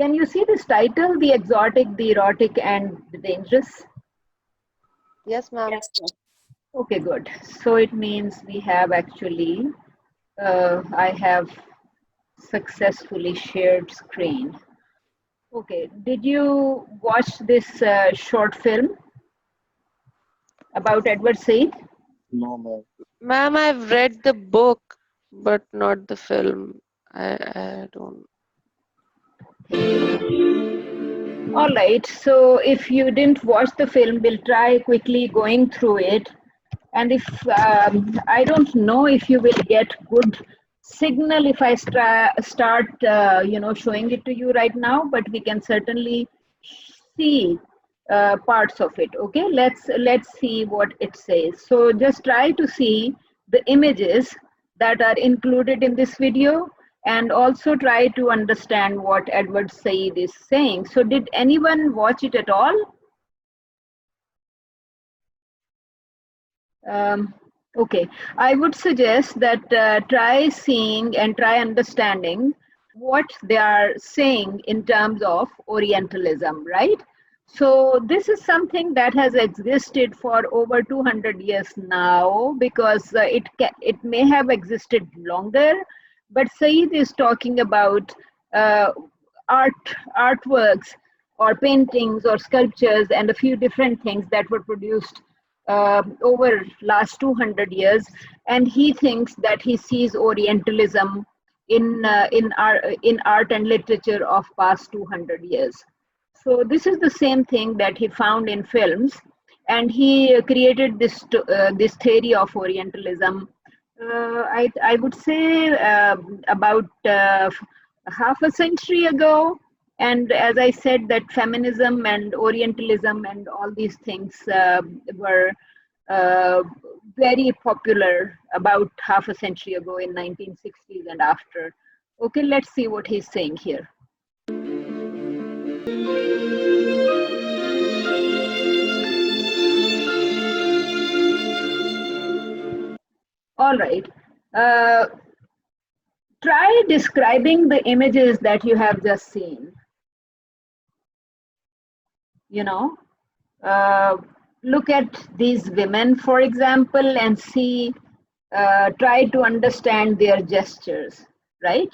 Can you see this title, The Exotic, the Erotic, and the Dangerous? Yes, ma'am. Okay, good. So it means we have actually, I have successfully shared screen. Okay, did you watch this short film about Edward Said? No, ma'am. Ma'am, I've read the book, but not the film. I don't. All right, so if you didn't watch the film, we'll try quickly going through it. And if I don't know if you will get good signal if I start, showing it to you right now, but we can certainly see parts of it. Okay, let's see what it says. So just try to see the images that are included in this video, and also try to understand what Edward Said is saying. So did anyone watch it at all? Um, okay, I would suggest that try seeing and try understanding what they are saying in terms of Orientalism, right? So this is something that has existed for over 200 years now, because it may have existed longer, but Said is talking about uh, artworks or paintings or sculptures and a few different things that were produced over last 200 years, and he thinks that he sees Orientalism in art and literature of past 200 years. So this is the same thing that he found in films, and he created this theory of Orientalism. I would say about half a century ago. And as I said, that feminism and Orientalism and all these things were uh, very popular about half a century ago in 1960s and after. Okay, let's see what he's saying here. All right. Uh, Try describing the images that you have just seen. You know, uh, look at these women, for example, and see, try to understand their gestures, right?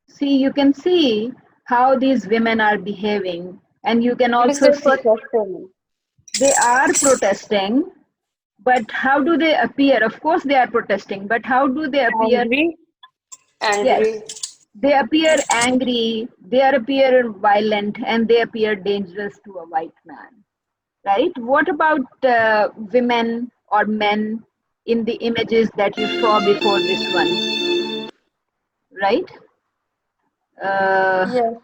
See, you can see how these women are behaving, and you can Because also they're see protesting. they are protesting, but how do they appear? Of course, they are protesting, but how do they appear? Angry. Yes, Angry. they appear angry, they appear violent, and they appear dangerous to a white man, right? What about women or men in the images that you saw before this one, right? Uh, Yes.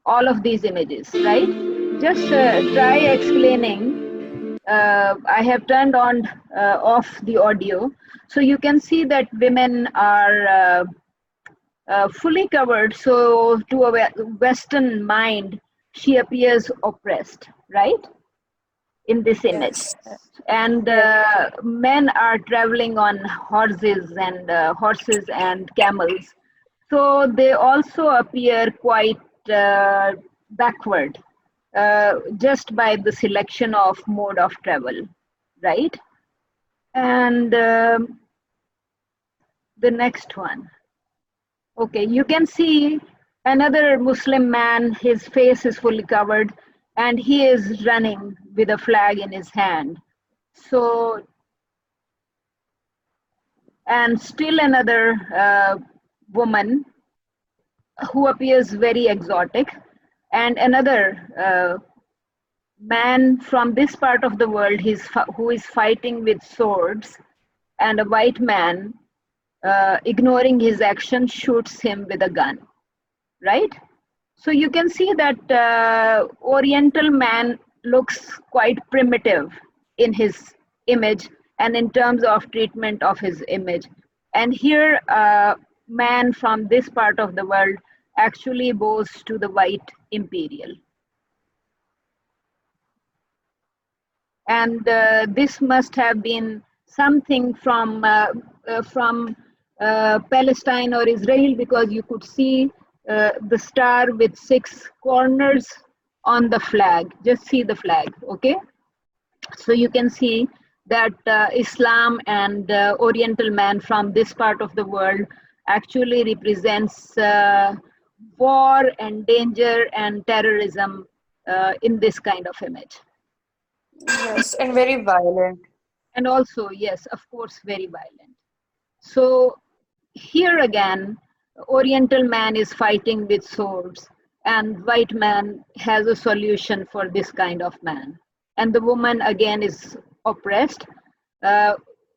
all of these images, right? Just try explaining. I have turned on off the audio, so you can see that women are fully covered. So to a Western mind, she appears oppressed, right? In this image, Yes. and Yes. men are traveling on horses and camels, so they also appear quite backward, just by the selection of mode of travel, right? And the next one. Okay, you can see another Muslim man, his face is fully covered, and he is running with a flag in his hand. So, and still another woman who appears very exotic, and another man from this part of the world who is fighting with swords, and a white man, ignoring his action, shoots him with a gun, right? So you can see that Oriental man looks quite primitive in his image and in terms of treatment of his image. And here, man from this part of the world actually bows to the white imperial. And this must have been something from Palestine or Israel, because you could see the star with 6 corners on the flag. Just see the flag, okay? So you can see that Islam and Oriental man from this part of the world actually represents war and danger and terrorism in this kind of image. Yes, and very violent. And also, yes, of course, very violent. So here again, Oriental man is fighting with swords, and white man has a solution for this kind of man. And the woman again is oppressed. Uh,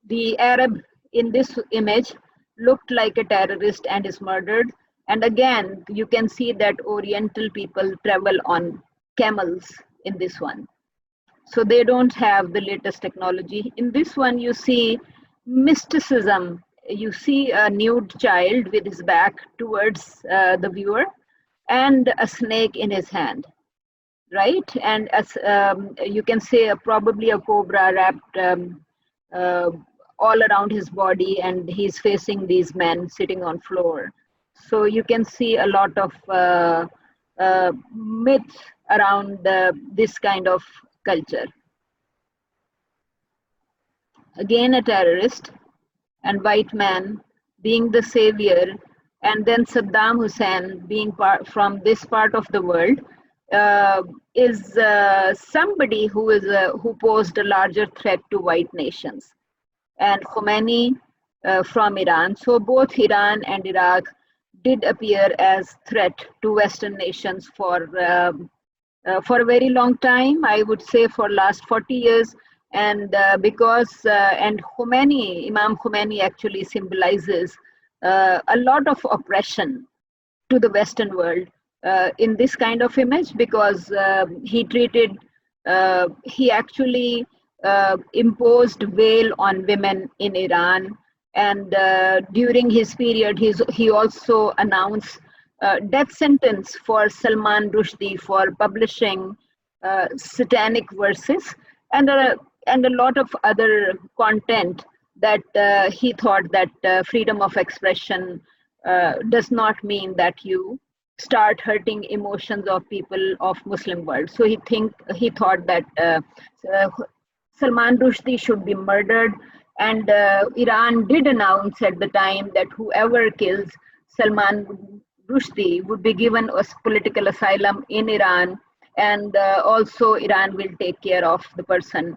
the Arab in this image looked like a terrorist and is murdered. And again, you can see that Oriental people travel on camels in this one. So they don't have the latest technology. In this one, you see mysticism. You see a nude child with his back towards the viewer and a snake in his hand, right? And as you can say, probably a cobra wrapped uh, all around his body, and he's facing these men sitting on floor. So you can see a lot of myth around this kind of culture. Again, a terrorist and white man being the savior, and then Saddam Hussein being from this part of the world, is somebody who posed a larger threat to white nations, and Khomeini from Iran. So both Iran and Iraq did appear as threat to Western nations for a very long time. I would say for last 40 years. And and Khomeini, Imam Khomeini actually symbolizes a lot of oppression to the Western world in this kind of image, because he actually imposed veil on women in Iran. And during his period, he also announced death sentence for Salman Rushdie for publishing satanic verses, and a lot of other content that he thought that freedom of expression does not mean that you start hurting emotions of people of Muslim world. So he thought that uh, Salman Rushdie should be murdered, and Iran did announce at the time that whoever kills Salman Rushdie would be given a political asylum in Iran, and also Iran will take care of the person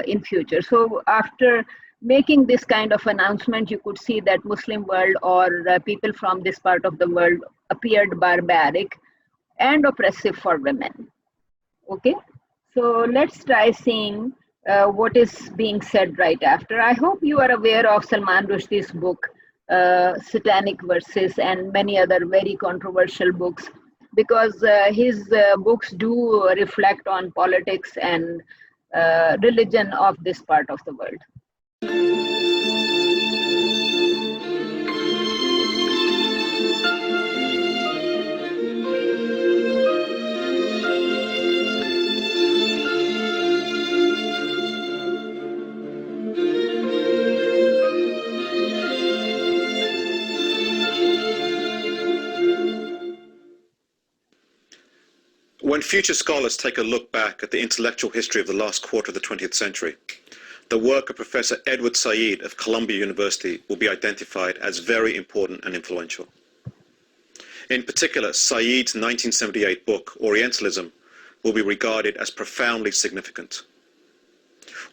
in future. So after making this kind of announcement, you could see that Muslim world or people from this part of the world appeared barbaric and oppressive for women. Okay, so let's try seeing what is being said right after. I hope you are aware of Salman Rushdie's book, Satanic Verses, and many other very controversial books, because his books do reflect on politics and religion of this part of the world. When future scholars take a look back at the intellectual history of the last quarter of the 20th century, the work of Professor Edward Said of Columbia University will be identified as very important and influential. In particular, Said's 1978 book, Orientalism, will be regarded as profoundly significant.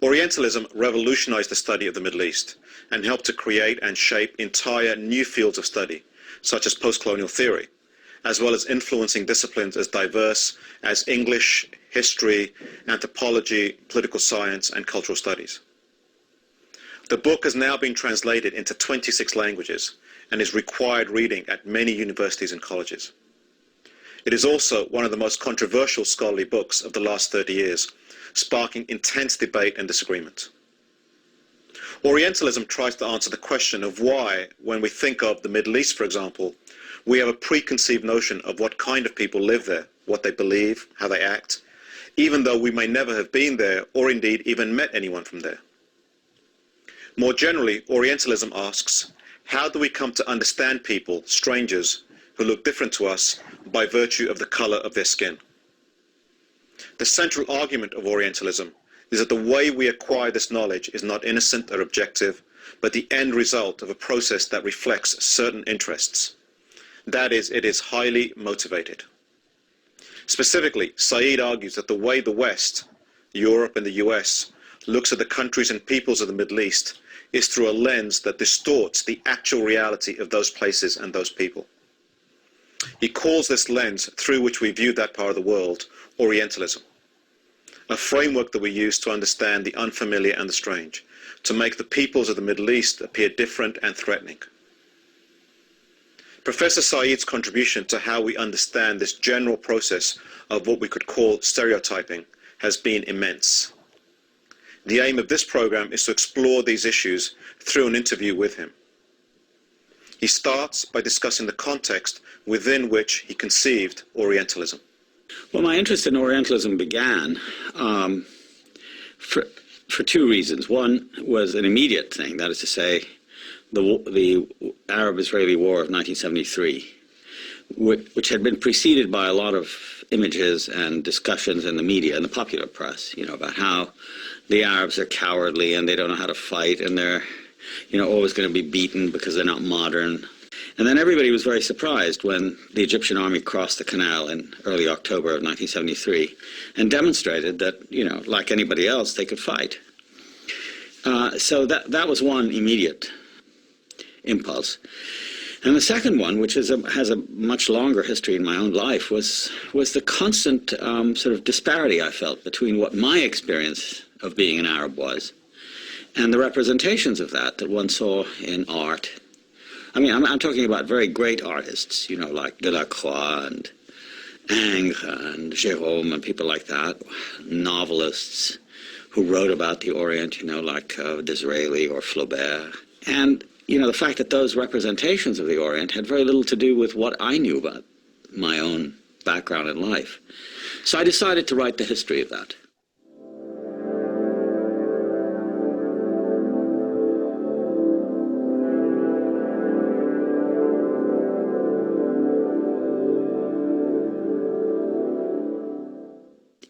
Orientalism revolutionized the study of the Middle East and helped to create and shape entire new fields of study, such as postcolonial theory, as well as influencing disciplines as diverse as English, history, anthropology, political science, and cultural studies. The book has now been translated into 26 languages and is required reading at many universities and colleges. It is also one of the most controversial scholarly books of the last 30 years, sparking intense debate and disagreement. Orientalism tries to answer the question of why, when we think of the Middle East, for example, we have a preconceived notion of what kind of people live there, what they believe, how they act, even though we may never have been there or indeed even met anyone from there. More generally, Orientalism asks, How do we come to understand people, strangers, who look different to us by virtue of the color of their skin? The central argument of Orientalism is that the way we acquire this knowledge is not innocent or objective, but the end result of a process that reflects certain interests. That is, it is highly motivated. Specifically, Said argues that the way the West, Europe and the US, looks at the countries and peoples of the Middle East is through a lens that distorts the actual reality of those places and those people. He calls this lens through which we view that part of the world Orientalism, a framework that we use to understand the unfamiliar and the strange, to make the peoples of the Middle East appear different and threatening. Professor Said's contribution to how we understand this general process of what we could call stereotyping has been immense. The aim of this program is to explore these issues through an interview with him. He starts by discussing the context within which he conceived Orientalism. Well, my interest in Orientalism began for two reasons. One was an immediate thing, that is to say, the Arab-Israeli War of 1973, which had been preceded by a lot of images and discussions in the media and the popular press, about how the Arabs are cowardly and they don't know how to fight and they're, always going to be beaten because they're not modern. And then everybody was very surprised when the Egyptian army crossed the canal in early October of 1973 and demonstrated that, like anybody else, they could fight. So that was one immediate impulse. And the second one, which has a much longer history in my own life, was the constant sort of disparity I felt between what my experience of being an Arab was and the representations of that one saw in art. I mean, I'm talking about very great artists, like Delacroix and Ingres and Jérôme and people like that, novelists who wrote about the Orient, like Disraeli or Flaubert. And the fact that those representations of the Orient had very little to do with what I knew about my own background in life. So I decided to write the history of that.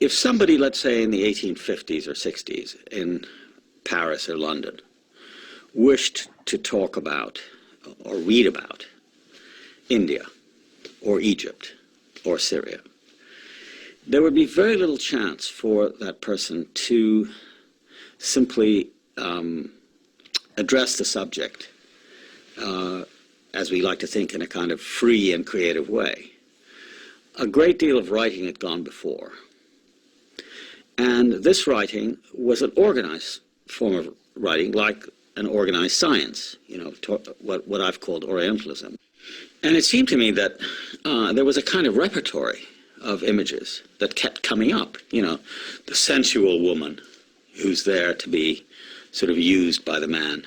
If somebody, let's say in the 1850s or 60s in Paris or London, wished to talk about or read about India or Egypt or Syria, there would be very little chance for that person to simply address the subject, as we like to think, in a kind of free and creative way. A great deal of writing had gone before. And this writing was an organized form of writing, like an organized science, what I've called Orientalism. And it seemed to me that there was a kind of repertory of images that kept coming up, the sensual woman who's there to be sort of used by the man.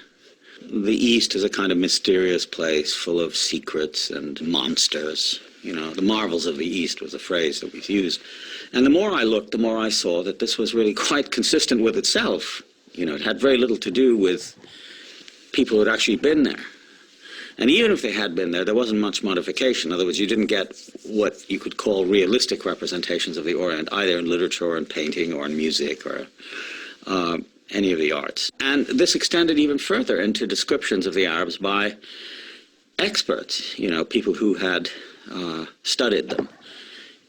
The East is a kind of mysterious place full of secrets and monsters. The marvels of the East was a phrase that was used. And the more I looked, the more I saw that this was really quite consistent with itself. It had very little to do with people who had actually been there. And even if they had been there, there wasn't much modification. In other words, you didn't get what you could call realistic representations of the Orient, either in literature or in painting or in music or any of the arts. And this extended even further into descriptions of the Arabs by experts, people who had studied them.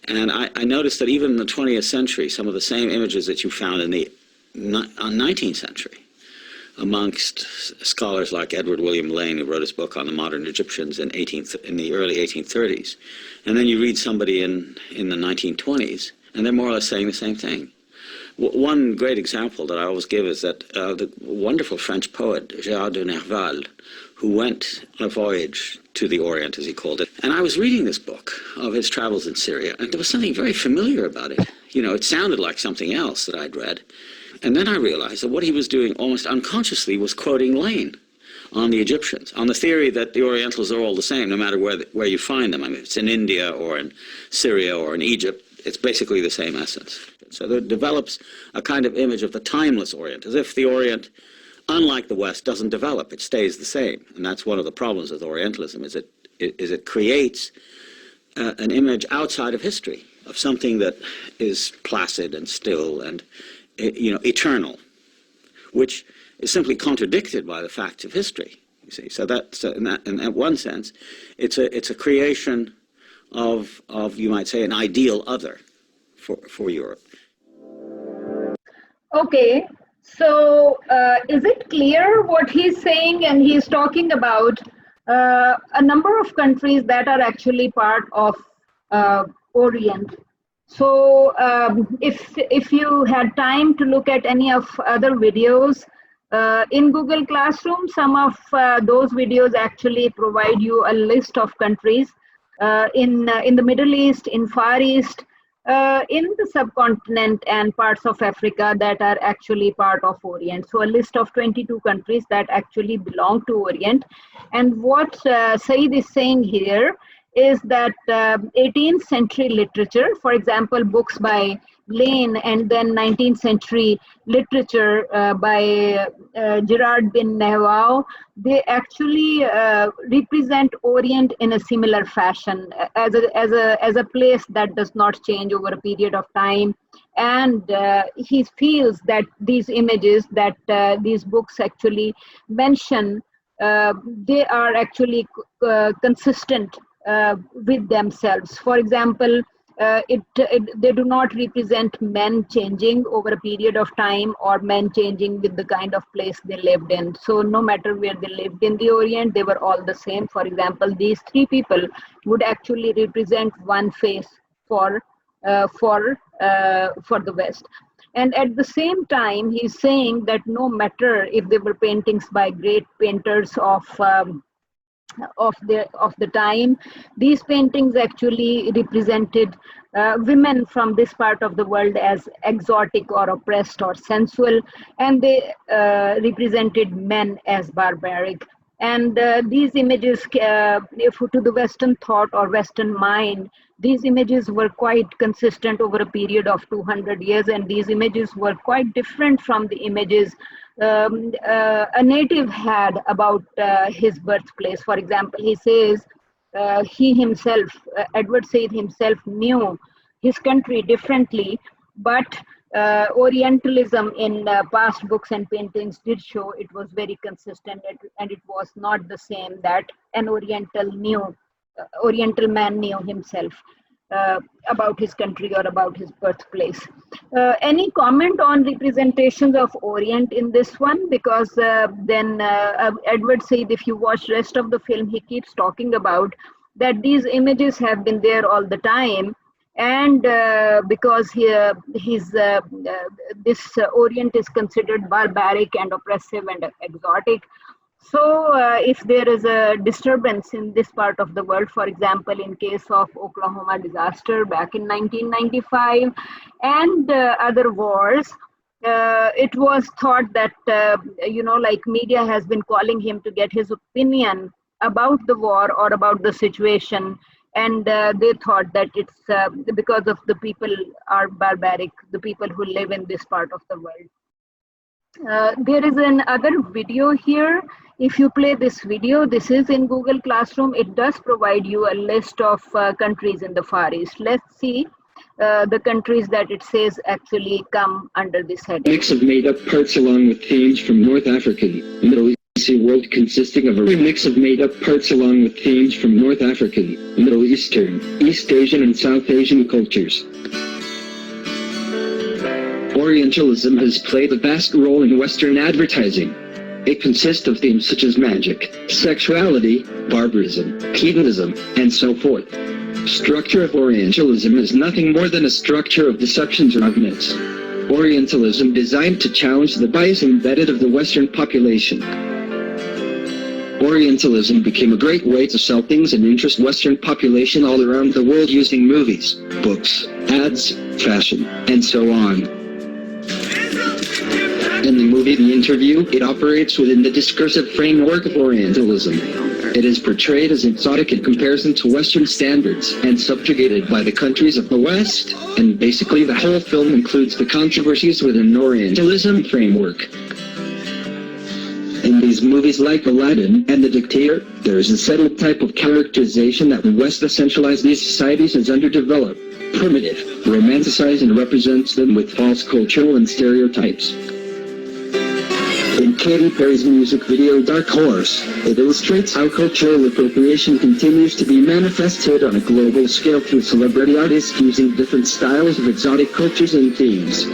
And I noticed that even in the 20th century, some of the same images that you found in the 19th century, amongst scholars like Edward William Lane, who wrote his book on the modern Egyptians in the early 1830s, and then you read somebody in the 1920s, and they're more or less saying the same thing. One great example that I always give is that the wonderful French poet Gérard de Nerval, who went on a voyage to the Orient, as he called it. And I was reading this book of his travels in Syria, and there was something very familiar about it. It sounded like something else that I'd read. And then I realized that what he was doing almost unconsciously was quoting Lane on the Egyptians, on the theory that the Orientals are all the same, no matter where you find them. I mean, if it's in India or in Syria or in Egypt, it's basically the same essence. So there develops a kind of image of the timeless Orient, as if the Orient unlike the West, doesn't develop. It stays the same. And that's one of the problems with Orientalism, is it creates an image outside of history, of something that is placid and still and, eternal, which is simply contradicted by the facts of history. You see, so that's in that one sense, it's a creation of you might say an ideal other for Europe. Okay, so is it clear what he's saying? And he's talking about a number of countries that are actually part of Orient. So if you had time to look at any of other videos in Google Classroom, some of those videos actually provide you a list of countries in the Middle East, in Far East, in the subcontinent and parts of Africa that are actually part of Orient. So a list of 22 countries that actually belong to Orient. And what Saeed is saying here is that 18th century literature, for example, books by Lane, and then 19th century literature by Gerard bin Nehwau, they actually represent Orient in a similar fashion as a place that does not change over a period of time. And he feels that these images that these books actually mention, they are actually consistent with themselves. For example, they do not represent men changing over a period of time or men changing with the kind of place they lived in. So no matter where they lived in the Orient, they were all the same. For example, these three people would actually represent one face for the West. And at the same time, he's saying that no matter if they were paintings by great painters of the time, these paintings actually represented women from this part of the world as exotic or oppressed or sensual, and they represented men as barbaric. And these images, to the Western thought or Western mind, these images were quite consistent over a period of 200 years, and these images were quite different from the images a native had about his birthplace. For example, he says he himself, Edward Said himself, knew his country differently, but Orientalism in past books and paintings did show it was very consistent, and it was not the same that an Oriental man knew himself about his country or about his birthplace. Any comment on representations of Orient in this one? Because then Edward said, if you watch rest of the film, he keeps talking about that these images have been there all the time, and because this Orient is considered barbaric and oppressive and exotic. So if there is a disturbance in this part of the world, for example, in case of Oklahoma disaster back in 1995 and other wars, it was thought that, like media has been calling him to get his opinion about the war or about the situation. And they thought that it's because of the people are barbaric, the people who live in this part of the world. There is another video here. If you play this video, this is in Google Classroom. It does provide you a list of countries in the Far East. Let's see the countries that it says actually come under this heading. Mix of made-up parts along with themes from North African, Middle Eastern world consisting of a mix of made-up parts along with themes from North African, Middle Eastern, East Asian and South Asian cultures. Orientalism has played a vast role in Western advertising. It consists of themes such as magic, sexuality, barbarism, hedonism, and so forth. Structure of Orientalism is nothing more than a structure of deceptions or myths. Orientalism designed to challenge the bias embedded of the Western population. Orientalism became a great way to sell things and interest Western population all around the world using movies, books, ads, fashion, and so on. In the movie The Interview, it operates within the discursive framework of Orientalism. It is portrayed as exotic in comparison to Western standards and subjugated by the countries of the West, and basically the whole film includes the controversies within Orientalism framework. these movies like Aladdin and The Dictator, there is a settled type of characterization that the West essentialized these societies as underdeveloped, primitive, romanticizes and represents them with false cultural and stereotypes. In Katy Perry's music video Dark Horse, it illustrates how cultural appropriation continues to be manifested on a global scale through celebrity artists using different styles of exotic cultures and themes.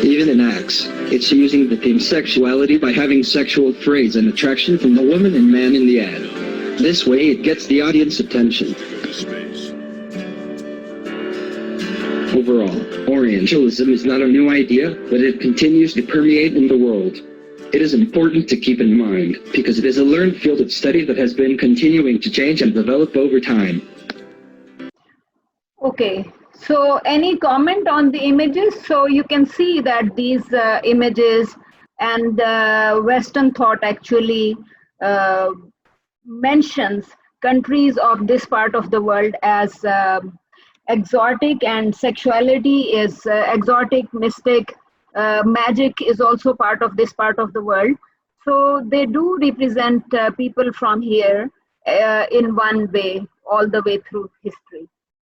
Even in acts, it's using the theme sexuality by having sexual phrase and attraction from the woman and man in the ad. This way it gets the audience attention. Overall, Orientalism is not a new idea, but it continues to permeate in the world. It is important to keep in mind, because it is a learned field of study that has been continuing to change and develop over time. Okay, so any comment on the images? So you can see that these images and Western thought actually mentions countries of this part of the world as exotic, and sexuality is exotic, mystic, magic is also part of this part of the world. So they do represent people from here in one way, all the way through history.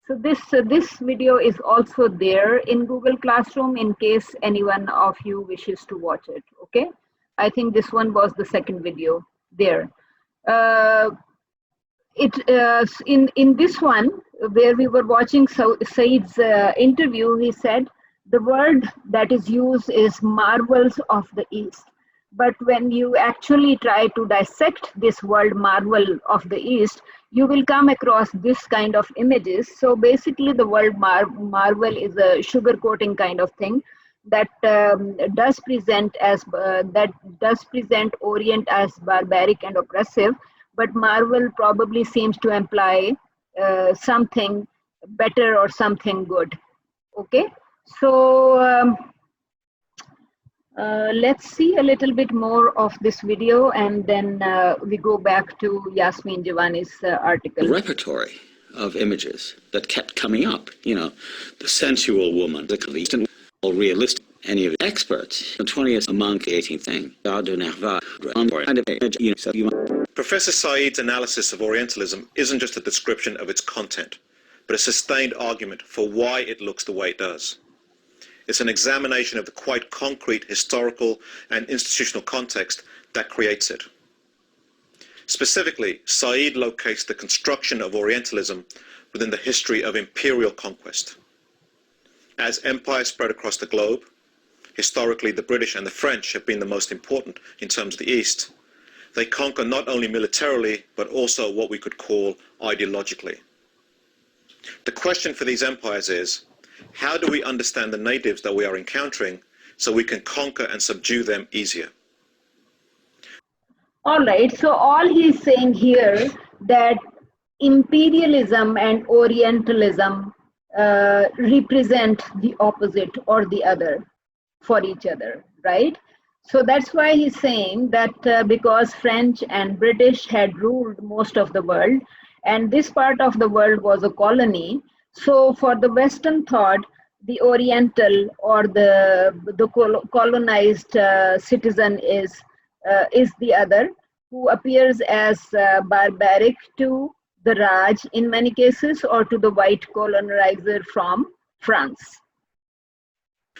So this video is also there in Google Classroom in case anyone of you wishes to watch it. Okay, I think this one was the second video there. In this one where we were watching Said's interview, he said the word that is used is marvels of the East. But when you actually try to dissect this word marvel of the East, you will come across this kind of images. So basically the word marvel is a sugar coating kind of thing that does present Orient as barbaric and oppressive, but marvel probably seems to imply something better or something good. Okay, so let's see a little bit more of this video, and then we go back to Yasmin Javani's article. The repertory of images that kept coming up, the sensual woman, the least and all realistic. Any of the experts, the 20th among the 18th thing, Professor Said's analysis of Orientalism isn't just a description of its content, but a sustained argument for why it looks the way it does. It's an examination of the quite concrete historical and institutional context that creates it. Specifically, Said locates the construction of Orientalism within the history of imperial conquest. As empires spread across the globe, historically the British and the French have been the most important in terms of the East. They conquer not only militarily, but also what we could call ideologically. The question for these empires is, how do we understand the natives that we are encountering so we can conquer and subdue them easier? All right, so all he's saying here that imperialism and Orientalism represent the opposite or the other for each other, right? So that's why he's saying that because French and British had ruled most of the world, and this part of the world was a colony, so for the Western thought, the Oriental or the colonized citizen is the other, who appears as barbaric to the Raj in many cases, or to the white colonizer from France.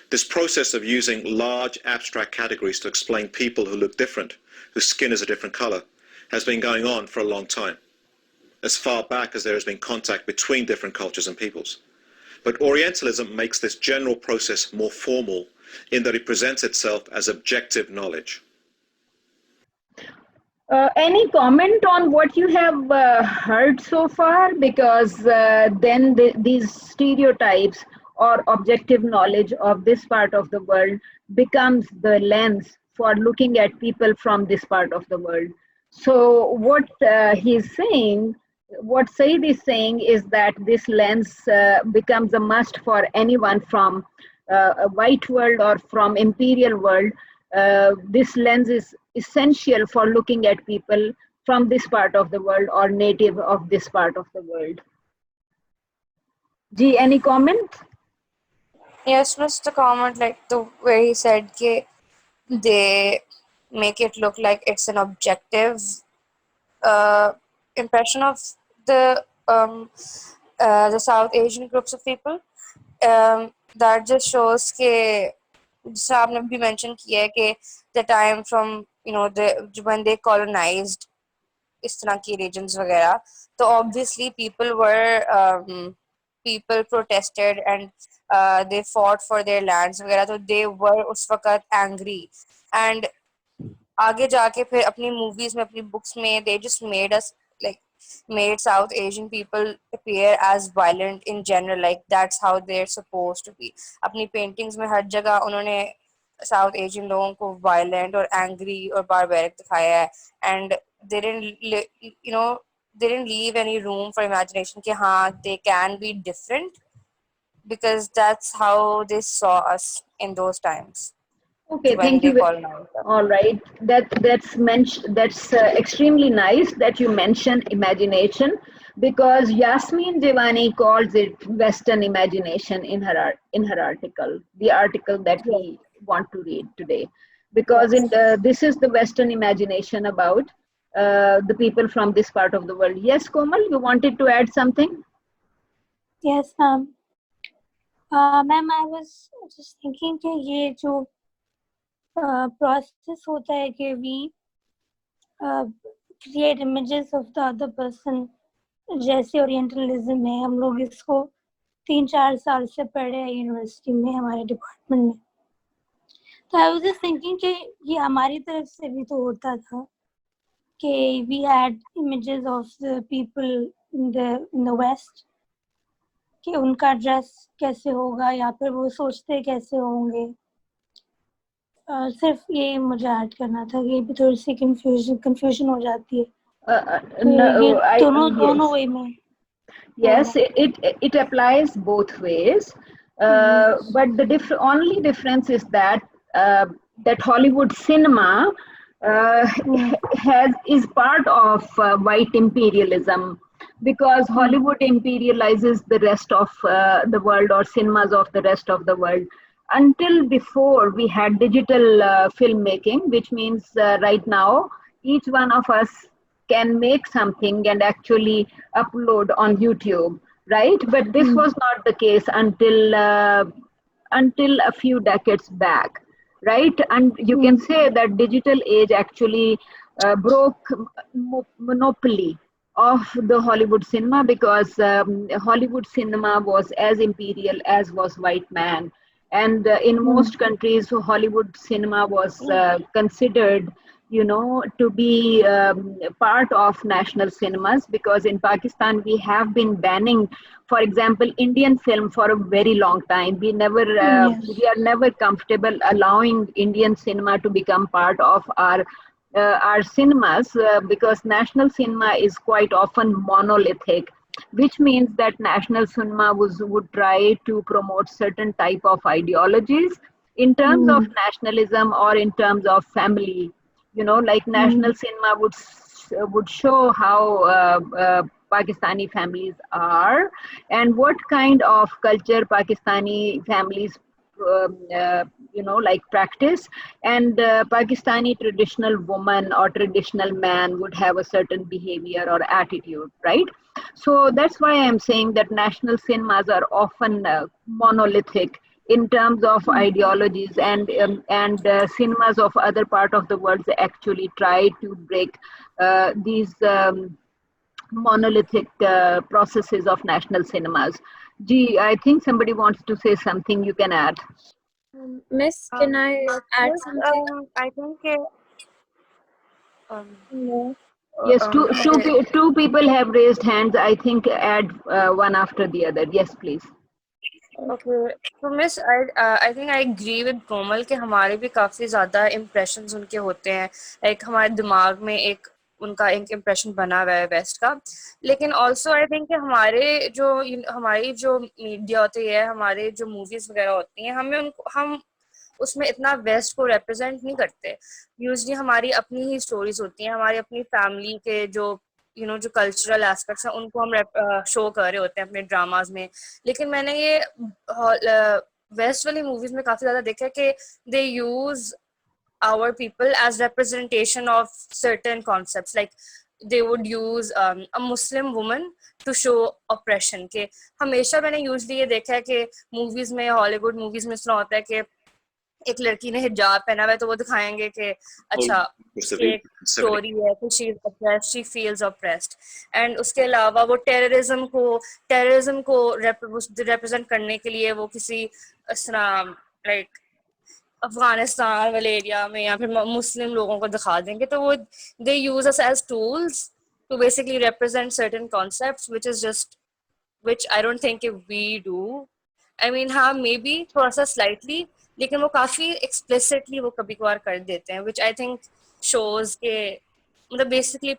This process of using large abstract categories to explain people who look different, whose skin is a different color, has been going on for a long time, as far back as there has been contact between different cultures and peoples. But Orientalism makes this general process more formal in that it presents itself as objective knowledge. Any comment on what you have heard so far? Because then these stereotypes or objective knowledge of this part of the world becomes the lens for looking at people from this part of the world. So what he's saying, what Said is saying is that this lens becomes a must for anyone from a white world or from imperial world. This lens is essential for looking at people from this part of the world or native of this part of the world. Ji, any comment? Yes, Mr. Comment, like the way he said, they make it look like it's an objective impression of the South Asian groups of people. That just shows कि जिससे आपने भी mention किया है कि the time from when they colonized इस तरह की regions वगैरह, तो obviously people protested and they fought for their lands वगैरह, तो they were उस वक्त angry and आगे जाके फिर अपनी movies में अपनी books में they just made South Asian people appear as violent in general, like that's how they're supposed to be. अपनी paintings में हर जगह उन्होंने South Asian लोगों को violent और angry और barbaric दिखाया है, and they they didn't leave any room for imagination कि हाँ they can be different, because that's how they saw us in those times Okay, when thank they you. colonized us. All right, that's extremely nice that you mention imagination, because Yasmin Devani calls it Western imagination in her article, the article that Yes. we want to read today, because this is the Western imagination about the people from this part of the world. Yes, Komal, you wanted to add something? Yes, ma'am. Ma'am, I was just thinking कि ये जो process होता है कि we create images of the other person, जैसे orientalism है, हम लोग इसको 3-4 साल से पढ़े हैं यूनिवर्सिटी में हमारे डिपार्टमेंट में. तो आई वाज जस्ट थिंकिंग कि ये हमारी तरफ से भी तो होता था कि we had images of the people in the West, कि उनका ड्रेस कैसे होगा या फिर वो सोचते कैसे होंगे. सिर्फ ये मुझे ऐड करना था कि भी थोड़ी सी कंफ्यूजन हो जाती है. ये दोनों वे में. Yes, it applies both ways, but the only difference is that that Hollywood cinema is part of white imperialism, because Hollywood imperializes the rest of the world, or cinemas of the rest of the world. Until before, we had digital filmmaking, which means right now each one of us can make something and actually upload on YouTube, right? But this was not the case until a few decades back, right? And you can say that digital age actually broke monopoly of the Hollywood cinema, because Hollywood cinema was as imperial as was white man. And in most countries, Hollywood cinema was considered, to be part of national cinemas, because in Pakistan we have been banning, for example, Indian film for a very long time. We are never comfortable allowing Indian cinema to become part of our cinemas, because national cinema is quite often monolithic, which means that national cinema would try to promote certain type of ideologies in terms of nationalism or in terms of family. Like national cinema would show how Pakistani families are, and what kind of culture Pakistani families like practice, and Pakistani traditional woman or traditional man would have a certain behavior or attitude, right? So that's why I'm saying that national cinemas are often monolithic in terms of ideologies, and cinemas of other part of the world actually try to break these monolithic processes of national cinemas. Gee, I think somebody wants to say something. You can add. Miss, can I add something? I think No. Yes, two people have raised hands. I think add one after the other. Yes, please. Okay, तो miss I think I agree with Komal कि हमारे भी काफ़ी ज़्यादा impressions उनके होते हैं, like हमारे दिमाग में उनका एक इम्प्रेशन बना हुआ है वेस्ट का. लेकिन ऑल्सो आई थिंक कि हमारी जो मीडिया होती है, हमारे जो मूवीज़ वगैरह होती हैं, हम उसमें इतना वेस्ट को रिप्रेजेंट नहीं करते. यूजली हमारी अपनी ही स्टोरीज होती हैं, हमारी अपनी फैमिली के जो जो कल्चरल एस्पेक्ट्स हैं उनको हम शो कर रहे होते हैं अपने ड्रामाज में. लेकिन मैंने ये वेस्ट वाली मूवीज में काफी ज्यादा देखा है कि दे use our people as representation of certain concepts. Like they would use a Muslim woman to show oppression. के हमेशा मैंने usually ये देखा है कि movies में, Hollywood movies में सुना होता है कि एक लड़की ने हिजाब पहना हुआ है तो वो दिखाएंगे कि अच्छा उसकी एक स्टोरी है कि she is oppressed, she feels oppressed. And उसके अलावा वो टेररिज्म को रिप्रेजेंट करने के लिए वो किसी इस तरह लाइक अफगानिस्तान वाले एरिया में या फिर मुस्लिम लोगों को दिखा देंगे. तो वो they use us as tools to basically represent certain concepts which I don't think we do. I mean, हाँ मे बी थोड़ा सा स्लाइटली, लेकिन वो काफी एक्सप्लिसिटली वो कभी कभार कर देते हैं, which I think shows के मतलब basically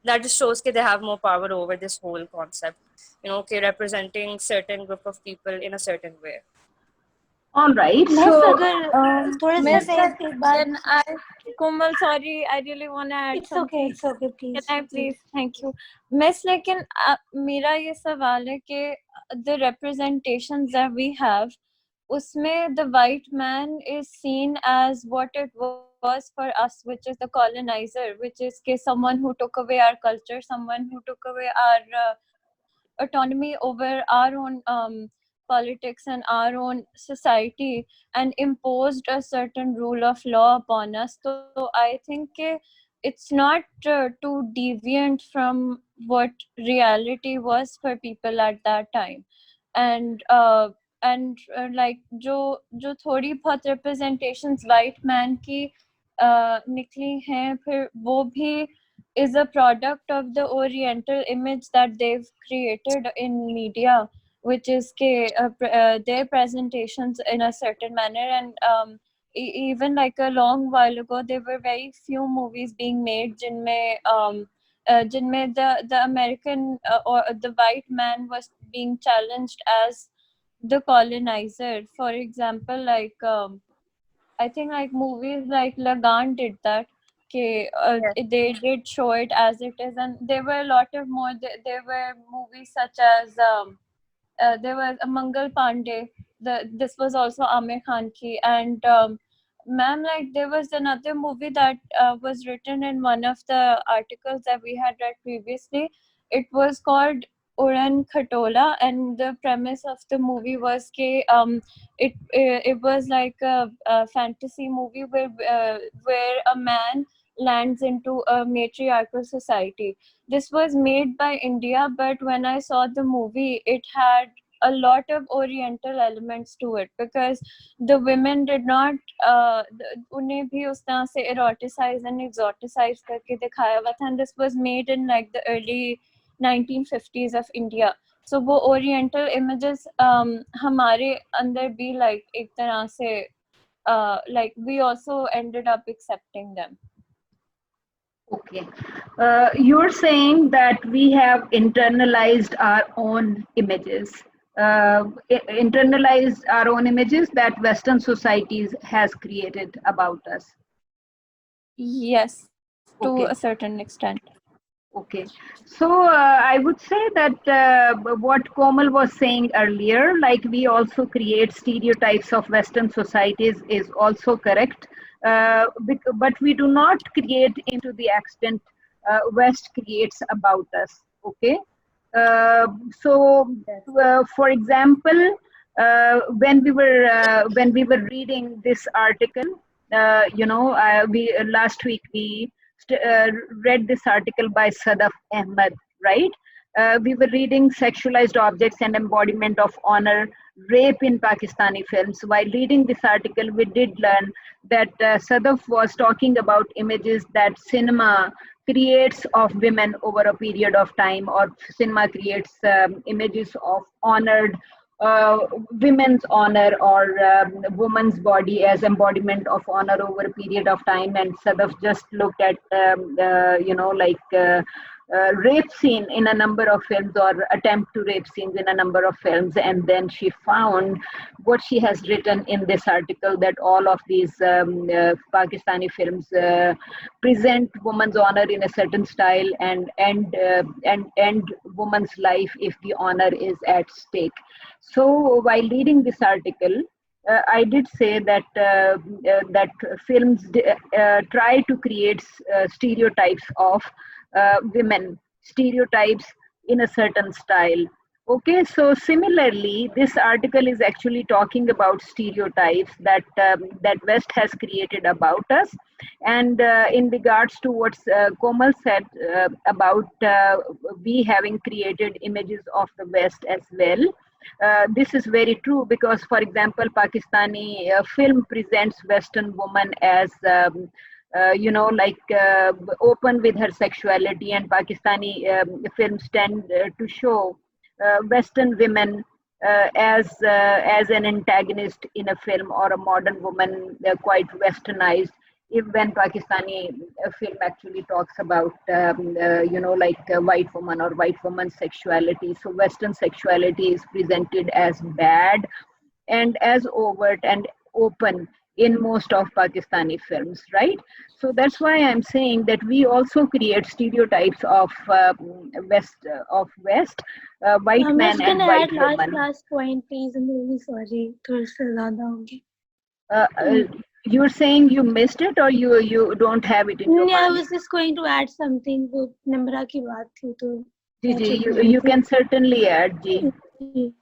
that just shows कि they have more power over this whole concept, you know, के representing certain group of people in a certain way. All right. Miss So, अगर थोड़ा सा Miss, एक बात. can I, Komal, sorry, I really want to add It's something. okay, please. Can I please? Thank you. Miss, लेकिन मेरा ये सवाल है कि the representations that we have, उसमें the white man is seen as what it was for us, which is the colonizer, which is कि someone who took away our culture, someone who took away our autonomy over our own politics and our own society and imposed a certain rule of law upon us. So I think it's not too deviant from what reality was for people at that time. And like जो थोड़ी बहुत representations white man की निकली हैं, फिर वो भी is a product of the Oriental image that they've created in media, which is their presentations in a certain manner. And even like a long while ago, there were very few movies being made जिनमें the American or the white man was being challenged as the colonizer. For example, like I think like movies like Lagan did that. Okay, they did show it as it is, and there were a lot of more. There were movies such as there was a Mangal Pandey. This was also Amir Khan ki, and ma'am, like there was another movie that was written in one of the articles that we had read previously. It was called Uran Khatola, and the premise of the movie was it was like a fantasy movie where a man lands into a matriarchal society. This was made by India, but when I saw the movie, it had a lot of Oriental elements to it because the women did not उन्हें भी उस तरह से eroticize and exoticize करके दिखाया हुआ था, and this was made in like the early 1950s of India. So वो Oriental images हमारे अंदर भी like एक तरह से like we also ended up accepting them. okay. You're saying that we have internalized our own images. Internalized our own images that Western societies has created about us. Yes, to Okay. a certain extent. Okay, so I would say that what Komal was saying earlier, like we also create stereotypes of Western societies, is also correct. But we do not create into the extent West creates about us. Okay, for example, when we were reading this article, we last week we read this article by Sadaf Ahmed, right? We were reading Sexualized Objects and Embodiment of Honor, Rape in Pakistani Films. While reading this article, we did learn that Sadaf was talking about images that cinema creates of women over a period of time, or cinema creates images of honored women's honor or woman's body as embodiment of honor over a period of time. And Sadaf just looked at rape scene in a number of films, or attempt to rape scenes in a number of films, and then she found what she has written in this article, that all of these Pakistani films present woman's honor in a certain style and end woman's life if the honor is at stake. So while reading this article, I did say that that films try to create stereotypes of women, stereotypes in a certain style. Okay, so similarly, this article is actually talking about stereotypes that that West has created about us, and in regards to what Komal said about we having created images of the West as well. This is very true because, for example, Pakistani film presents Western woman as like open with her sexuality, and Pakistani films tend to show Western women as an antagonist in a film, or a modern woman quite westernized. If when Pakistani film actually talks about like a white woman or white woman's sexuality, so Western sexuality is presented as bad and as overt and open in most of Pakistani films, right? So that's why I'm saying that we also create stereotypes of West, white I'm man just and gonna white add woman. last point, please. I'm really sorry. थोड़ा सा ज़्यादा हो गया. Uh, uh, you're saying you missed it, or you don't have it in your Yeah, I mind? was just going to add something. वो निम्रा की बात थी तो जी मैं जी, चुप you, रही you थी. can certainly add जी. जी.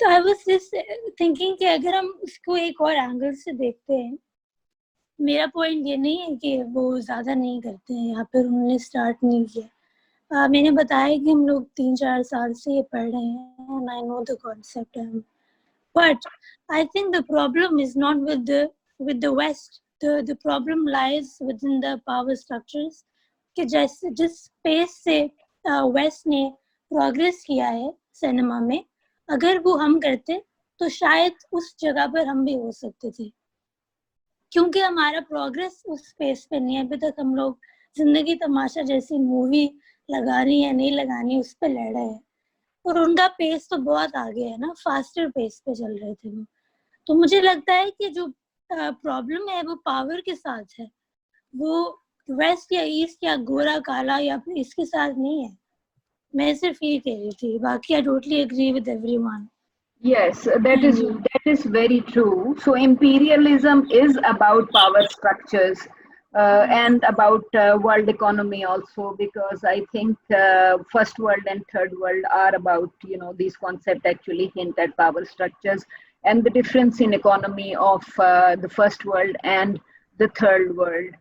तो I was just thinking कि अगर हम उसको एक और एंगल से देखते हैं, मेरा पॉइंट ये नहीं है कि वो ज़्यादा नहीं करते हैं या फिर उन्होंने स्टार्ट नहीं किया. मैंने बताया कि हम लोग 3-4 साल से ये पढ़ रहे हैं, and I know the concept. But I think the problem is not with the West. The problem lies within the power structures. कि जैसे जिस स्पेस से वेस्ट ने प्रोग्रेस किया है सिनेमा में, अगर वो हम करते तो शायद उस जगह पर हम भी हो सकते थे, क्योंकि हमारा प्रोग्रेस उस स्पेस पे नहीं है. अभी तक हम लोग जिंदगी तमाशा जैसी मूवी लगानी या नहीं लगानी उस पर लड़ रहे हैं, और उनका पेस तो बहुत आगे है ना, फास्टर पेस पे चल रहे थे वो. तो मुझे लगता है कि जो प्रॉब्लम है वो पावर के साथ है, वो वेस्ट या ईस्ट या गोरा काला या फिर इसके साथ नहीं है. मैं सिर्फ ये कह रही थी, बाकी I totally agree with everyone. Yes, that is very true. So imperialism is about power structures and about world economy also, because I think first world and third world are about, these concepts actually hint at power structures and the difference in economy of the first world and the third world,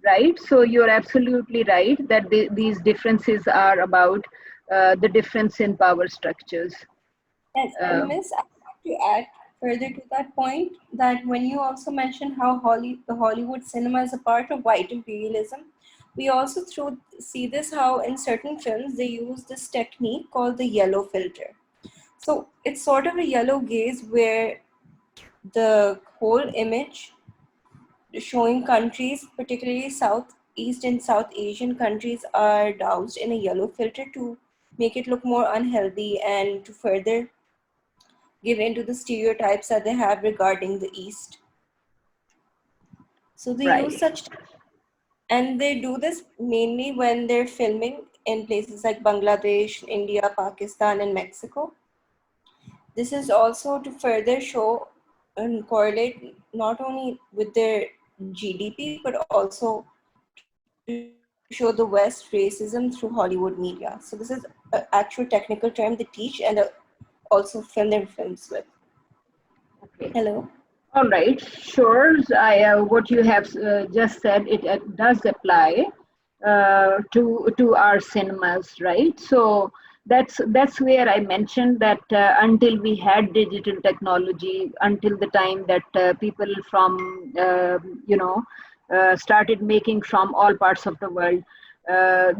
right? So you're absolutely right that these differences are about the difference in power structures. Yes, and Miss, I want to add further to that point that when you also mentioned how the Hollywood cinema is a part of white imperialism, we also see this how in certain films they use this technique called the yellow filter. So it's sort of a yellow gaze where the whole image showing countries, particularly Southeast and South Asian countries, are doused in a yellow filter to make it look more unhealthy and to further give in to the stereotypes that they have regarding the East. So they use such, and they do this mainly when they're filming in places like Bangladesh, India, Pakistan, and Mexico. This is also to further show and correlate not only with their GDP, but also to show the West racism through Hollywood media. So this is an actual technical term they teach and also film their films with. Okay. Hello. All right, sure. What you have just said, it does apply to our cinemas, right? So that's where I mentioned that until we had digital technology, until the time that people from started making from all parts of the world,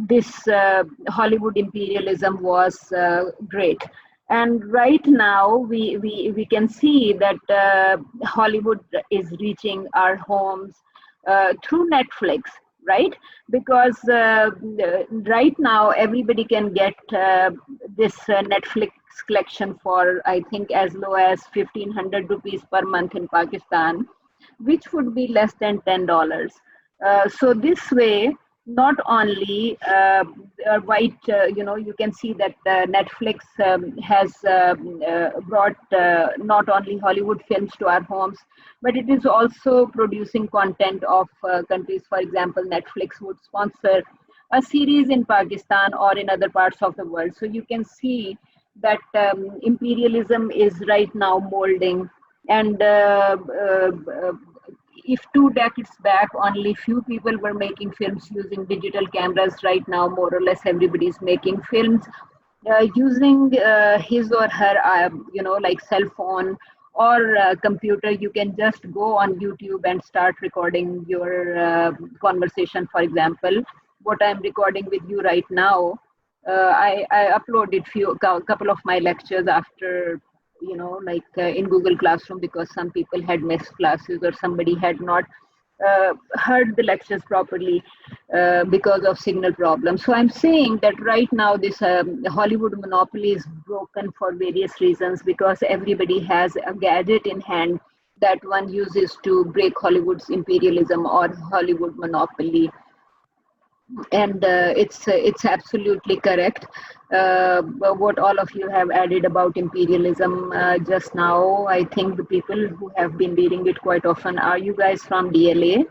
this Hollywood imperialism was great. And right now we can see that Hollywood is reaching our homes through Netflix, right? Because right now everybody can get this Netflix collection for, I think, as low as 1,500 rupees per month in Pakistan, which would be less than $10. So this way not only white, you can see that Netflix has brought not only Hollywood films to our homes, but it is also producing content of countries. For example, Netflix would sponsor a series in Pakistan or in other parts of the world. So you can see that imperialism is right now molding. And if 2 decades back only few people were making films using digital cameras, right now more or less everybody is making films using his or her like cell phone or computer. You can just go on YouTube and start recording your conversation. For example, what I'm recording with you right now, I uploaded couple of my lectures after, in Google Classroom, because some people had missed classes or somebody had not heard the lectures properly because of signal problems. So I'm saying that right now this Hollywood monopoly is broken for various reasons, because everybody has a gadget in hand that one uses to break Hollywood's imperialism or Hollywood monopoly. And it's absolutely correct what all of you have added about imperialism just now. I think the people who have been reading it quite often are you guys from DLA,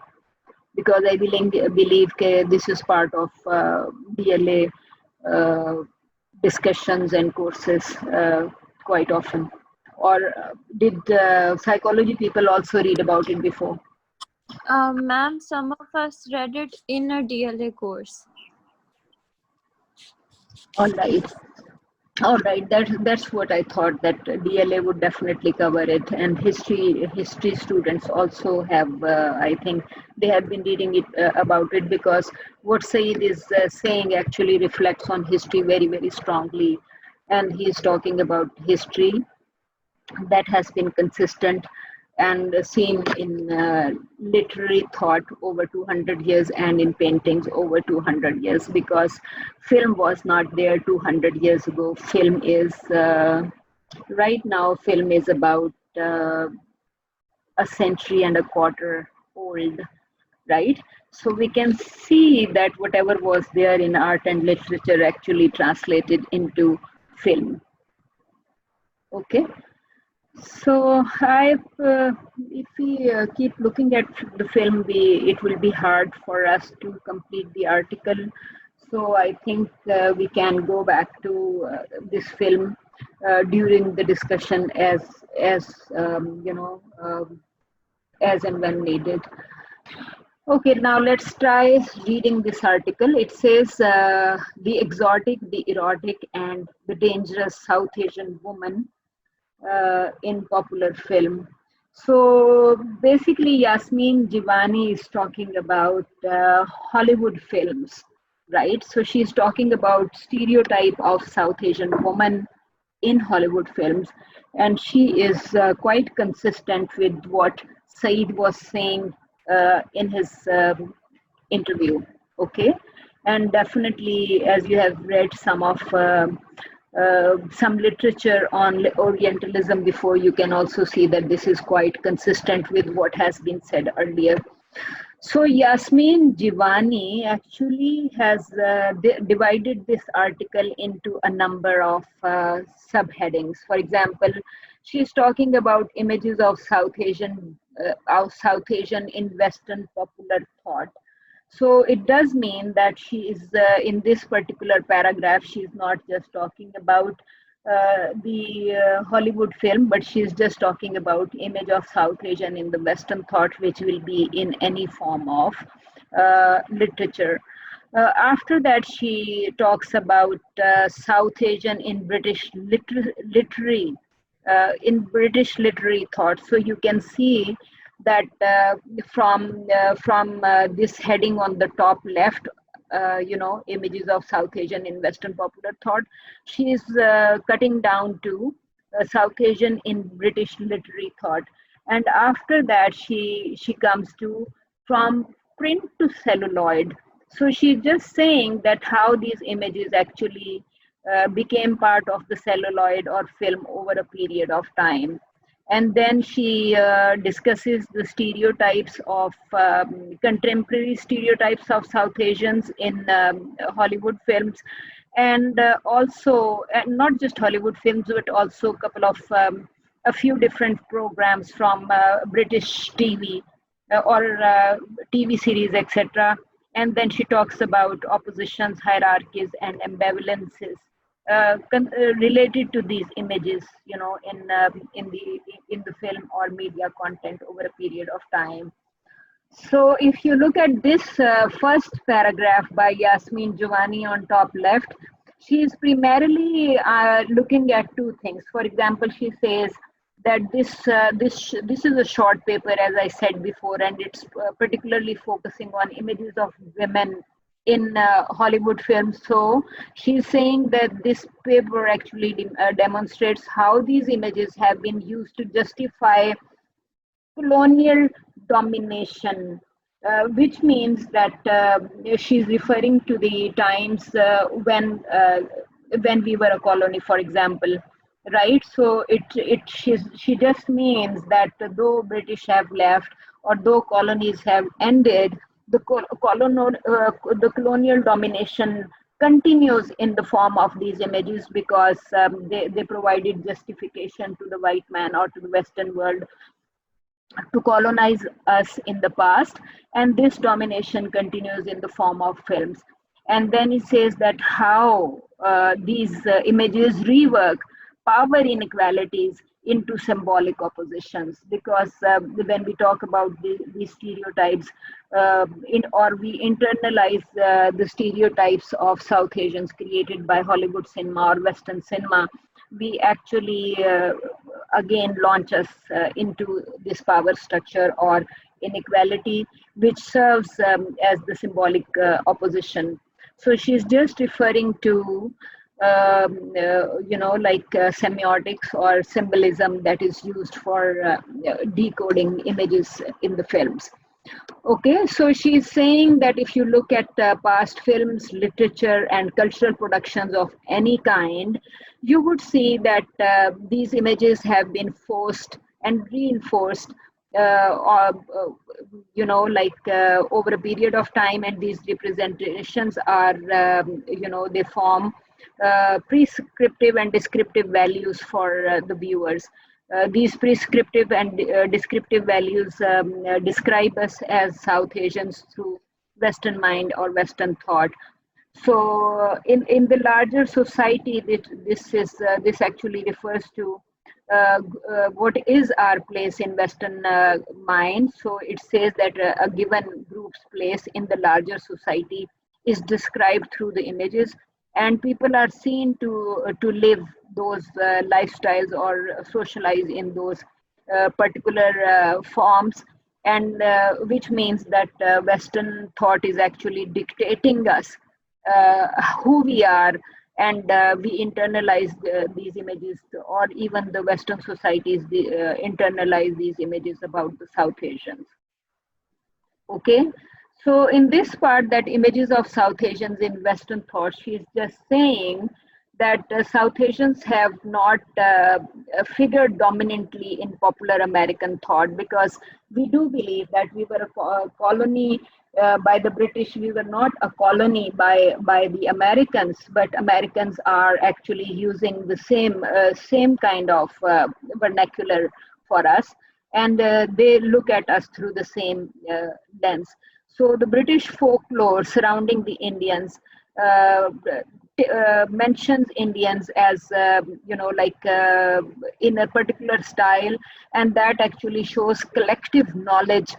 because I believe this is part of DLA discussions and courses quite often. Or did psychology people also read about it before? Ma'am, some of us read it in a DLA course. All right. All right, that's what I thought, that DLA would definitely cover it, and history students also have. I think they have been reading it about it, because what Saeed is saying actually reflects on history very, very strongly, and he's talking about history that has been consistent and seen in literary thought over 200 years and in paintings over 200 years, because film was not there 200 years ago. Film is, right now, film is about a century and a quarter old, right? So we can see that whatever was there in art and literature actually translated into film. Okay. So if we keep looking at the film, it will be hard for us to complete the article. So I think we can go back to this film during the discussion as as and when needed. Okay, now let's try reading this article. It says the exotic, the erotic, and the dangerous South Asian woman in popular film. So basically, Yasmin Jivani is talking about Hollywood films, right? So she's talking about stereotype of South Asian woman in Hollywood films, and she is quite consistent with what Saeed was saying in his interview. Okay, and definitely, as you have read some literature on Orientalism before, you can also see that this is quite consistent with what has been said earlier. So Yasmin Jivani actually has divided this article into a number of subheadings. For example, she's talking about images of South Asian in Western popular thought. So it does mean that she is, in this particular paragraph, she's not just talking about the Hollywood film, but she's just talking about image of South Asian in the Western thought, which will be in any form of literature. After that, she talks about South Asian in British literary thought. So you can see that from this heading on the top left, images of South Asian in Western popular thought, she is cutting down to South Asian in British literary thought, and after that she comes to from print to celluloid. So she's just saying that how these images actually became part of the celluloid or film over a period of time. And then she discusses the stereotypes of contemporary stereotypes of South Asians in Hollywood films, and also not just Hollywood films, but also a few different programs from British TV or TV series, etc. And then she talks about oppositions, hierarchies, and ambivalences related to these images, in the film or media content over a period of time. So if you look at this first paragraph by Yasmin Giovanni on top left, she is primarily looking at two things. For example, she says that this is a short paper, as I said before, and it's particularly focusing on images of women in Hollywood films. So she's saying that this paper actually demonstrates how these images have been used to justify colonial domination, which means that she's referring to the times when we were a colony, for example, right? So she just means that though British have left or though colonies have ended, the colonial domination continues in the form of these images because they provided justification to the white man or to the Western world to colonize us in the past, and this domination continues in the form of films. And then he says that how these images rework power inequalities into symbolic oppositions, because when we talk about these stereotypes or we internalize the stereotypes of South Asians created by Hollywood cinema or Western cinema, we actually again launch us into this power structure or inequality, which serves as the symbolic opposition. So she's just referring to semiotics or symbolism that is used for decoding images in the films. Okay, so she's saying that if you look at past films, literature, and cultural productions of any kind, you would see that these images have been forced and reinforced, over a period of time, and these representations are, they form prescriptive and descriptive values for the viewers. These prescriptive and descriptive values describe us as South Asians through Western mind or Western thought. So, in the larger society, this actually refers to what is our place in Western mind. So, it says that a given group's place in the larger society is described through the images, and people are seen to live those lifestyles or socialize in those particular forms, and which means that Western thought is actually dictating us who we are, and we internalize these images, or even the Western societies internalize these images about the South Asians. Okay, so in this part, that images of South Asians in Western thought, she's just saying that South Asians have not figured dominantly in popular American thought, because we do believe that we were a colony by the British. We were not a colony by the Americans, but Americans are actually using the same kind of vernacular for us, and they look at us through the same lens. So the British folklore surrounding the Indians mentions Indians as in a particular style, and that actually shows collective knowledge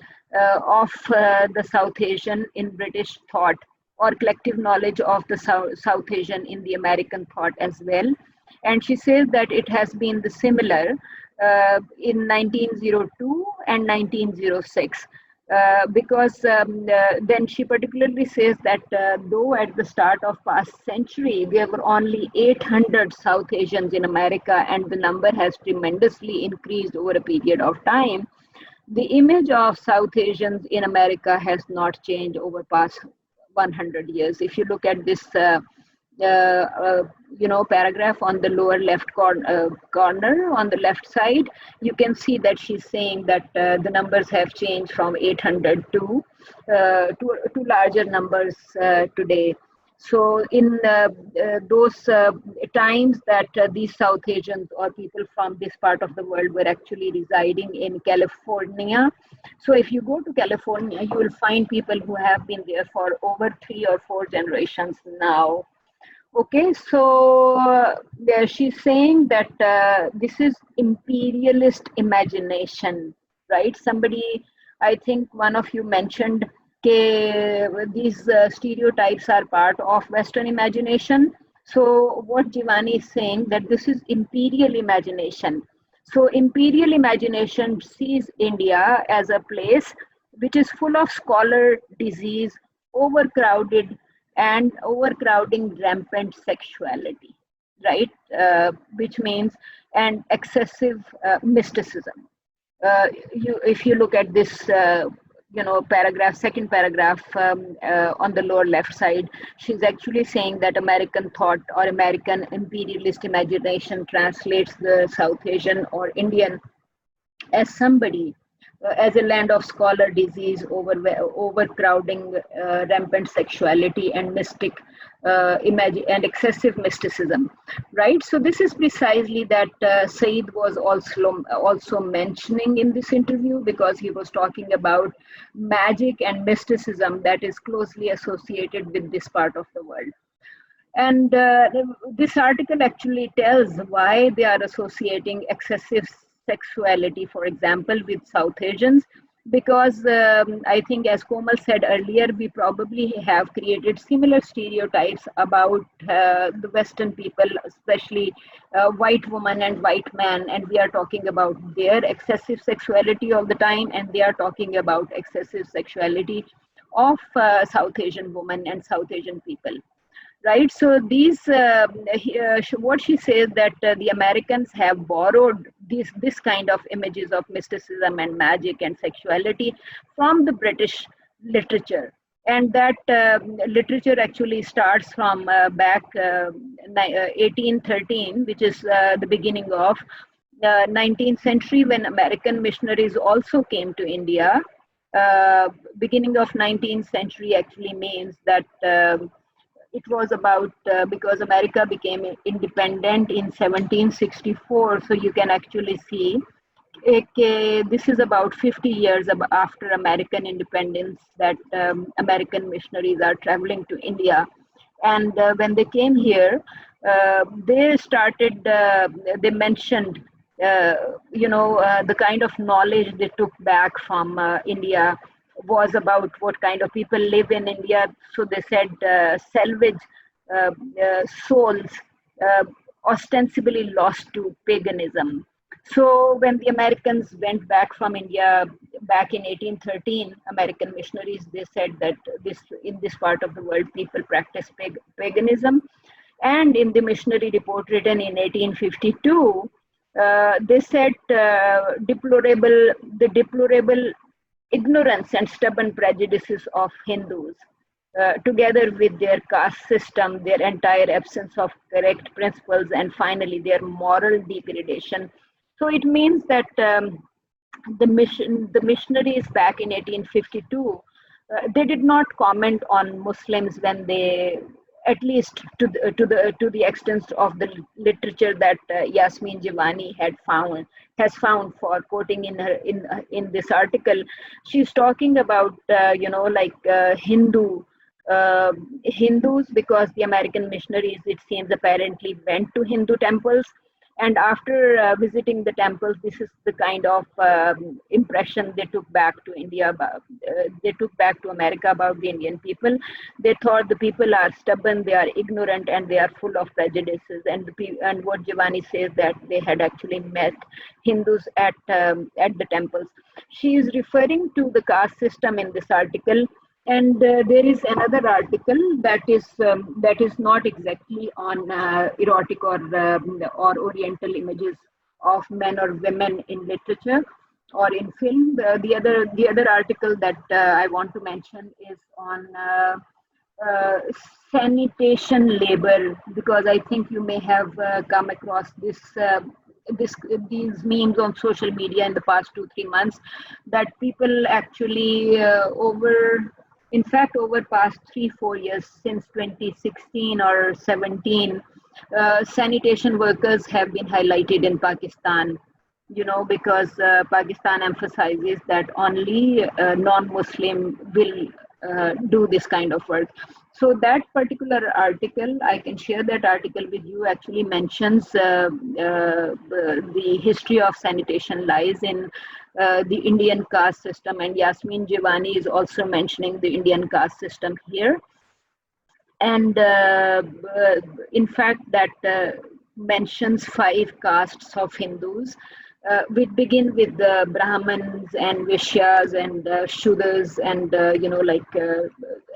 of the South Asian in British thought, or collective knowledge of the South Asian in the American thought as well. And she says that it has been the similar in 1902 and 1906. Because then she particularly says that though at the start of past century there were only 800 South Asians in America, and the number has tremendously increased over a period of time, the image of South Asians in America has not changed over past 100 years. If you look at this paragraph on the lower left corner on the left side, you can see that she's saying that the numbers have changed from 800 to larger numbers today. So in those times that these South Asians or people from this part of the world were actually residing in California. So if you go to California, you will find people who have been there for over 3 or 4 generations now. Okay, so she's saying that this is imperialist imagination, right? Somebody, I think one of you mentioned these stereotypes are part of Western imagination. So what Jivani is saying that this is imperial imagination. So imperial imagination sees India as a place which is full of squalor, disease, overcrowded, and overcrowding, rampant sexuality, right? Which means and excessive mysticism. If you look at this, paragraph, second paragraph on the lower left side, she's actually saying that American thought or American imperialist imagination translates the South Asian or Indian as somebody as a land of squalor, disease, overcrowding, rampant sexuality, and mystic and excessive mysticism, right? So this is precisely that Said was also mentioning in this interview, because he was talking about magic and mysticism that is closely associated with this part of the world. And this article actually tells why they are associating excessive sexuality, for example, with South Asians, because I think, as Komal said earlier, we probably have created similar stereotypes about the Western people, especially white woman and white man, and we are talking about their excessive sexuality all the time, and they are talking about excessive sexuality of South Asian women and South Asian people. Right, so these what she says that the Americans have borrowed this kind of images of mysticism and magic and sexuality from the British literature, and that literature actually starts from back 1813, which is the beginning of 19th century, when American missionaries also came to India. Beginning of 19th century actually means that it was about because America became independent in 1764. So you can actually see this is about 50 years after American independence that American missionaries are traveling to India. And when they came here, they started, they mentioned, the kind of knowledge they took back from India was about what kind of people live in India. So they said salvage souls ostensibly lost to paganism. So when the Americans went back from India back in 1813, American missionaries, they said that in this part of the world people practice paganism. And in the missionary report written in 1852, they said the deplorable ignorance and stubborn prejudices of Hindus, together with their caste system, their entire absence of correct principles, and finally their moral degradation. So it means that the missionaries back in 1852, they did not comment on Muslims when they, at least to the extent of the literature that Yasmin Jivani has found for quoting in this article. She's talking about Hindus, because the American missionaries, it seems, apparently went to Hindu temples. And after visiting the temples, this is the kind of impression they took back to India, they took back to America about the Indian people. They thought the people are stubborn, they are ignorant, and they are full of prejudices. And what Giovanni says, that they had actually met Hindus at the temples. She is referring to the caste system in this article. And there is another article that is not exactly on erotic or Oriental images of men or women in literature or in film. The other article that I want to mention is on uh, sanitation labor, because I think you may have come across this these memes on social media in the past 2 3 months, that people actually in fact over past 3 4 years, since 2016 or 17, sanitation workers have been highlighted in Pakistan, because Pakistan emphasizes that only non-Muslim will do this kind of work. So that particular article, I can share that article with you, actually mentions the history of sanitation lies in the Indian caste system, and Yasmin Jivani is also mentioning the Indian caste system here. And in fact, that mentions 5 castes of Hindus. We begin with the Brahmins and Vishyas and Shudras, and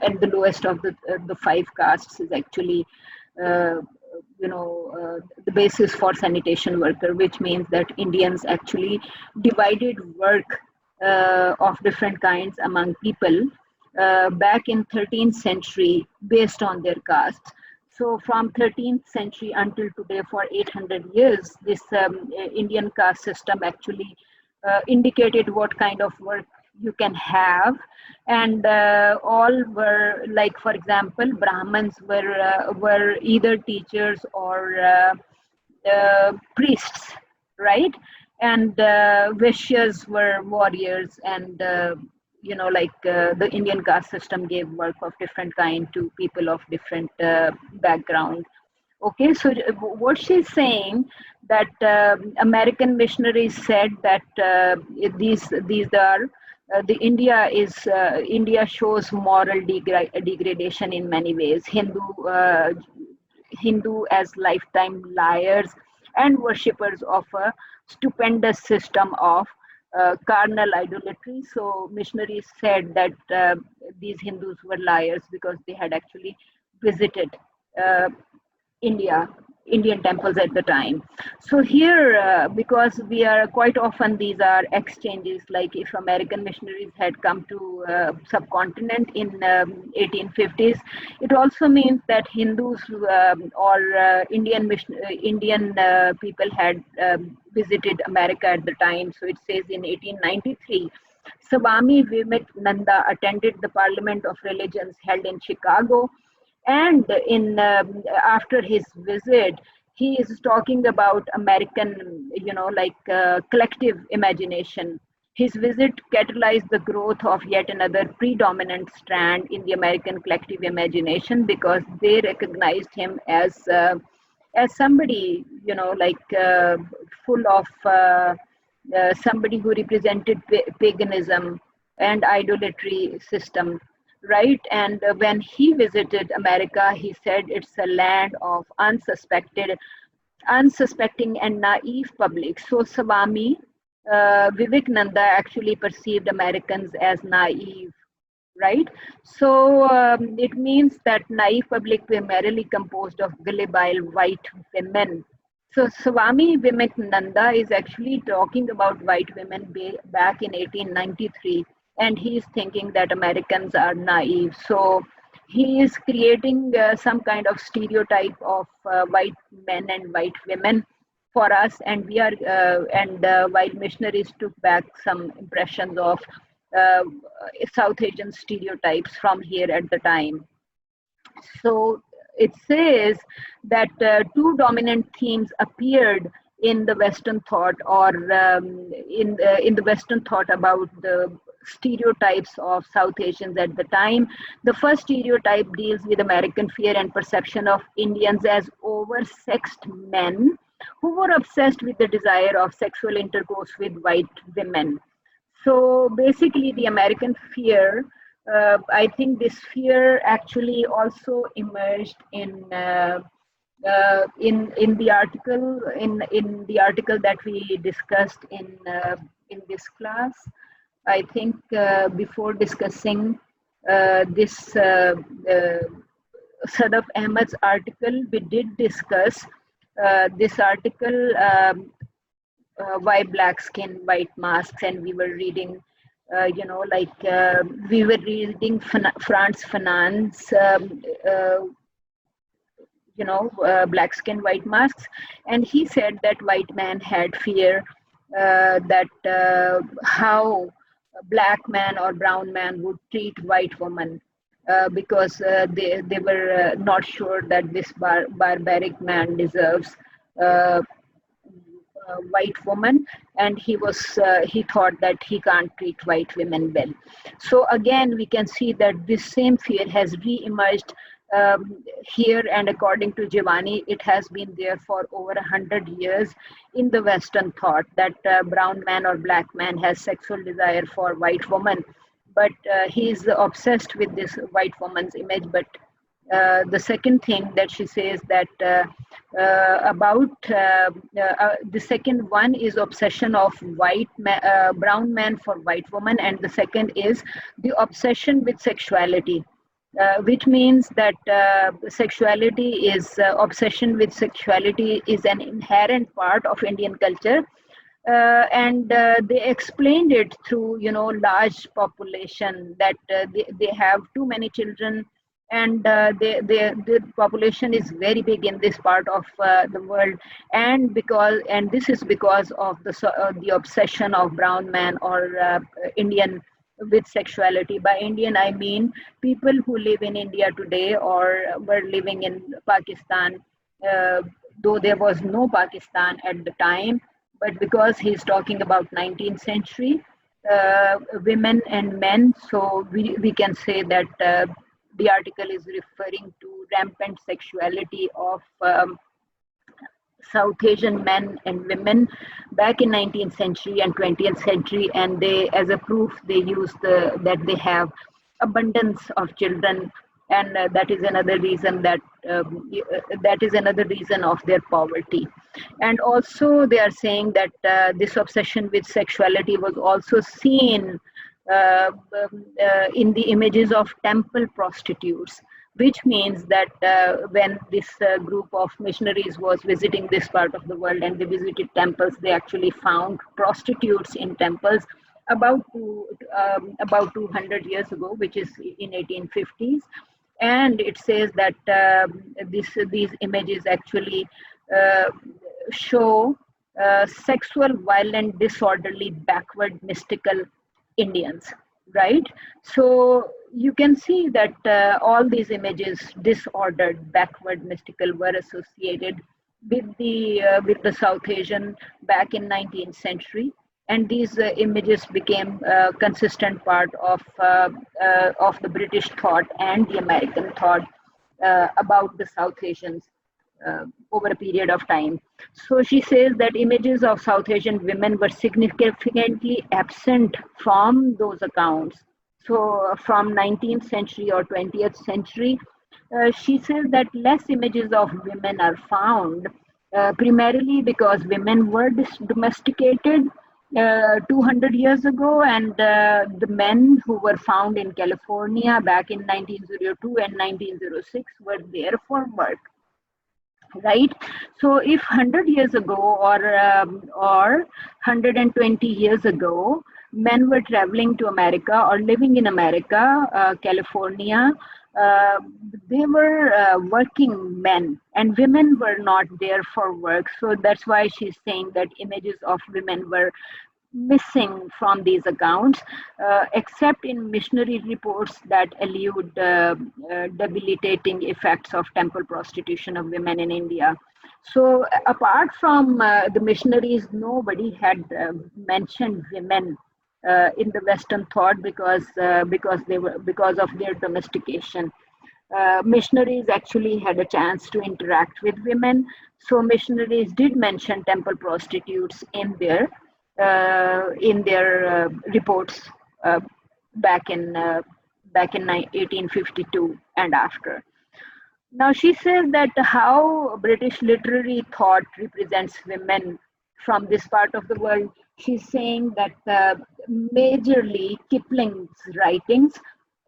and the lowest of the 5 castes is actually uh, the basis for sanitation worker, which means that Indians actually divided work of different kinds among people back in 13th century based on their caste. So from 13th century until today, for 800 years, this Indian caste system actually indicated what kind of work you can have. And all were, like, for example, Brahmins were either teachers or priests, right? And Vishyas were warriors, and the Indian caste system gave work of different kind to people of different background. Okay, so what she's saying, that American missionaries said that these are the India shows moral degradation in many ways. Hindu as lifetime liars and worshippers of a stupendous system of carnal idolatry. So missionaries said that these Hindus were liars because they had actually visited uh, India, Indian temples at the time. So here, because we are quite often, these are exchanges, like if American missionaries had come to subcontinent in 1850s, it also means that Hindus or Indian people had visited America at the time. So it says in 1893, Swami Vivekananda attended the Parliament of Religions held in Chicago, and in after his visit, he is talking about American, collective imagination. His visit catalyzed the growth of yet another predominant strand in the American collective imagination, because they recognized him as somebody, full of somebody who represented paganism and idolatry system, right? And when he visited America, he said it's a land of unsuspecting and naive public. So Swami Vivekananda actually perceived Americans as naive, right? So it means that naive public primarily composed of gullible white women. So Swami Vivekananda is actually talking about white women back in 1893, and he is thinking that Americans are naive. So he is creating some kind of stereotype of white men and white women for us, and we are while missionaries took back some impressions of uh, South Asian stereotypes from here at the time. So it says that two dominant themes appeared in the Western thought, or in the Western thought about the stereotypes of South Asians at the time. The first stereotype deals with American fear and perception of Indians as oversexed men who were obsessed with the desire of sexual intercourse with white women. So basically, the American fear, I think this fear actually also emerged in the article, in the article that we discussed in this class. I think before discussing this Sadaf Ahmed's article, we did discuss this article, Why Black Skin, White Masks, and we were reading We were reading Franz Fanon's black skin, white masks, and he said that white man had fear that how a black man or brown man would treat white woman because they were not sure that this barbaric man deserves uh, white woman, and he thought that he can't treat white women well. So again we can see that this same fear has re-emerged here, and according to Giovanni it has been there for over 100 years in the Western thought that brown man or black man has sexual desire for white woman, but he is obsessed with this white woman's image. But the second thing that she says that about the second one is obsession of brown man for white woman, and the second is the obsession with sexuality, which means that obsession with sexuality is an inherent part of Indian culture, and they explained it through large population that they have too many children, and the population is very big in this part of the world, and this is because of the obsession of brown man or Indian with sexuality. By Indian I mean people who live in India today or were living in Pakistan, uh, though there was no Pakistan at the time, but because he's talking about 19th century women and men, so we can say that the article is referring to rampant sexuality of South Asian men and women back in 19th century and 20th century, and they, as a proof, they use that they have abundance of children, and that is another reason that is another reason of their poverty. And also, they are saying that this obsession with sexuality was also seen in the images of temple prostitutes, which means that when this group of missionaries was visiting this part of the world and they visited temples, they actually found prostitutes in temples about 200 years ago, which is in 1850s. And it says that these images actually uh, show sexual, violent, disorderly, backward, mystical Indians, right? So you can see that all these images, disordered, backward, mystical, were associated with the South Asian back in 19th century, and these images became a consistent part of the British thought and the American thought about the South Asians over a period of time. So she says that images of South Asian women were significantly absent from those accounts. So from 19th century or 20th century, she says that less images of women are found, primarily because women were domesticated 200 years ago, and the men who were found in California back in 1902 and 1906 were there for work, right? So if 100 years ago or 120 years ago men were traveling to America or living in America, California, uh, they were working men, and women were not there for work. So that's why she's saying that images of women were missing from these accounts, except in missionary reports that allude debilitating effects of temple prostitution of women in India. So apart from the missionaries, nobody had mentioned women in the Western thought because of their domestication. Missionaries actually had a chance to interact with women, so missionaries did mention temple prostitutes in their reports uh, back in 1852 and after. Now she says that how British literary thought represents women from this part of the world. She's saying that majorly Kipling's writings,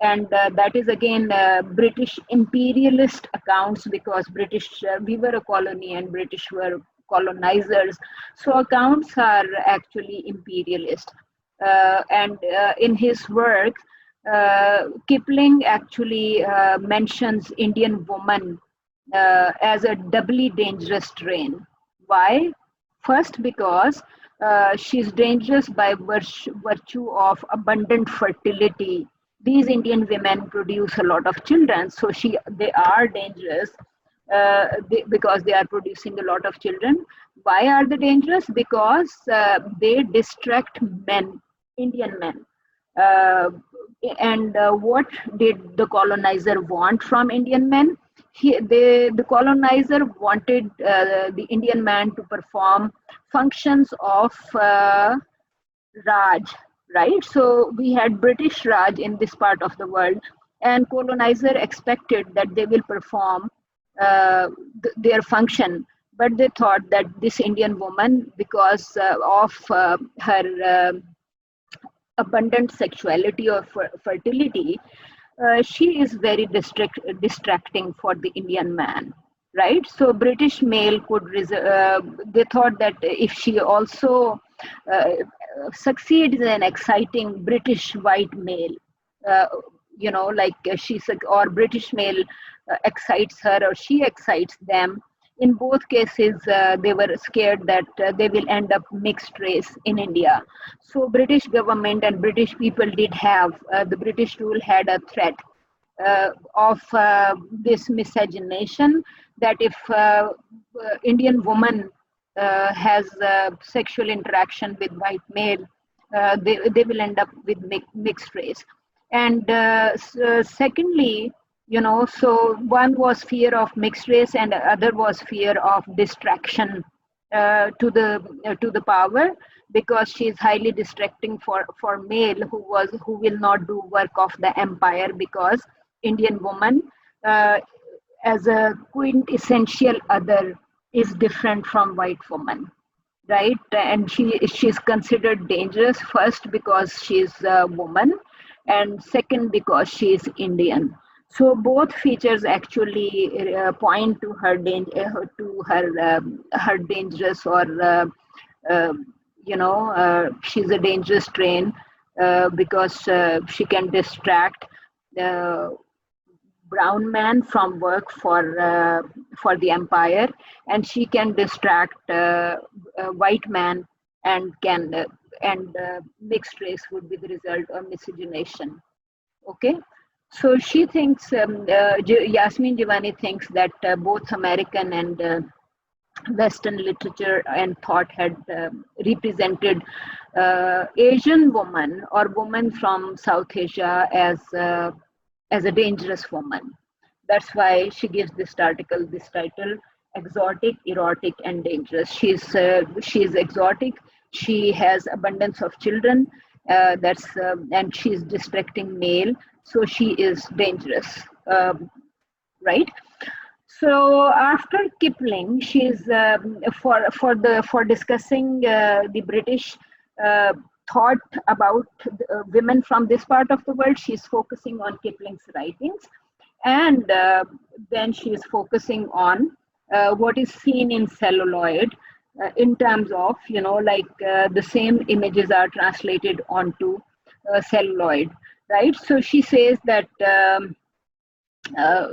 and that is again British imperialist accounts, because British we were a colony and British were colonizers. So accounts are actually imperialist. And in his work, Kipling actually mentions Indian woman as a doubly dangerous strain. Why? First, because she's dangerous by virtue of abundant fertility. These Indian women produce a lot of children, so they are dangerous because they are producing a lot of children. Why are they dangerous? Because they distract men, Indian men. Uh, and what did the colonizer want from Indian men? The colonizer wanted the Indian man to perform functions of Raj, right? So we had British Raj in this part of the world, and colonizer expected that they will perform their function, but they thought that this Indian woman, because of her abundant sexuality or fertility, she is very distracting for the Indian man, right? So British male they thought that if she also uh, succeeds in exciting British white male, uh, like or British male excites her or she excites them. In both cases, they were scared that they will end up mixed race in India. So British government and British people did have, the British rule had a threat of this miscegenation, that if Indian woman has sexual interaction with white male, they will end up with mixed race. And secondly, so one was fear of mixed race and the other was fear of distraction to the power, because she is highly distracting for male who will not do work of the empire, because Indian woman as a quintessential other is different from white woman, right? And she's considered dangerous, first because she's a woman, and second because she is Indian. So both features actually point to her her dangerous, or uh, she's a dangerous strain because she can distract the brown man from work for the empire, and she can distract a white man, and can and mixed race would be the result of miscegenation. Okay, so she thinks, Yasmin Jivani thinks that both American and Western literature and thought had represented Asian woman or woman from South Asia as a dangerous woman. That's why she gives this article this title: exotic, erotic, and dangerous. She's exotic. She has abundance of children. And she's distracting male, so she is dangerous. Right. So after Kipling, she's for discussing the British uh, thought about women from this part of the world. She's focusing on Kipling's writings, and then she is focusing on what is seen in celluloid, in terms of, the same images are translated onto celluloid, right? So she says that. Uh,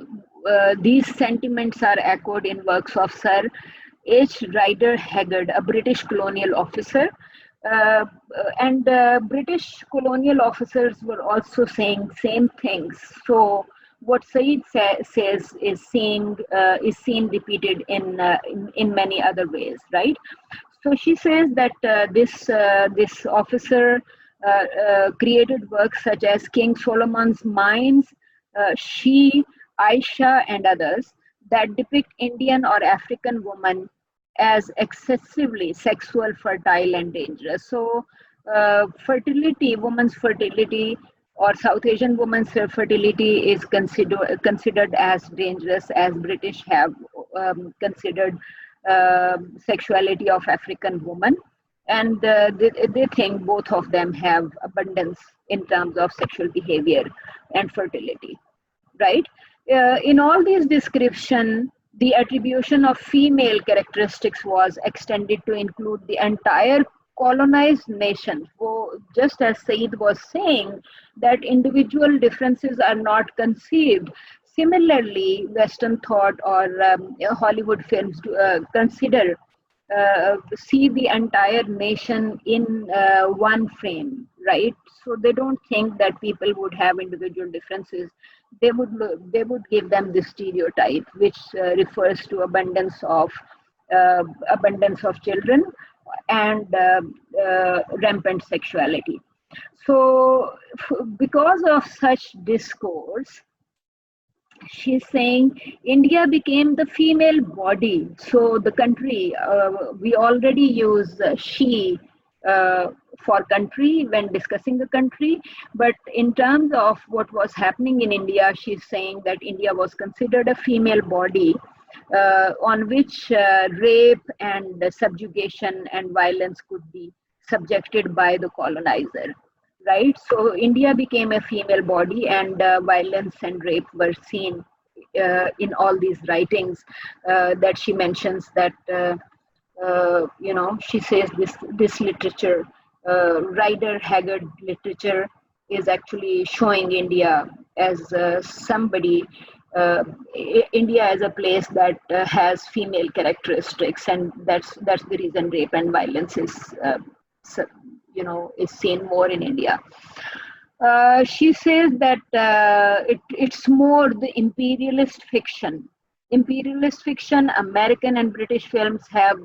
these sentiments are echoed in works of Sir H. Rider Haggard, a British colonial officer. And British colonial officers were also saying same things. So what Said says is seen repeated in many other ways, right? So she says that this officer created works such as King Solomon's Mines, She, Aisha, and others that depict Indian or African women as excessively sexual, fertile, and dangerous. So, women's fertility, or South Asian women's fertility is considered as dangerous, as British have considered sexuality of African women. And they think both of them have abundance in terms of sexual behavior and fertility, right? In all these description, the attribution of female characteristics was extended to include the entire colonized nations, just as Saeed was saying, that individual differences are not conceived. Similarly, Western thought or Hollywood films consider see the entire nation in one frame, right? So they don't think that people would have individual differences. They would give them this stereotype, which refers to abundance of children and rampant sexuality. So, because of such discourse, she's saying India became the female body. So the country, we already use she for country when discussing the country. But in terms of what was happening in India, she's saying that India was considered a female body on which rape and subjugation and violence could be subjected by the colonizer, right? So India became a female body, and violence and rape were seen in all these writings that she mentions. That she says this literature, Rider Haggard literature, is actually showing India as somebody. India as a place that has female characteristics, and that's the reason rape and violence is is seen more in India. She says that it's more the imperialist fiction. Imperialist fiction, American and British films have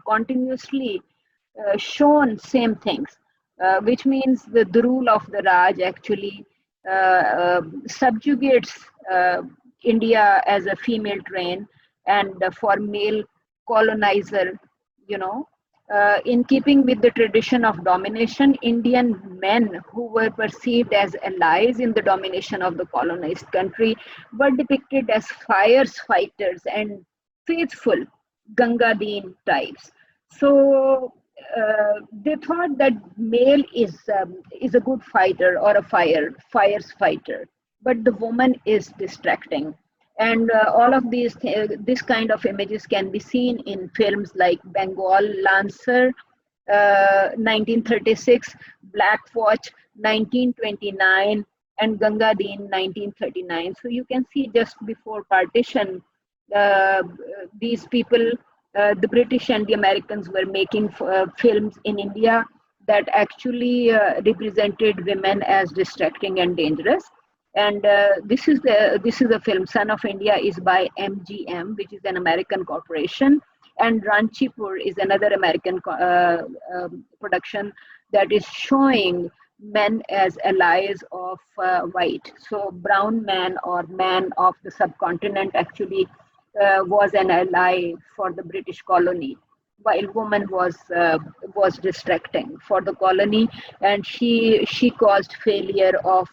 continuously shown same things, which means the rule of the Raj actually subjugates India as a female train, and for male colonizer, in keeping with the tradition of domination, Indian men who were perceived as allies in the domination of the colonized country were depicted as fierce fighters and faithful Gangadeen types. So they thought that male is a good fighter or a fierce fighter, but the woman is distracting. And all of this kind of images can be seen in films like Bengal Lancer, 1936, Black Watch, 1929, and Gangadeen, 1939. So you can see just before partition, these people, the British and the Americans, were making films in India that actually represented women as distracting and dangerous. And this is a film. Son of India is by MGM, which is an American corporation, and Ranchipur is another American production that is showing men as allies of white. So brown man or man of the subcontinent actually was an ally for the British colony, while woman was distracting for the colony, and she caused failure of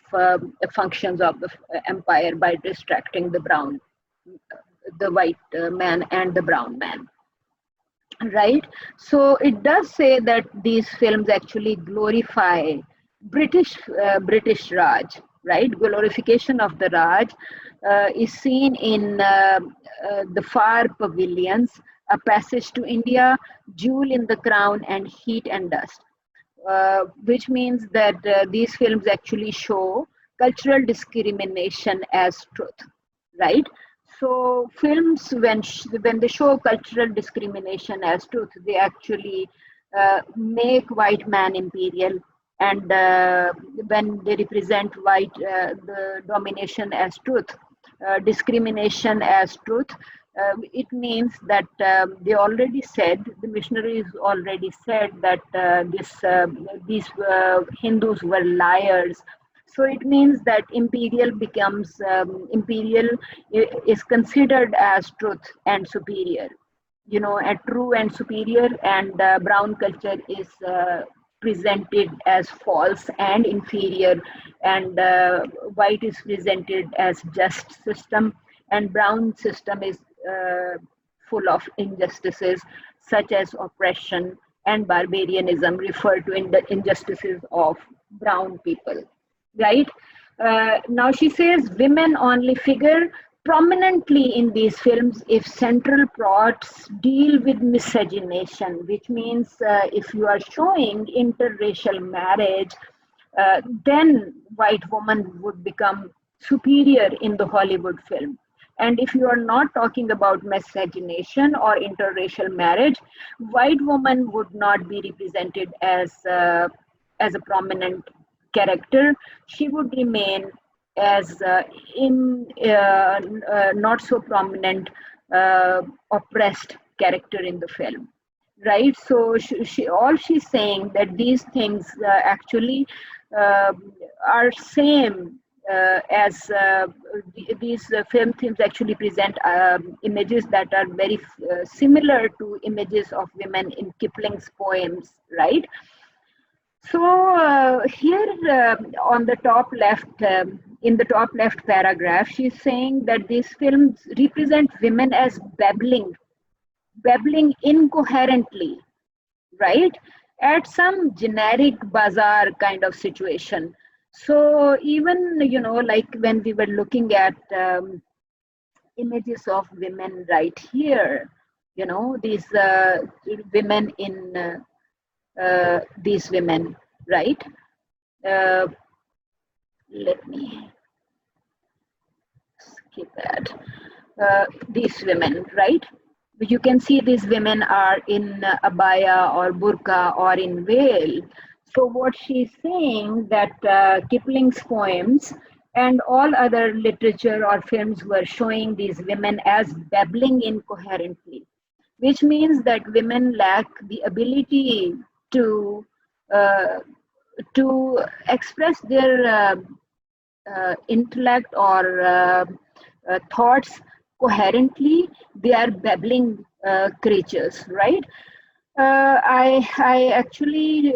functions of the empire by distracting the white man and the brown man, right? So it does say that these films actually glorify British Raj, right? Glorification of the Raj is seen in the Far Pavilions, A Passage to India, Jewel in the Crown, and Heat and Dust, which means that these films actually show cultural discrimination as truth, right? So films, when they show cultural discrimination as truth, they actually make white man imperial, and when they represent the domination as truth, discrimination as truth, it means that the missionaries already said that these Hindus were liars. So it means that imperial is considered as truth and superior, a true and superior, and brown culture is presented as false and inferior, and white is presented as just system, and brown system is full of injustices such as oppression and barbarianism, refer to injustices of brown people, right? Now she says women only figure prominently in these films, if central plots deal with miscegenation, which means if you are showing interracial marriage, then white woman would become superior in the Hollywood film. And if you are not talking about miscegenation or interracial marriage, white woman would not be represented as a prominent character. She would remain as in not so prominent, oppressed character in the film, right? So all she's saying that these things actually uh, are same as these film themes actually present images that are very similar to images of women in Kipling's poems, right? So here on the top left, in the top left paragraph, she's saying that these films represent women as babbling incoherently, right? At some generic bazaar kind of situation. So even, like when we were looking at images of women right here, these women in these women, right? Uh, Let me skip that. These women, right? You can see these women are in abaya or burqa or in veil. So what she's saying that Kipling's poems and all other literature or films were showing these women as babbling incoherently, which means that women lack the ability to uh, to express their intellect or thoughts coherently. They are babbling creatures, right? I actually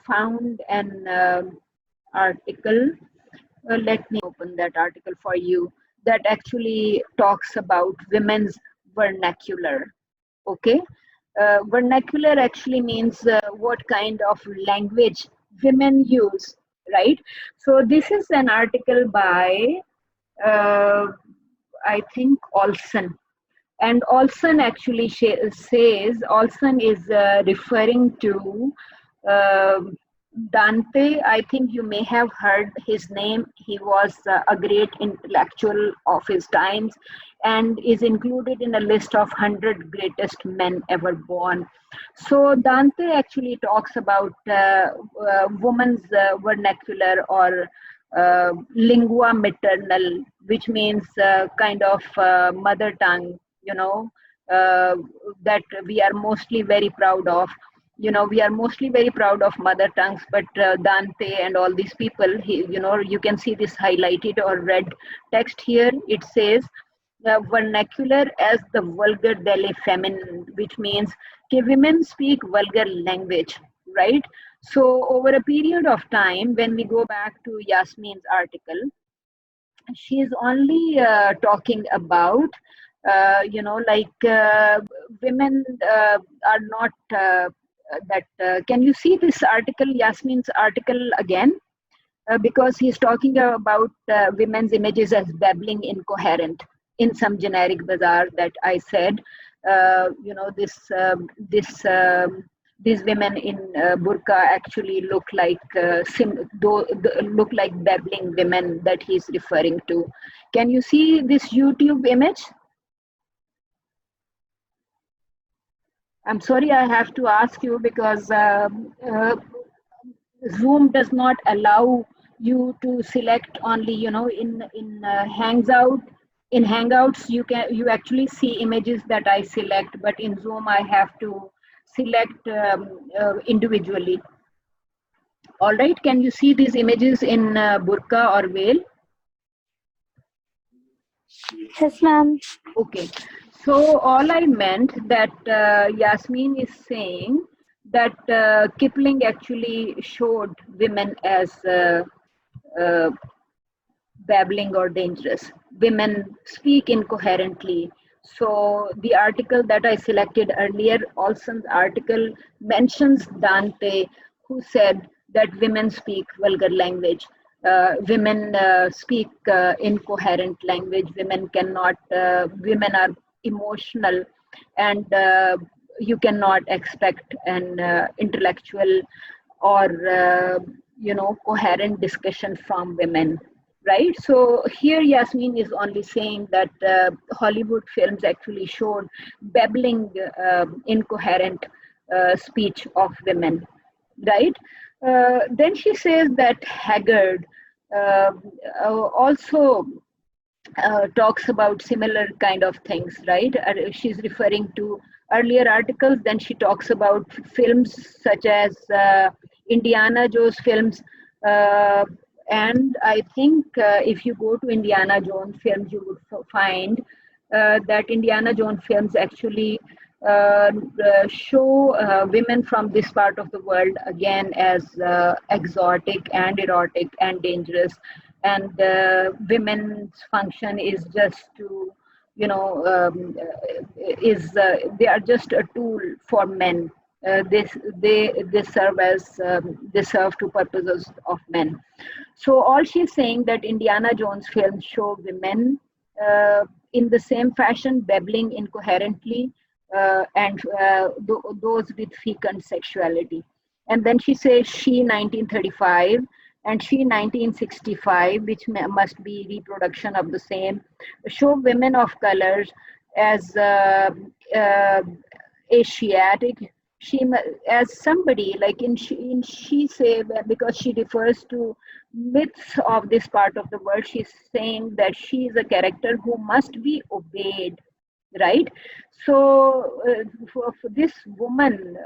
found an article. Let me open that article for you, that actually talks about women's vernacular. Okay, vernacular actually means what kind of language women use, right? So this is an article by uh, I think Olson, and Olson actually says, Olson is referring to uh, Dante. I think you may have heard his name. He was a great intellectual of his times and is included in a list of 100 greatest men ever born. So Dante actually talks about woman's vernacular or lingua maternal, which means kind of mother tongue, uh, that we are mostly very proud of. We are mostly very proud of mother tongues, but Dante and all these people, you can see this highlighted or red text here. It says vernacular as the vulgar delle feminine, which means women speak vulgar language, right? So over a period of time, when we go back to Yasmin's article, she's only talking about like women are not that can you see this article, Yasmin's article again? Because he's talking about women's images as babbling incoherent in some generic bazaar that I said. These women in burqa actually look like look like babbling women that he's referring to. Can you see this YouTube image? I'm sorry, I have to ask you because Zoom does not allow you to select only, in Hangout. In Hangouts, you actually see images that I select, but in Zoom I have to select individually. All right, can you see these images in burqa or veil? Yes, ma'am. Okay, so all I meant that Yasmin is saying that Kipling actually showed women as babbling or dangerous. Women speak incoherently. So the article that I selected earlier, Olson's article, mentions Dante, who said that women speak vulgar language. women speak incoherent language. Women are emotional, and you cannot expect an intellectual or coherent discussion from women, right? So here Yasmin is only saying that Hollywood films actually showed babbling, incoherent speech of women, right? Then she says that Haggard uh, also talks about similar kind of things, right? She's referring to earlier articles. Then she talks about films such as Indiana Jones films. Uh, and I think if you go to Indiana Jones films, you would find that Indiana Jones films actually show women from this part of the world again as exotic and erotic and dangerous, and women's function is just to is they are just a tool for men. They serve as they serve to purposes of men. So all she's saying that Indiana Jones films show women in the same fashion, babbling incoherently, and those with fecund sexuality. And then she says she 1935 and she 1965, which must be reproduction of the same, show women of colors as Asiatic. As somebody like in she say, because she refers to myths of this part of the world, she's saying that she is a character who must be obeyed, right? So for this woman,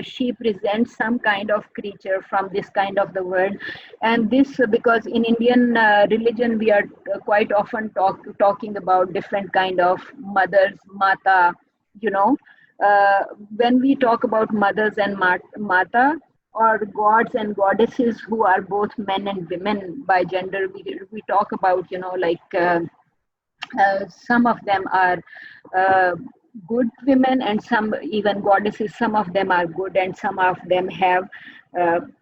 she presents some kind of creature from this kind of the world. And this because in Indian religion we are quite often talking about different kind of mothers, mata, you know uh, when we talk about mothers and mata, or gods and goddesses who are both men and women by gender, we talk about some of them are uh, good women, and some even goddesses. Some of them are good and some of them have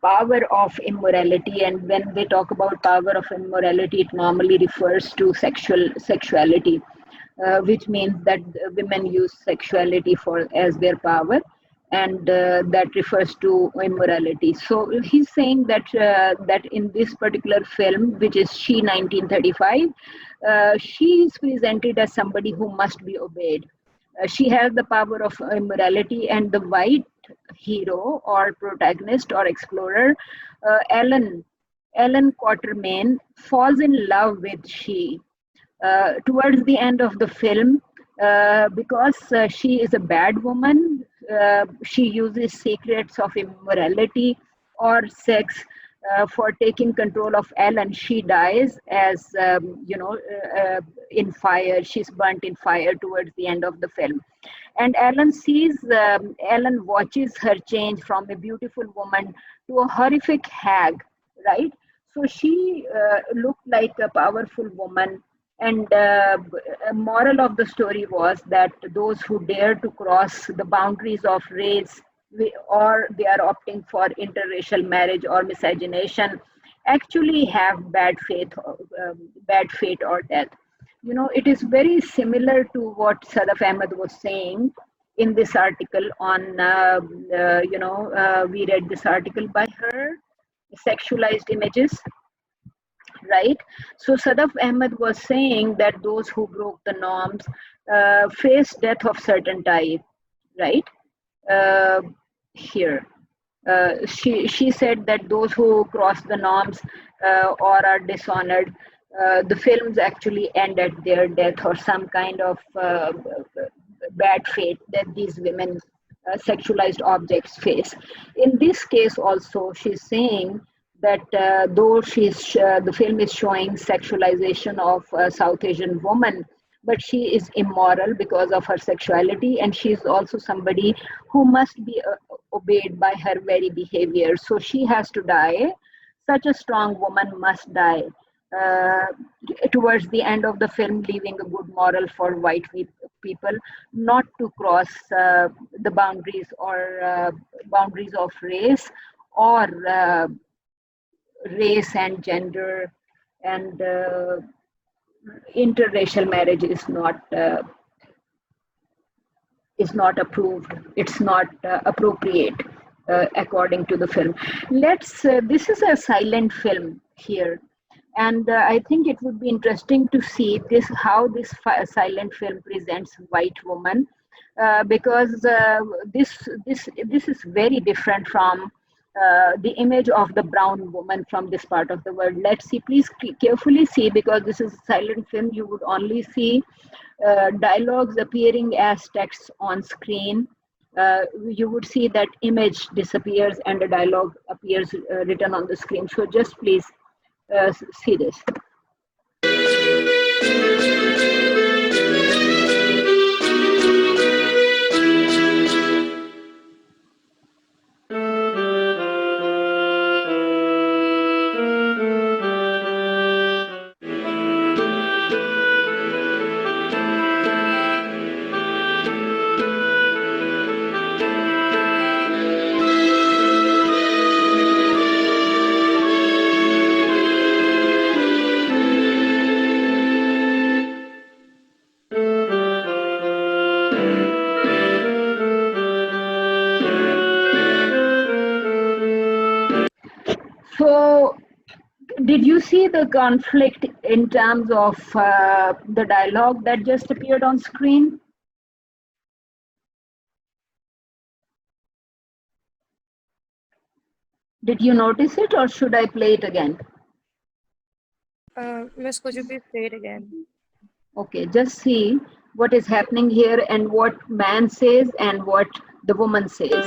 power of immorality. And when they talk about power of immorality, it normally refers to sexuality, which means that women use sexuality for as their power, and that refers to immorality. So he's saying that in this particular film, which is She 1935, she is presented as somebody who must be obeyed. She has the power of immorality, and the white hero or protagonist or explorer, Ellen Quatermain, falls in love with she towards the end of the film, because she is a bad woman. She uses secrets of immorality or sex for taking control of Ellen. She dies as in fire. She's burnt in fire towards the end of the film. And Ellen watches her change from a beautiful woman to a horrific hag, right? So she looked like a powerful woman, and a moral of the story was that those who dare to cross the boundaries of race, or they are opting for interracial marriage or miscegenation, actually have bad fate or death. It is very similar to what Sadaf Ahmed was saying in this article on, we read this article by her, Sexualized Images, right? So Sadaf Ahmed was saying that those who broke the norms face death of certain type, right? Uh, Here. She said that those who cross the norms or are dishonored, the films actually end at their death or some kind of bad fate that these women, sexualized objects, face. In this case also, she's saying that though the film is showing sexualization of a South Asian woman, but she is immoral because of her sexuality, and she is also somebody who must be obeyed by her very behavior. So she has to die. Such a strong woman must die. Uh, Towards the end of the film, leaving a good moral for white people not to cross the boundaries or boundaries of race, or race and gender and interracial marriage is not approved. It's not appropriate according to the film. This is a silent film here, and I think it would be interesting to see how this silent film presents white woman, because this is very different from the image of the brown woman from this part of the world. Let's see, please carefully see, because this is a silent film. You would only see dialogues appearing as text on screen. You would see that image disappears and a dialogue appears written on the screen. So just please see this. So, did you see the conflict in terms of the dialogue that just appeared on screen? Did you notice it, or should I play it again? Miss, could you please say it again? Okay, just see what is happening here and what man says and what the woman says.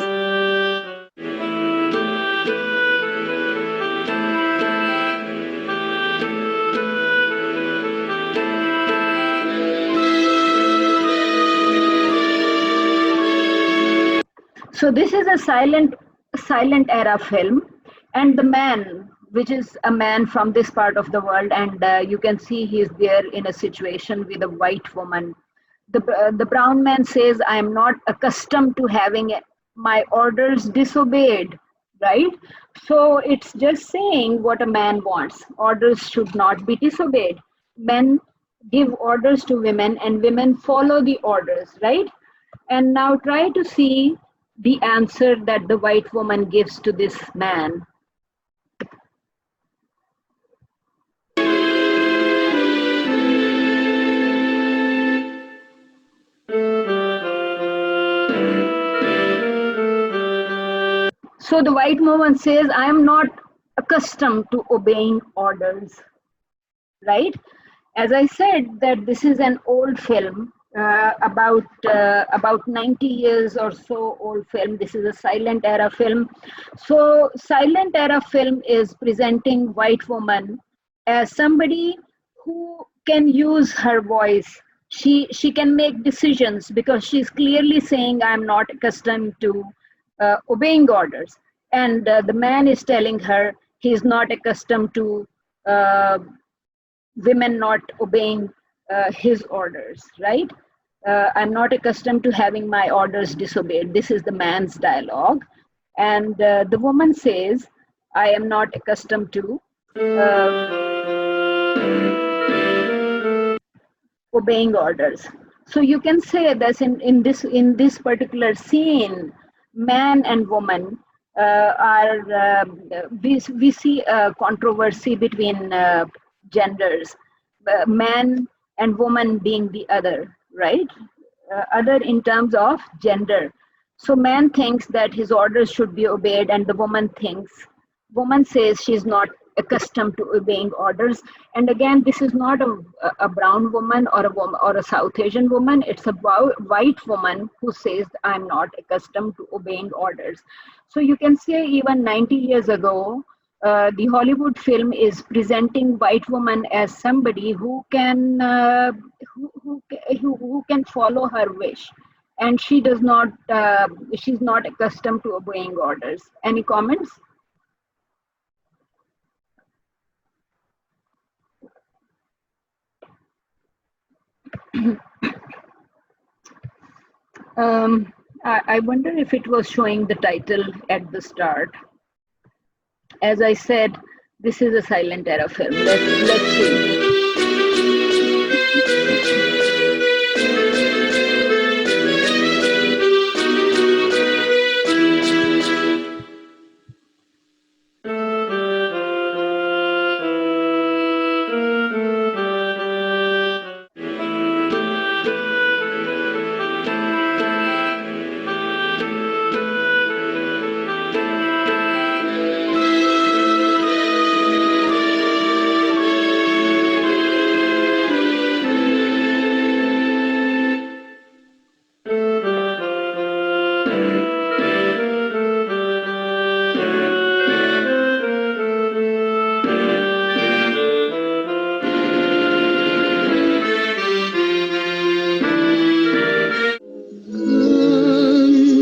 So this is a silent era film, and the man, which is a man from this part of the world, and you can see he's there in a situation with a white woman. The brown man says, I am not accustomed to having my orders disobeyed, right? So it's just saying what a man wants. Orders should not be disobeyed. Men give orders to women and women follow the orders, right? And now try to see the answer that the white woman gives to this man. So the white woman says, I am not accustomed to obeying orders, right? As I said, that this is an old film, about 90 years or so old film. This is a silent era film. So silent era film is presenting white woman as somebody who can use her voice. She can make decisions because she's clearly saying, I'm not accustomed to obeying orders. And the man is telling her he's not accustomed to women not obeying his orders, right? I'm not accustomed to having my orders disobeyed. This is the man's dialogue. And the woman says, I am not accustomed to obeying orders. So you can say that in this particular scene, man and woman we see a controversy between genders, man and woman being the other, right? Other in terms of gender. So man thinks that his orders should be obeyed, and the woman says she's not accustomed to obeying orders. And again, this is not a brown woman or a South Asian woman. It's a white woman who says, I'm not accustomed to obeying orders. So you can say even 90 years ago, the Hollywood film is presenting white woman as somebody who can who can follow her wish, and she does not. She's not accustomed to obeying orders. Any comments? I wonder if it was showing the title at the start. As I said, This is a silent era film. Let's see.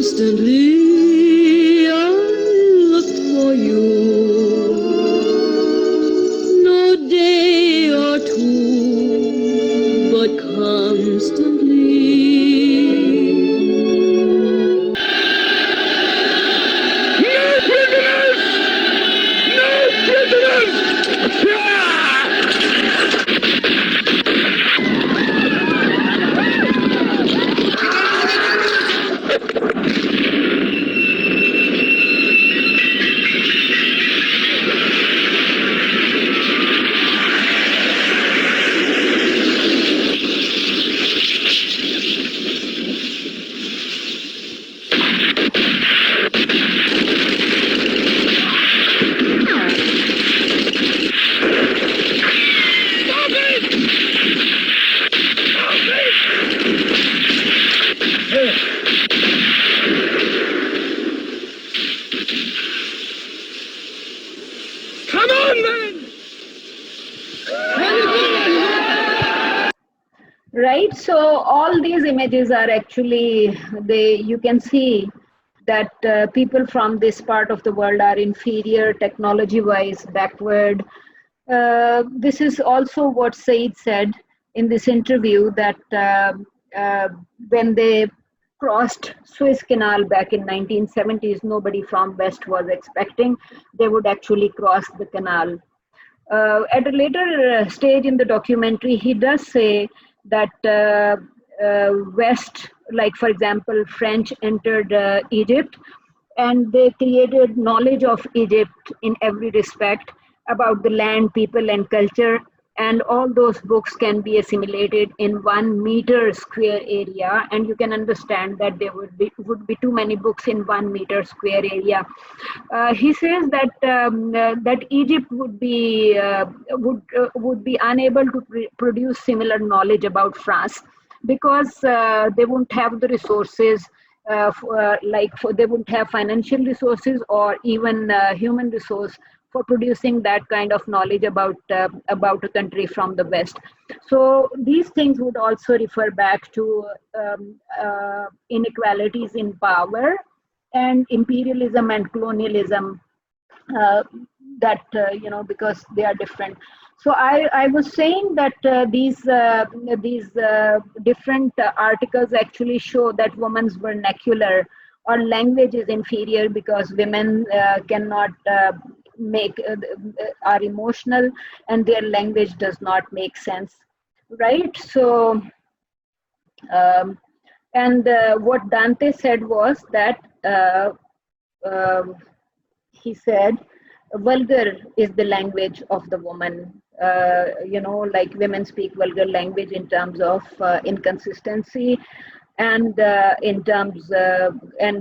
Constantly I look for you, no day or two, but constantly. No prisoners! No prisoners! Come on, then! Right, so all these images are actually, you can see that people from this part of the world are inferior technology wise, backward. This is also what Said said in this interview, that uh, when they crossed Suez Canal back in 1970s, nobody from West was expecting they would actually cross the canal. At a later stage in the documentary, he does say that West, like for example, French entered Egypt, and they created knowledge of Egypt in every respect about the land, people, and culture. And all those books can be assimilated in 1 meter square area, and you can understand that there would be too many books in 1 meter square area. He says that that Egypt would be unable to produce similar knowledge about France, because they won't have the resources, they wouldn't have financial resources or even human resource for producing that kind of knowledge about a country from the West. So these things would also refer back to inequalities in power and imperialism and colonialism, uh, because they are different. So I was saying that these different articles actually show that women's vernacular or language is inferior, because women cannot make are emotional, and their language does not make sense, right? So um, and what Dante said was that uh, he said vulgar is the language of the woman. Like women speak vulgar language in terms of inconsistency, and and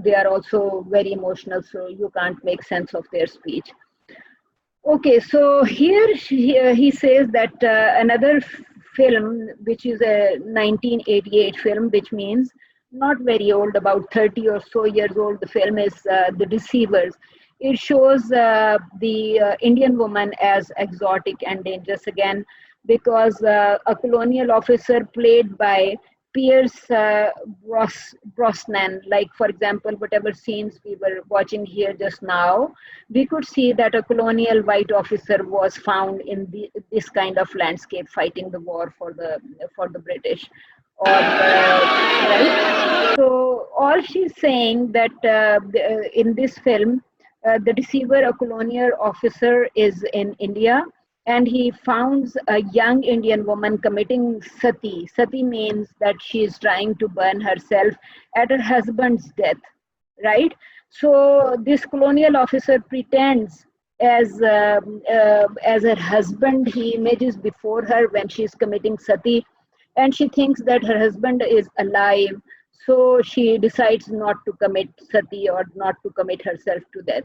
they are also very emotional, so you can't make sense of their speech. Okay, so he says that another film, which is a 1988 film, which means not very old, about 30 or so years old, the film is The Deceivers. It shows the Indian woman as exotic and dangerous again, because a colonial officer played by Pierce Brosnan, like for example, whatever scenes we were watching here just now, we could see that a colonial white officer was found in this kind of landscape, fighting the war for the British. Right? So all she's saying that in this film, The receiver, a colonial officer, is in India, and he finds a young Indian woman committing sati. Sati means that she is trying to burn herself at her husband's death, right? So this colonial officer pretends as her husband. He images before her when she is committing sati, and she thinks that her husband is alive, so she decides not to commit sati or not to commit herself to death.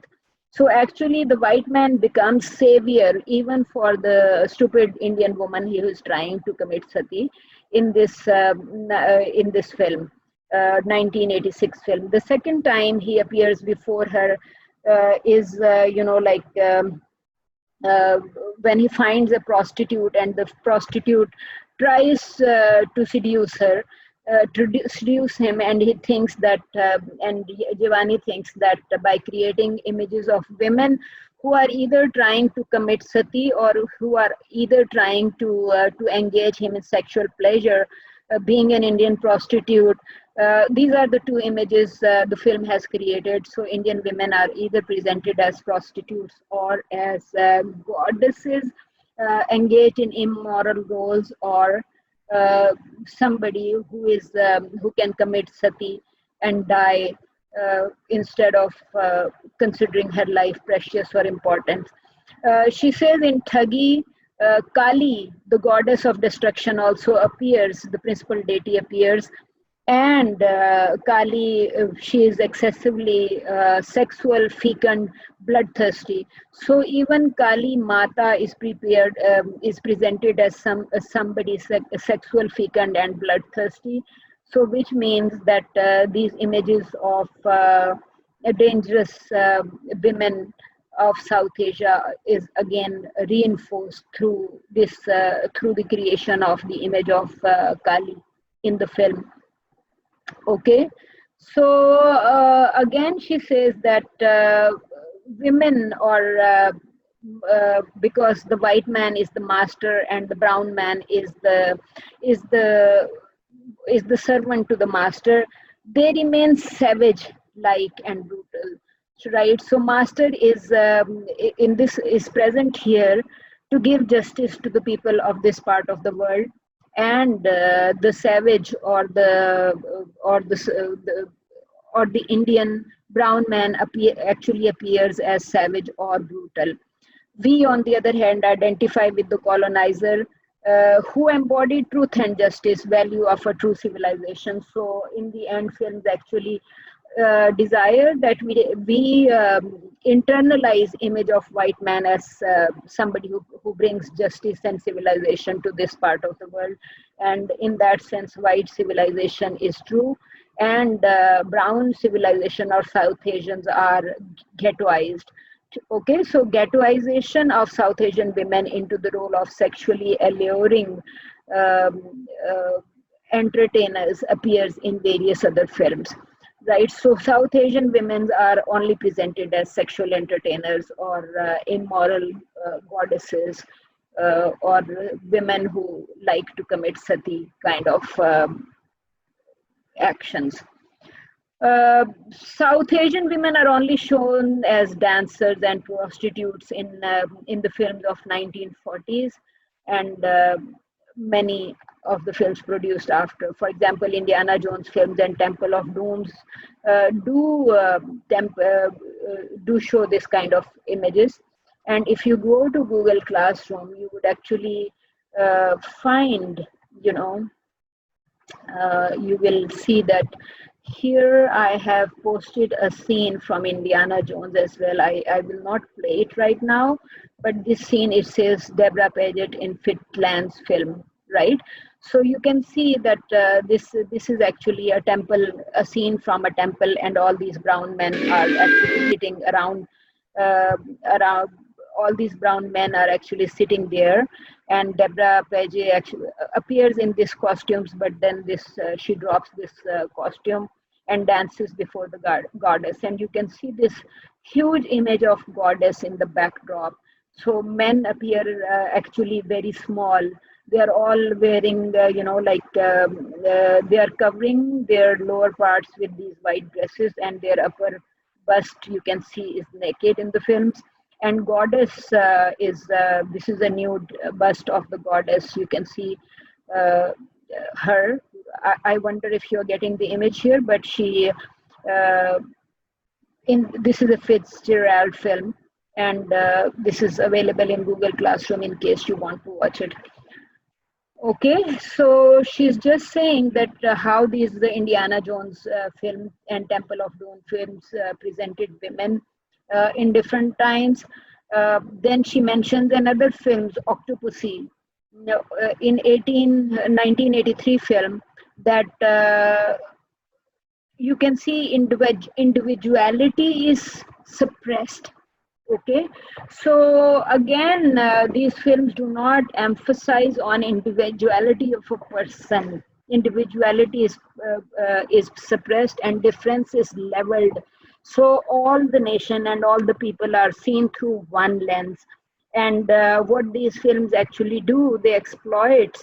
So actually the white man becomes savior even for the stupid Indian woman who is trying to commit sati in this film, 1986 film. The second time he appears before her is uh, when he finds a prostitute, and the prostitute tries to seduce her, seduce him, and he thinks that, and Giovanni thinks that by creating images of women who are either trying to commit sati or who are either trying to engage him in sexual pleasure, being an Indian prostitute. These are the two images the film has created. So Indian women are either presented as prostitutes or as goddesses engaged in immoral roles, or somebody who can commit sati and die instead of considering her life precious or important. She says in Thagi, Kali, the goddess of destruction, also appears, the principal deity appears, and Kali, she is excessively sexual, fecund, bloodthirsty. So even Kali Mata is is presented as somebody sexual, fecund, and bloodthirsty. So which means that these images of dangerous women of South Asia is again reinforced through through the creation of the image of Kali in the film. Okay, so again she says that women, or because the white man is the master and the brown man is the is the servant to the master, they remain savage like and brutal, right? So master is in this is present here to give justice to the people of this part of the world, and the savage, or the Indian brown man actually appears as savage or brutal. We, on the other hand, identify with the colonizer who embodied truth and justice, value of a true civilization. So, in the end, films actually desire that we internalize image of white man as somebody who brings justice and civilization to this part of the world, and in that sense white civilization is true, and brown civilization or South Asians are ghettoized. Okay, so ghettoization of South Asian women into the role of sexually alluring entertainers appears in various other films, right? So South Asian women are only presented as sexual entertainers, or immoral goddesses, or women who like to commit sati kind of actions. South Asian women are only shown as dancers and prostitutes in the films of 1940s, and many of the films produced after. For example, Indiana Jones films and Temple of Dooms do show this kind of images. And if you go to Google Classroom, you would actually find, you will see that here I have posted a scene from Indiana Jones as well. I will not play it right now, but this scene, it says Deborah Paget in Fitland's film, right? So you can see that this is actually a temple, a scene from a temple, and all these brown men are actually sitting around. All these brown men are actually sitting there, and Deborah Paget actually appears in these costumes, but then she drops this costume and dances before the goddess, and you can see this huge image of goddess in the backdrop. So men appear actually very small. They are all wearing, they are covering their lower parts with these white dresses, and their upper bust you can see is naked in the films. And goddess this is a nude bust of the goddess. You can see uh, her. I wonder if you're getting the image here, but she uh, in this is a Fitzgerald film, and this is available in Google Classroom in case you want to watch it. Okay, so she's just saying that how these the Indiana Jones film and Temple of Doom films presented women in different times. Then she mentions another films, Octopussy, in 1983 film that you can see individuality is suppressed. Okay, so again, these films do not emphasize on individuality of a person. Individuality is suppressed and difference is leveled. So all the nation and all the people are seen through one lens. And what these films actually do, they exploit.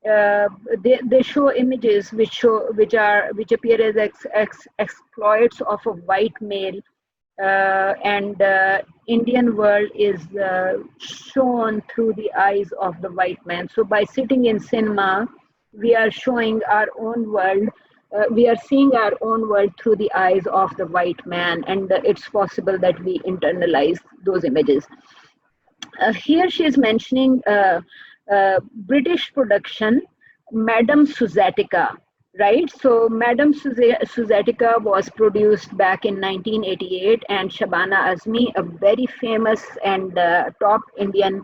They show images which appear as exploits of a white male, and Indian world is shown through the eyes of the white man. So by sitting in cinema, we are showing our own world. We are seeing our own world through the eyes of the white man, and it's possible that we internalize those images. Here she is mentioning British production, Madame Suzatica, right? So Madame Suzatica was produced back in 1988, and Shabana Azmi, a very famous and top Indian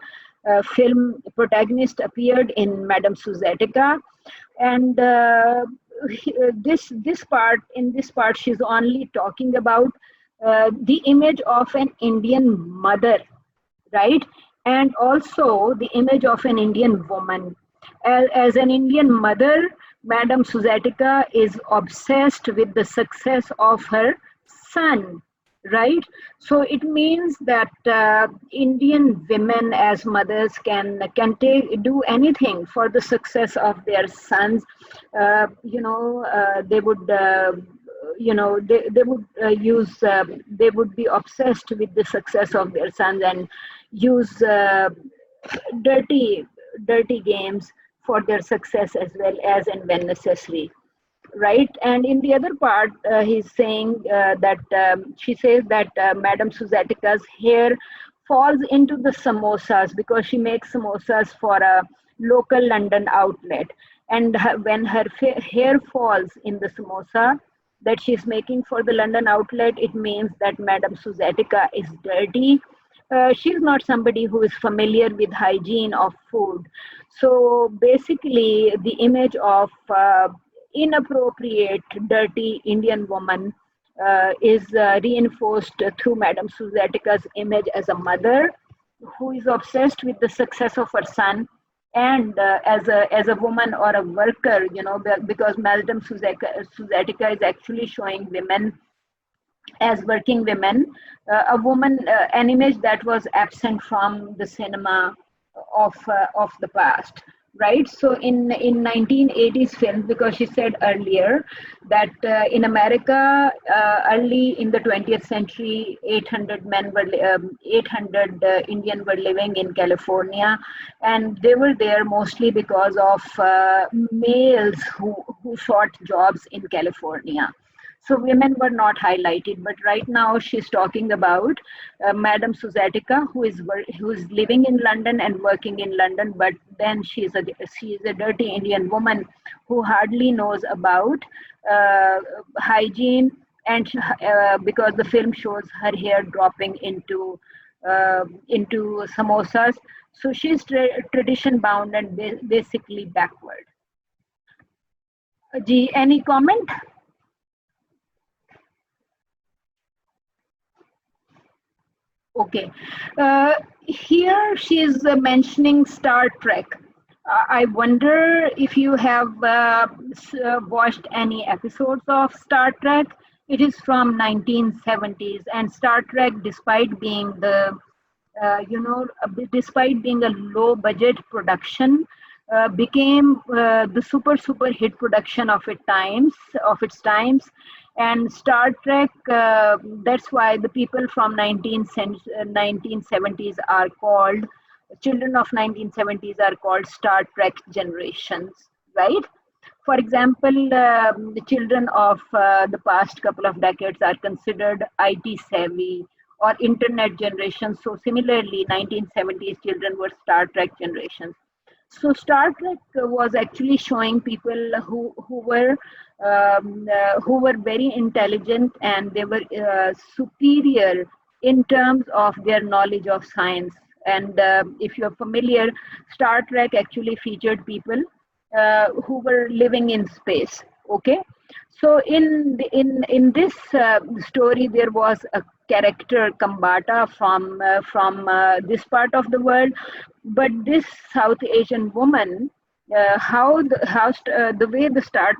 film protagonist, appeared in Madame Suzatica. And this part she's only talking about the image of an Indian mother, right? And also the image of an Indian woman. As an Indian mother, Madame Suzatica is obsessed with the success of her son, right? So it means that Indian women as mothers can do anything for the success of their sons. They would they would they would be obsessed with the success of their sons and use dirty games for their success as well as and when necessary, right? And in the other part, he's saying that she says that Madame Suzatica's hair falls into the samosas because she makes samosas for a local London outlet. And when her hair falls in the samosa that she's making for the London outlet, it means that Madame Suzatica is dirty. She's not somebody who is familiar with hygiene of food. So basically, the image of inappropriate, dirty Indian woman is reinforced through Madame Suzatica's image as a mother who is obsessed with the success of her son, and as a woman or a worker, because Madame Suzatica is actually showing women as working women, an image that was absent from the cinema of the past, right? So in 1980s films, because she said earlier that in America, early in the 20th century, 800 Indian were living in California, and they were there mostly because of males who sought jobs in California. So women were not highlighted, but right now she's talking about Madame Suzatica, who is living in London and working in London, but then she's a dirty Indian woman who hardly knows about hygiene, and because the film shows her hair dropping into samosas, so she's tradition bound and basically backward. Ji, any comment? Okay. Here she is mentioning Star Trek. I wonder if you have watched any episodes of Star Trek. It is from 1970s, and Star Trek, despite being despite being a low budget production, became the super hit production of its times. And Star Trek, that's why the people from 1970s are called, children of 1970s are called Star Trek generations, right? For example, the children of the past couple of decades are considered IT savvy or internet generations. So similarly, 1970s children were Star Trek generations. So Star Trek was actually showing people who were very intelligent, and they were superior in terms of their knowledge of science. And if you're familiar, Star Trek actually featured people who were living in space. Okay, so in this story, there was a character Kambata from this part of the world, but this South Asian woman, the way the Star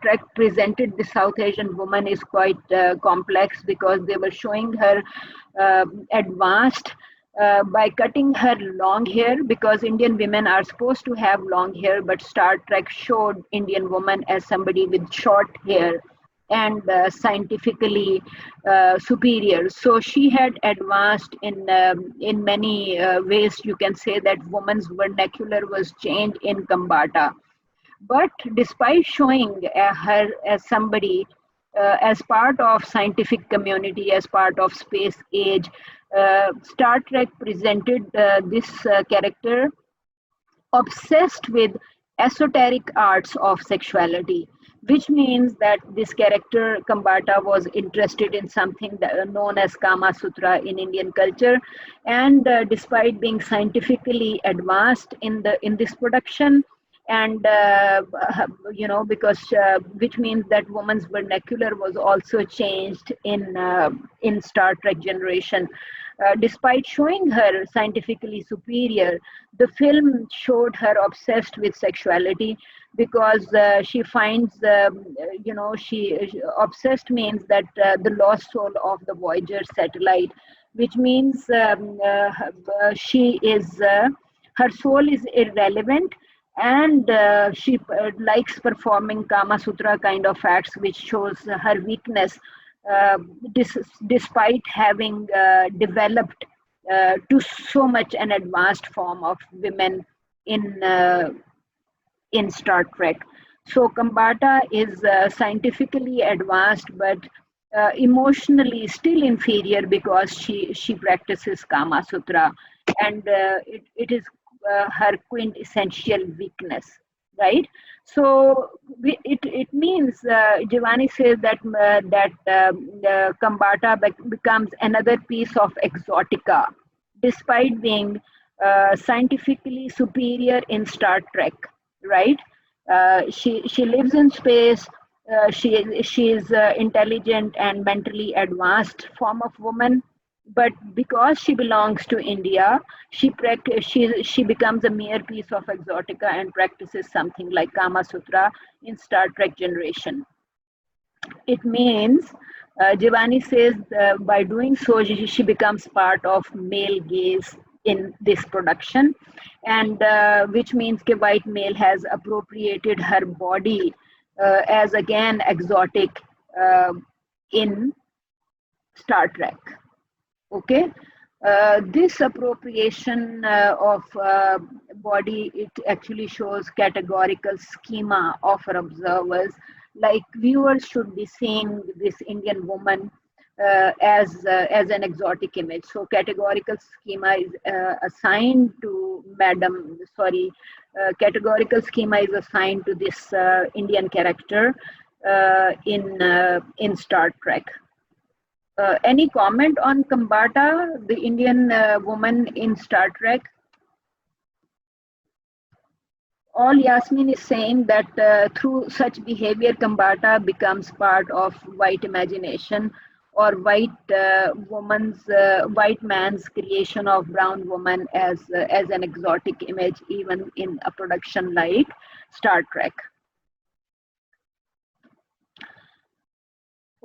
Trek presented the South Asian woman is quite complex, because they were showing her advanced by cutting her long hair, because Indian women are supposed to have long hair, but Star Trek showed Indian woman as somebody with short hair and scientifically superior. So she had advanced in many ways. You can say that woman's vernacular was changed in Kambata. But despite showing her as somebody, as part of scientific community, as part of space age, Star Trek presented this character obsessed with esoteric arts of sexuality, which means that this character Kambata was interested in something that, known as Kama Sutra in Indian culture, and despite being scientifically advanced in this production, and because which means that woman's vernacular was also changed in Star Trek generation. Despite showing her scientifically superior, the film showed her obsessed with sexuality, because she finds, obsessed means that the lost soul of the Voyager satellite, which means she is, her soul is irrelevant, and she likes performing Kama Sutra kind of acts, which shows her weakness, uh, despite having developed to so much an advanced form of women in uh, in Star Trek. So Kambata is scientifically advanced, but emotionally still inferior, because she practices Kama Sutra, and it is her quintessential weakness, right? So it means, Giovanni says that Kambata becomes another piece of exotica, despite being scientifically superior in Star Trek, right? She lives in space. She is intelligent and mentally advanced form of woman, but because she belongs to India, she becomes a mere piece of exotica and practices something like Kama Sutra in Star Trek generation. It means, Giovanni says, by doing so, she becomes part of male gaze in this production, and which means the white male has appropriated her body as again exotic in Star Trek. Okay, this appropriation of body, it actually shows categorical schema of our observers. Like, viewers should be seeing this Indian woman as an exotic image. So categorical schema is assigned to categorical schema is assigned to this Indian character in Star Trek. Any comment on Kambata, the Indian woman in Star Trek? All Yasmin is saying that through such behavior, Kambata becomes part of white imagination, or white man's creation of brown woman as an exotic image, even in a production like Star Trek.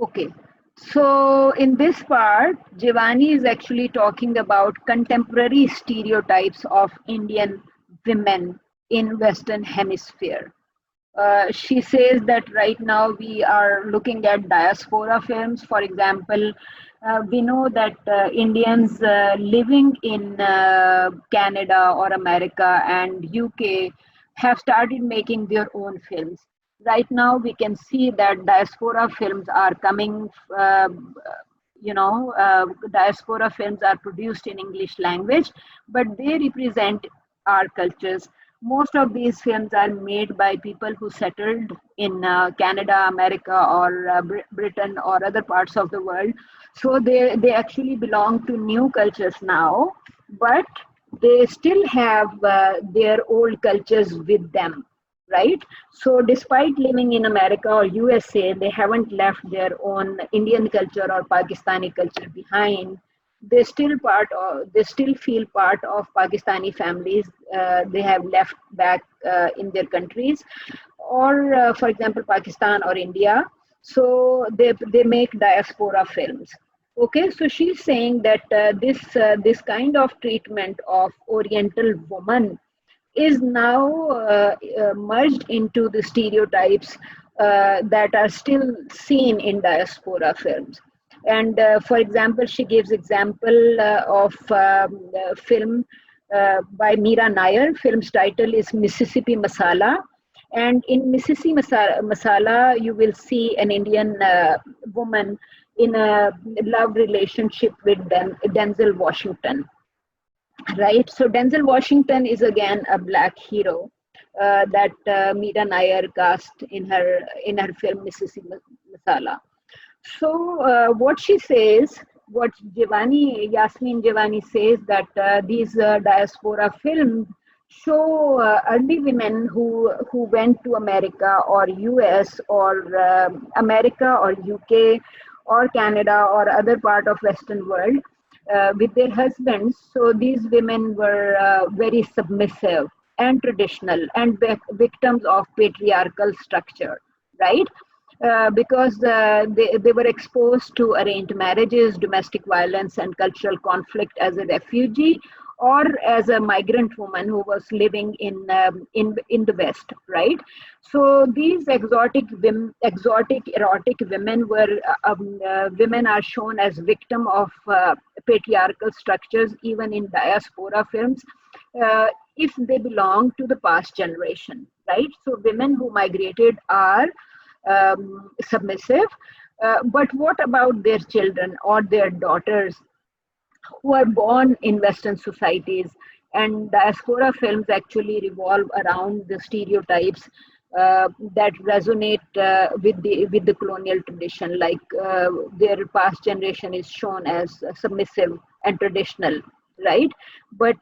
Okay. So in this part, Giovanni is actually talking about contemporary stereotypes of Indian women in Western Hemisphere. She says that right now we are looking at diaspora films. For example, we know that Indians living in Canada or America and UK have started making their own films. Right now, we can see that diaspora films are coming. Diaspora films are produced in English language, but they represent our cultures. Most of these films are made by people who settled in Canada, America, or Britain, or other parts of the world. So they actually belong to new cultures now, but they still have their old cultures with them, right? So despite living in America or USA, they haven't left their own Indian culture or Pakistani culture behind. They still feel part of Pakistani families. They have left back in their countries, or for example, Pakistan or India. So they make diaspora films. Okay, so she's saying that this kind of treatment of Oriental woman is now merged into the stereotypes that are still seen in diaspora films. And for example, she gives example of film by Meera Nair. Film's title is Mississippi Masala. And in Mississippi Masala, you will see an Indian woman in a love relationship with Denzel Washington. Right, so Denzel Washington is again a black hero that Meera Nair cast in her film Mississippi Masala. So what she says, what Yasmin Jivani says, that these diaspora films show early women who went to America or US or America or UK or Canada or other part of Western world with their husbands. So these women were very submissive and traditional and victims of patriarchal structure, right? Because they were exposed to arranged marriages, domestic violence, and cultural conflict as a refugee or as a migrant woman who was living in the West, right? So these exotic erotic women women are shown as victim of patriarchal structures even in diaspora films if they belong to the past generation, right? So women who migrated are submissive, but what about their children or their daughters who are born in Western societies? And diaspora films actually revolve around the stereotypes that resonate with the colonial tradition, like their past generation is shown as submissive and traditional, right? But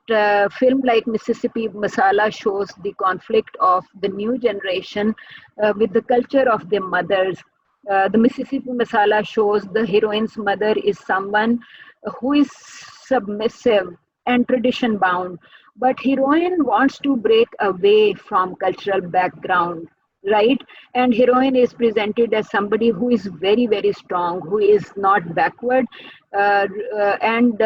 film like Mississippi Masala shows the conflict of the new generation with the culture of their mothers. The Mississippi Masala shows the heroine's mother is someone who is submissive and tradition bound, but heroine wants to break away from cultural background, right? And heroine is presented as somebody who is very, very strong, who is not backward, and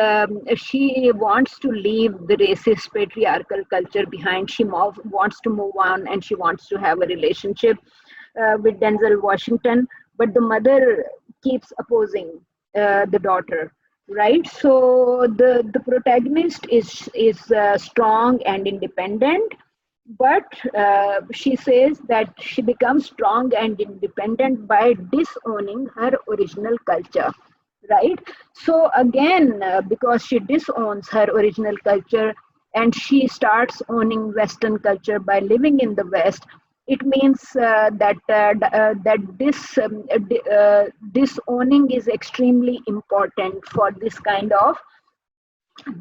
she wants to leave the racist patriarchal culture behind. She wants to move on, and she wants to have a relationship with Denzel Washington, but the mother keeps opposing the daughter, right? So the protagonist is strong and independent, but she says that she becomes strong and independent by disowning her original culture, right? So again, because she disowns her original culture and she starts owning Western culture by living in the West, it means that disowning is extremely important for this kind of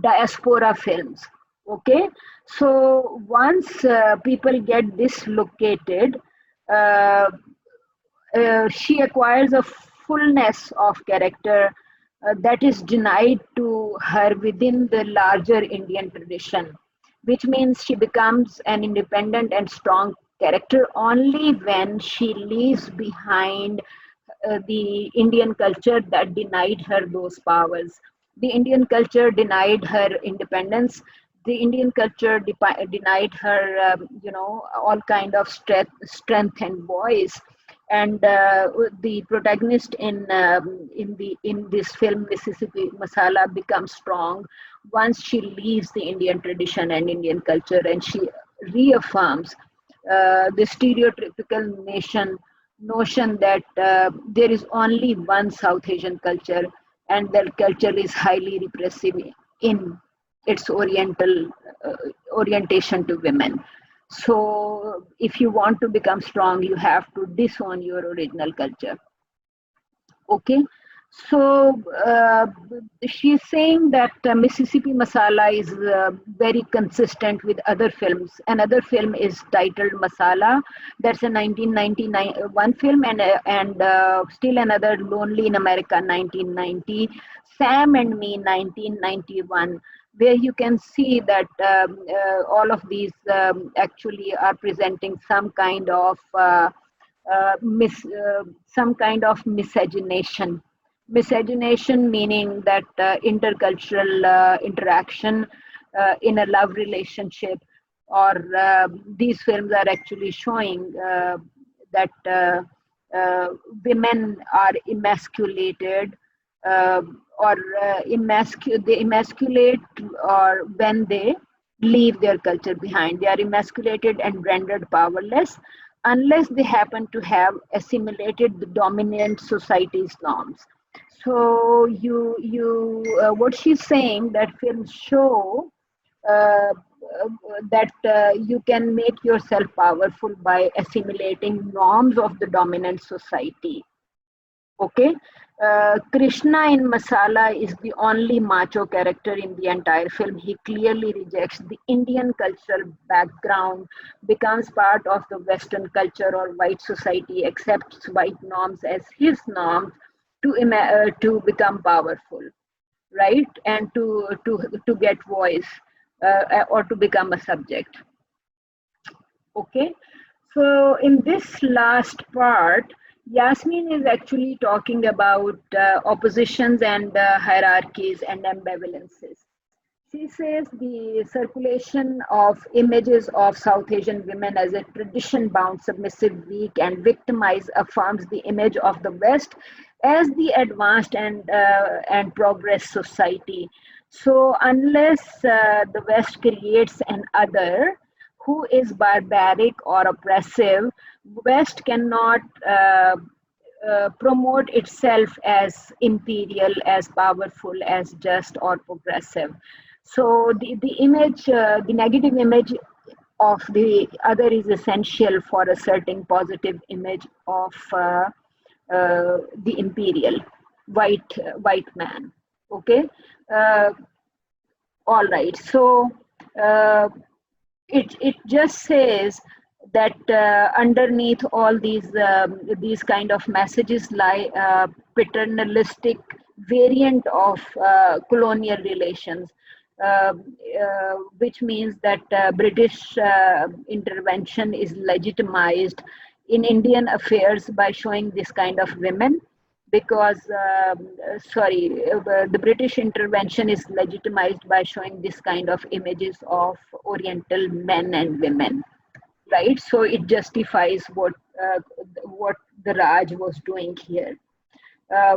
diaspora films. Okay, so once people get dislocated, uh, she acquires a fullness of character that is denied to her within the larger Indian tradition, which means she becomes an independent and strong character only when she leaves behind the Indian culture that denied her those powers. The Indian culture denied her independence the Indian culture denied her, all kind of strength and voice. And the protagonist in this film, Mississippi Masala, becomes strong once she leaves the Indian tradition and Indian culture, and she reaffirms the stereotypical notion that there is only one South Asian culture, and that culture is highly repressive in its uh, orientation to women. So, if you want to become strong, you have to disown your original culture. Okay, so she's saying that Mississippi Masala is very consistent with other films. Another film is titled Masala. That's a 1991 film, and still another, Lonely in America, 1990. Sam and Me, 1991, where you can see that all of these actually are presenting some kind of miscegenation. Miscegenation meaning that intercultural interaction in a love relationship, or these films are actually showing that women are emasculated, or they emasculate, or when they leave their culture behind. They are emasculated and rendered powerless unless they happen to have assimilated the dominant society's norms. So what she's saying, that films show uh, that you can make yourself powerful by assimilating norms of the dominant society. Okay, Krishna in Masala is the only macho character in the entire film. He clearly rejects the Indian cultural background, becomes part of the Western culture or white society, accepts white norms as his norms to become powerful, right? And to get voice, or to become a subject. Okay, so in this last part, Yasmin is actually talking about oppositions and hierarchies and ambivalences. She says the circulation of images of South Asian women as a tradition bound, submissive, weak, and victimized affirms the image of the West as the advanced and progress society. So, unless the West creates an other who is barbaric or oppressive, West cannot promote itself as imperial, as powerful, as just, or progressive. So the negative image of the other is essential for asserting positive image of the imperial white man. Okay, uh, all right. So uh, it just says that underneath all these kind of messages lie paternalistic variant of colonial relations, uh, which means that British intervention is legitimized in Indian affairs by showing this kind of women, because the British intervention is legitimized by showing this kind of images of Oriental men and women, right? So it justifies what the Raj was doing here.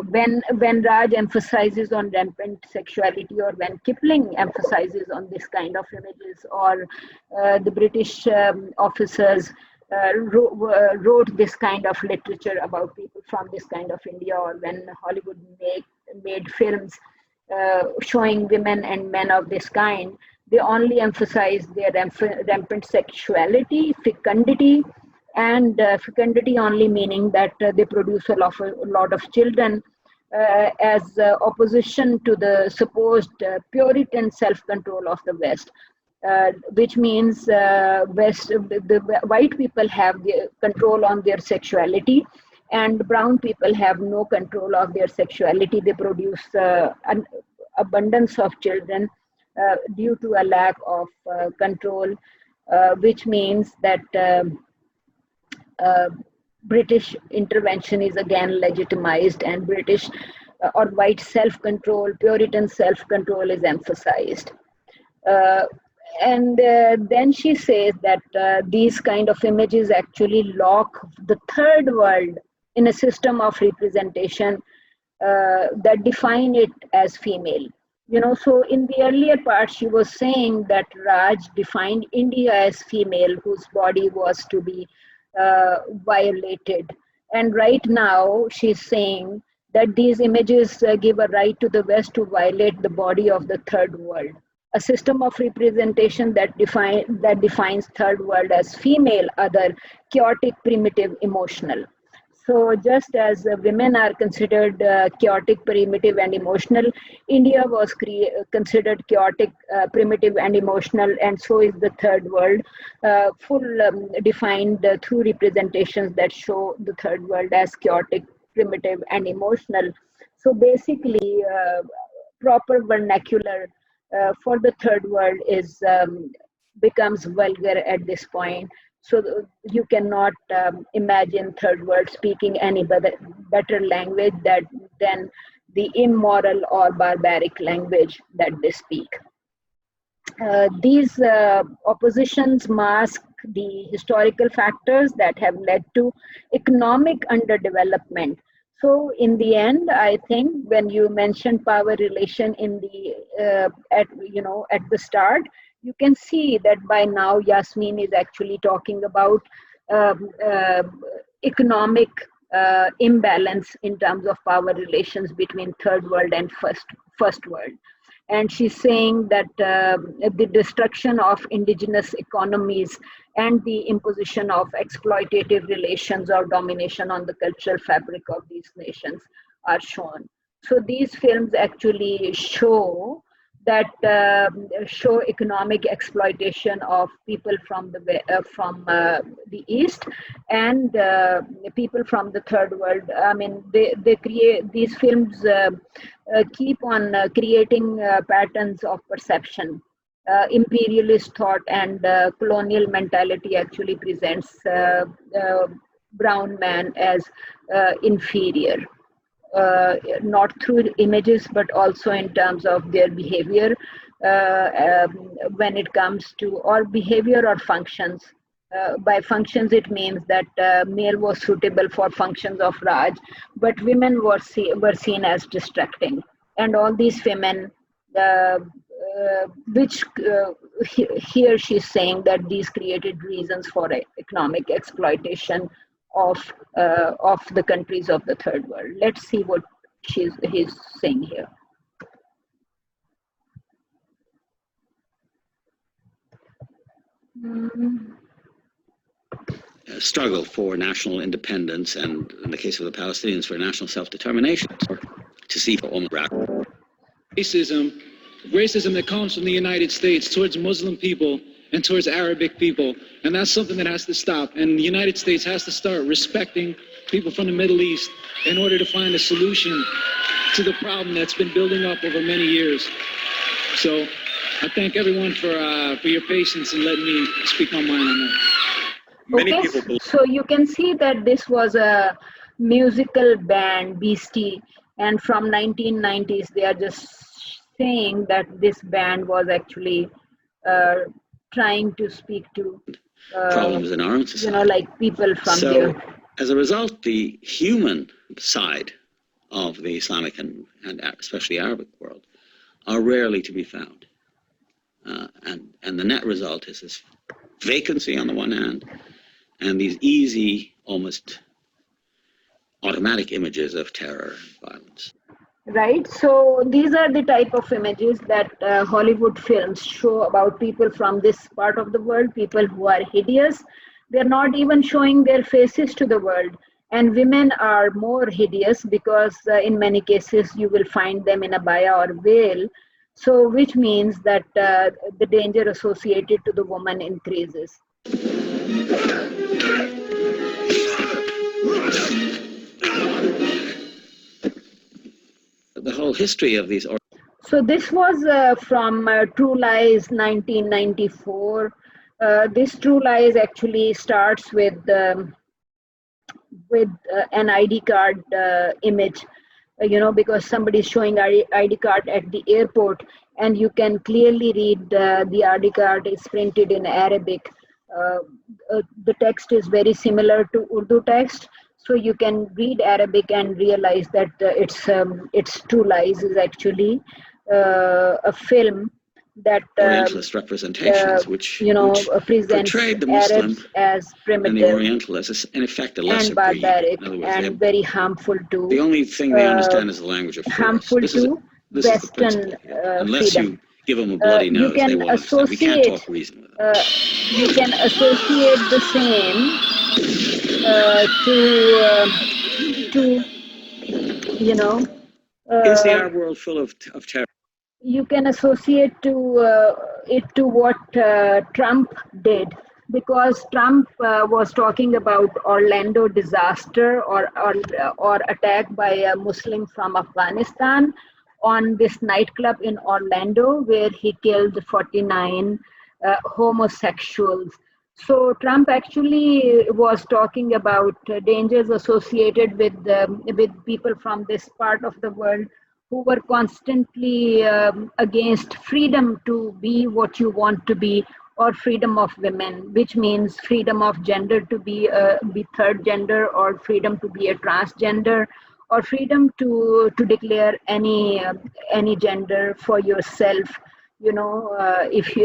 When Raj emphasizes on rampant sexuality, or when Kipling emphasizes on this kind of images, or the British officers wrote this kind of literature about people from this kind of India, or when Hollywood made films showing women and men of this kind, they only emphasize their rampant sexuality, fecundity, and fecundity only meaning that they produce a lot of children, as opposition to the supposed Puritan self-control of the West, which means the white people have the control on their sexuality, and brown people have no control of their sexuality. They produce an abundance of children due to a lack of control, which means that uh, British intervention is again legitimized, and British or white self-control, Puritan self-control is emphasized. Uh, And then she says that these kind of images actually lock the third world in a system of representation that define it as female. So in the earlier part, she was saying that Raj defined India as female, whose body was to be violated. And right now, she's saying that these images give a right to the West to violate the body of the third world, a system of representation that defines third world as female, other, chaotic, primitive, emotional. So just as women are considered chaotic, primitive, and emotional, India was considered chaotic, primitive, and emotional, and so is the third world, full defined through representations that show the third world as chaotic, primitive, and emotional. So basically, proper vernacular for the third world is becomes vulgar at this point. So you cannot imagine third world speaking any better language than the immoral or barbaric language that they speak. These oppositions mask the historical factors that have led to economic underdevelopment. So in the end, I think when you mentioned power relation in the at the start, you can see that by now Yasmin is actually talking about um, uh, economic imbalance in terms of power relations between third world and first world. And she's saying that the destruction of indigenous economies and the imposition of exploitative relations or domination on the cultural fabric of these nations are shown. So these films actually show that show economic exploitation of people from the east and people from the third world. I mean, they create these films keep on creating patterns of perception. Imperialist thought and colonial mentality actually presents brown man as inferior, not through images but also in terms of their behavior when it comes to or behavior or functions. By functions, it means that male was suitable for functions of Raj, but women were seen as distracting. And all these women, which here she's saying that these created reasons for economic exploitation of the countries of the third world. Let's see what he's saying here. Struggle for national independence, and in the case of the Palestinians, for national self-determination, to see for racism that comes from the United States towards Muslim people and towards Arabic people, and that's something that has to stop. And the United States has to start respecting people from the Middle East in order to find a solution to the problem that's been building up over many years. So I thank everyone for your patience and letting me speak on mine on that. Okay, so you can see that this was a musical band, Beastie, and from 1990s they are just saying that this band was actually trying to speak to problems in our own society. like people from so, here. As a result, the human side of the Islamic and especially Arabic world are rarely to be found. And the net result is this vacancy on the one hand, and these easy, almost automatic images of terror and violence. Right, so these are the type of images that Hollywood films show about people from this part of the world, people who are hideous. They're not even showing their faces to the world. And women are more hideous because in many cases you will find them in a baya or veil. So which means that the danger associated to the woman increases. The whole history of these. So this was from True Lies 1994. This True Lies actually starts with an ID card image because somebody is showing ID card at the airport, and you can clearly read the ID card is printed in Arabic. Uh, the text is very similar to Urdu text, so you can read Arabic and realize that it's Two Lies is actually a film that Orientalist representations, which presents portrayed the Muslim Arabs as and the primitive Oriental as, in effect, a lesser and breed. barbaric In other words, and very harmful the to only thing they understand is the language of force. harmful This to is the Western principle here. Unless freedom. you give them a bloody You nose, they can won't understand. We can't associate talk reason with them. you can associate the same to Is the uh, Arab world full of terror? you can associate it to what Trump did, because Trump was talking about Orlando disaster or attack by a Muslim from Afghanistan on this nightclub in Orlando where he killed 49 homosexuals. So Trump actually was talking about dangers associated with people from this part of the world who were constantly against freedom to be what you want to be, or freedom of women, which means freedom of gender to be third gender, or freedom to be a transgender, or freedom to declare any gender for yourself. If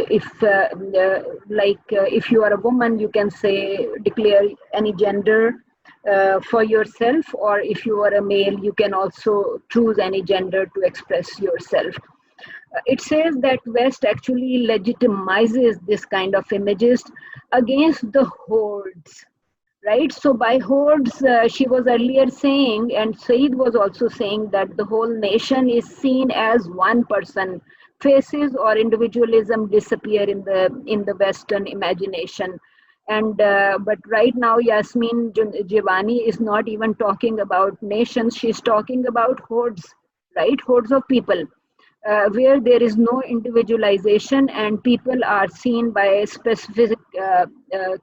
you are a woman, you can say declare any gender for yourself, or if you are a male, you can also choose any gender to express yourself. It says that West actually legitimizes this kind of images against the hordes, right? So by hordes, she was earlier saying, and Said was also saying, that the whole nation is seen as one person. Faces or individualism disappear in the Western imagination. And but right now, Yasmin Jivani is not even talking about nations; she's talking about hordes, right? Hordes of people, where there is no individualization and people are seen by specific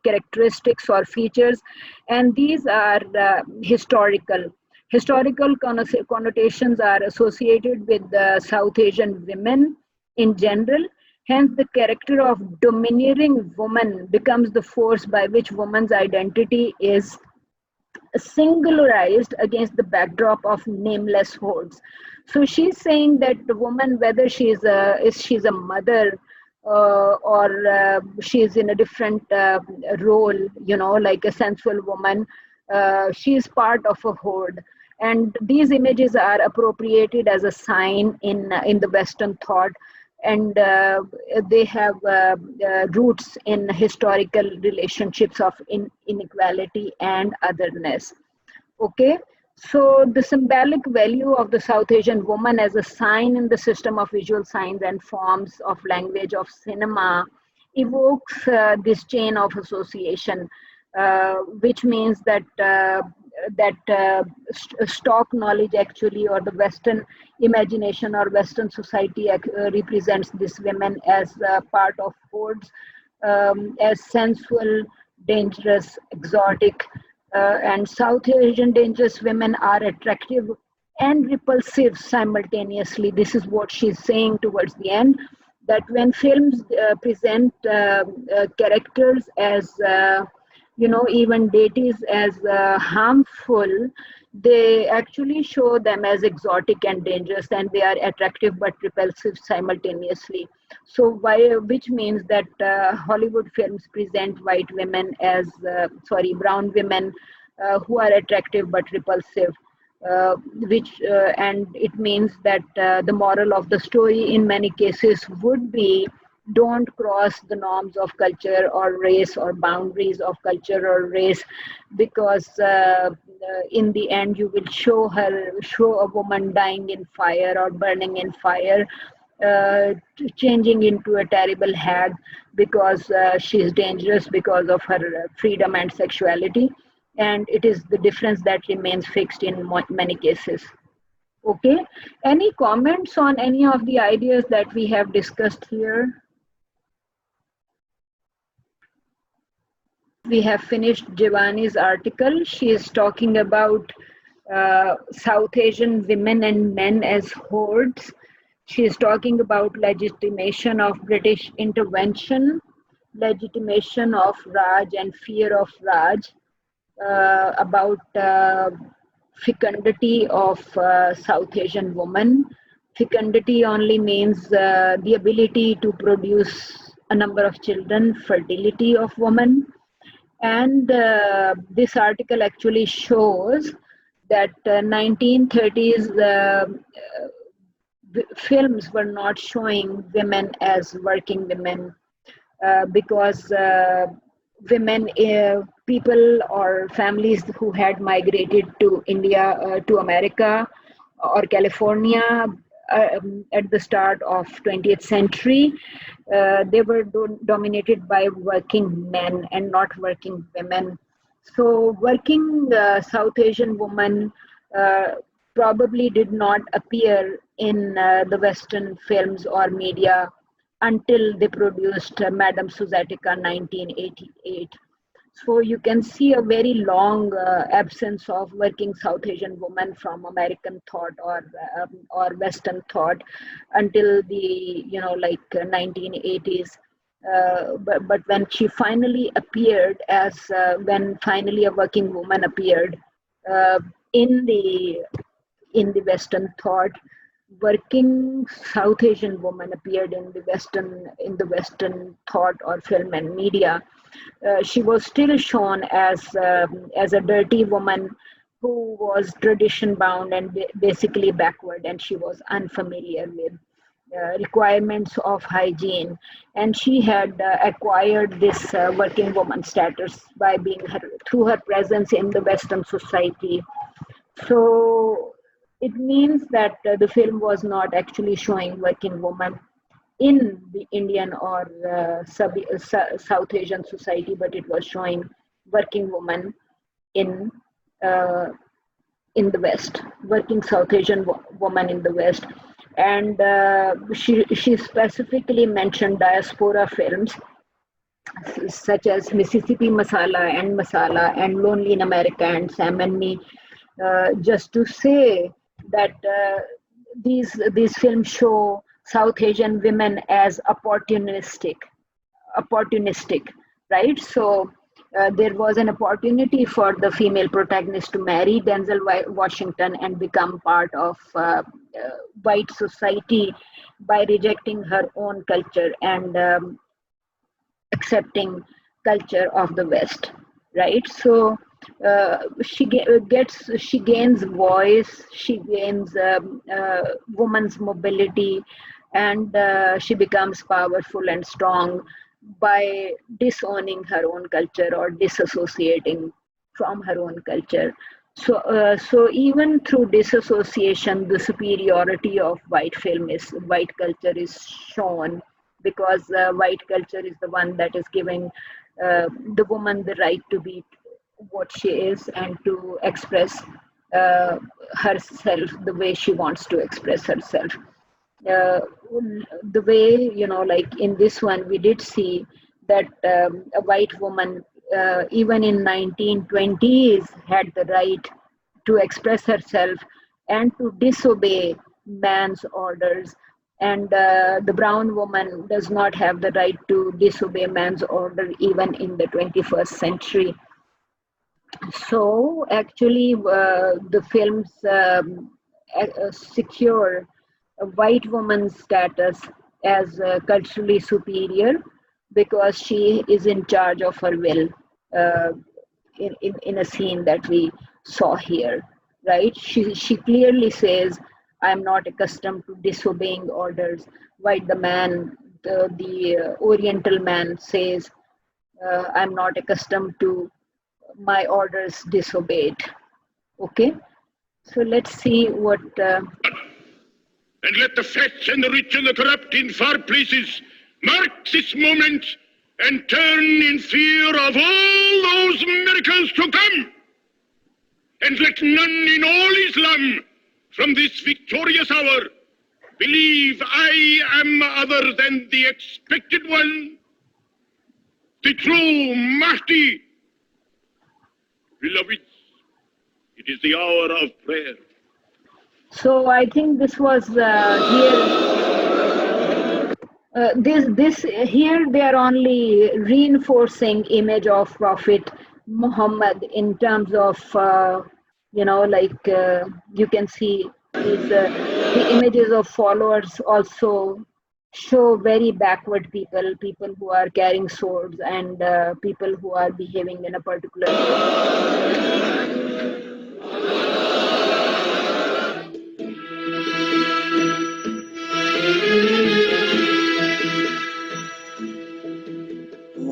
characteristics or features, and these are historical. Historical connotations are associated with South Asian women in general. Hence, the character of domineering woman becomes the force by which woman's identity is singularized against the backdrop of nameless hordes. So she's saying that the woman, whether she's a mother or she's in a different role, like a sensual woman, she is part of a horde. And these images are appropriated as a sign in the Western thought, and they have roots in historical relationships of inequality and otherness. Okay, so the symbolic value of the South Asian woman as a sign in the system of visual signs and forms of language of cinema evokes this chain of association, which means that stock knowledge actually, or the Western imagination or Western society represents these women as part of hordes, as sensual, dangerous, exotic, and South Asian dangerous women are attractive and repulsive simultaneously. This is what she's saying towards the end, that when films present characters as even deities as harmful, they actually show them as exotic and dangerous, and they are attractive but repulsive simultaneously. So which means that Hollywood films present white women as brown women who are attractive but repulsive, and it means that the moral of the story in many cases would be, don't cross the norms of culture or race or boundaries of culture or race, because in the end you will show a woman dying in fire or burning in fire, changing into a terrible hag because she is dangerous because of her freedom and sexuality, and it is the difference that remains fixed in many cases. Okay, any comments on any of the ideas that we have discussed here? We have finished Jivani's article. She is talking about South Asian women and men as hordes. She is talking about legitimation of British intervention, legitimation of Raj and fear of Raj, about fecundity of South Asian woman. Fecundity only means the ability to produce a number of children, fertility of woman. And this article actually shows that 1930s films were not showing women as working women because women, people or families who had migrated to India, to America or California at the start of 20th century, they were dominated by working men and not working women. So working South Asian women probably did not appear in the Western films or media until they produced Madame Suzatica 1988. So you can see a very long absence of working South Asian women from American thought or Western thought until the 1980s. But when she finally appeared when finally a working woman appeared uh, in the Western thought, working South Asian woman appeared in the Western thought or film and media. She was still shown as a dirty woman who was tradition bound and basically backward, and she was unfamiliar with requirements of hygiene, and she had acquired this working woman status by through her presence in the Western society. So it means that the film was not actually showing working women in the Indian or South Asian society, but it was showing working women in uh, in the West, working South Asian woman in the West, and she specifically mentioned diaspora films such as Mississippi Masala and Lonely in America and Sam and Me, just to say that these films show South Asian women as opportunistic, right? So there was an opportunity for the female protagonist to marry Denzel Washington and become part of white society by rejecting her own culture and accepting culture of the West, right? So she gains voice, she gains woman's mobility, and she becomes powerful and strong by disowning her own culture or disassociating from her own culture. So even through disassociation, the superiority of white culture is shown, because white culture is the one that is giving the woman the right to be what she is and to express uh, herself the way she wants to express herself. uh, the way, like in this one, we did see that a white woman, even in 1920s, had the right to express herself and to disobey man's orders. And the brown woman does not have the right to disobey man's order even in the 21st century. So actually, the films secure a white woman's status as culturally superior because she is in charge of her will, uh, in a scene that we saw here, right? She clearly says, "I'm not accustomed to disobeying orders." While the Oriental man says, "I'm not accustomed to my orders disobeyed." Okay, so let's see what. And let the fat and the rich and the corrupt in far places mark this moment and turn in fear of all those miracles to come. And let none in all Islam from this victorious hour believe I am other than the expected one, the true Mahdi. Beloved, it It is the hour of prayer. So I think this was this here they are only reinforcing image of Prophet Muhammad in terms of you can see the images of followers also show very backward people who are carrying swords and people who are behaving in a particular way.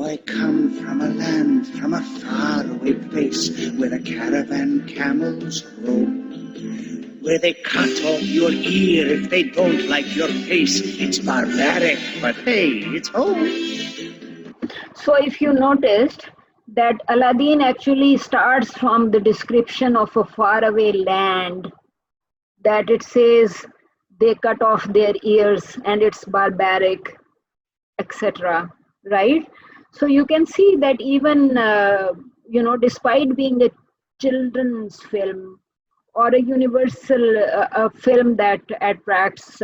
I come from a land, from a faraway place, where the caravan camels roam, where they cut off your ear if they don't like your pace. It's barbaric, but hey, it's home. So if you noticed that Aladdin actually starts from the description of a faraway land, that it says they cut off their ears and it's barbaric, etc. Right? So you can see that even despite being a children's film or a universal a film that attracts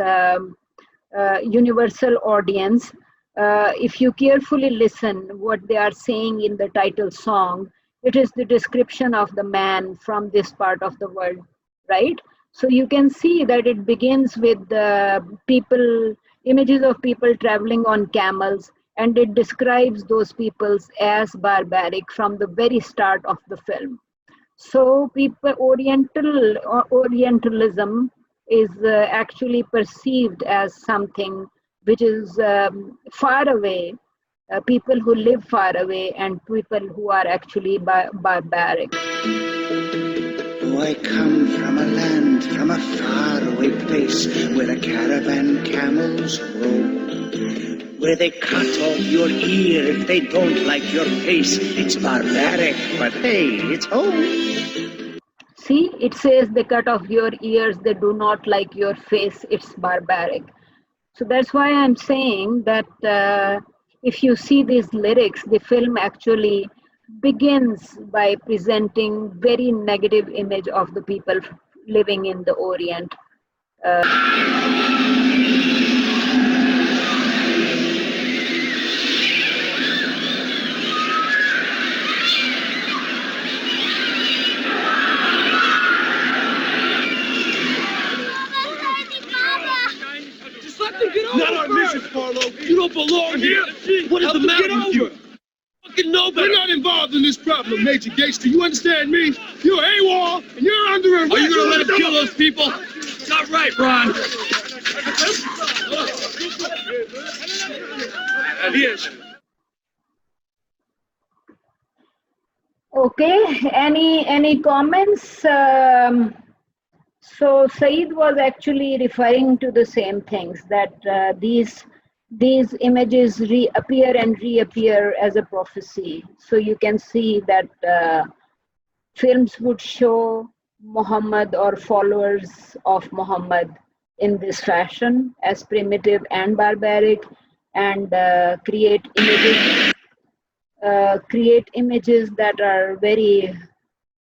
universal audience, if you carefully listen what they are saying in the title song, it is the description of the man from this part of the world, right? So you can see that it begins with images of people traveling on camels, and it describes those peoples as barbaric from the very start of the film. So Orientalism is actually perceived as something which is far away, people who live far away and people who are actually barbaric. I come from a land, from a faraway place, where the caravan camels roam, where they cut off your ear if they don't like your pace. It's barbaric, but hey, it's home. See, it says they cut off your ears, they do not like your face, it's barbaric. So that's why I'm saying that if you see these lyrics, the film actually begins by presenting very negative image of the people living in the Orient. Not our mission, Carlo. You don't belong here. What is the matter with you? Fucking nobody. We're not involved in this problem, Major Gates. Do you understand me? You're AWOL, and you're under arrest. Are you gonna let him kill those people? Not right, Ron. Yes. Okay, any comments? So Saeed was actually referring to the same things, that these images appear and reappear as a prophecy. So you can see that films would show Muhammad or followers of Muhammad in this fashion as primitive and barbaric, and create images that are very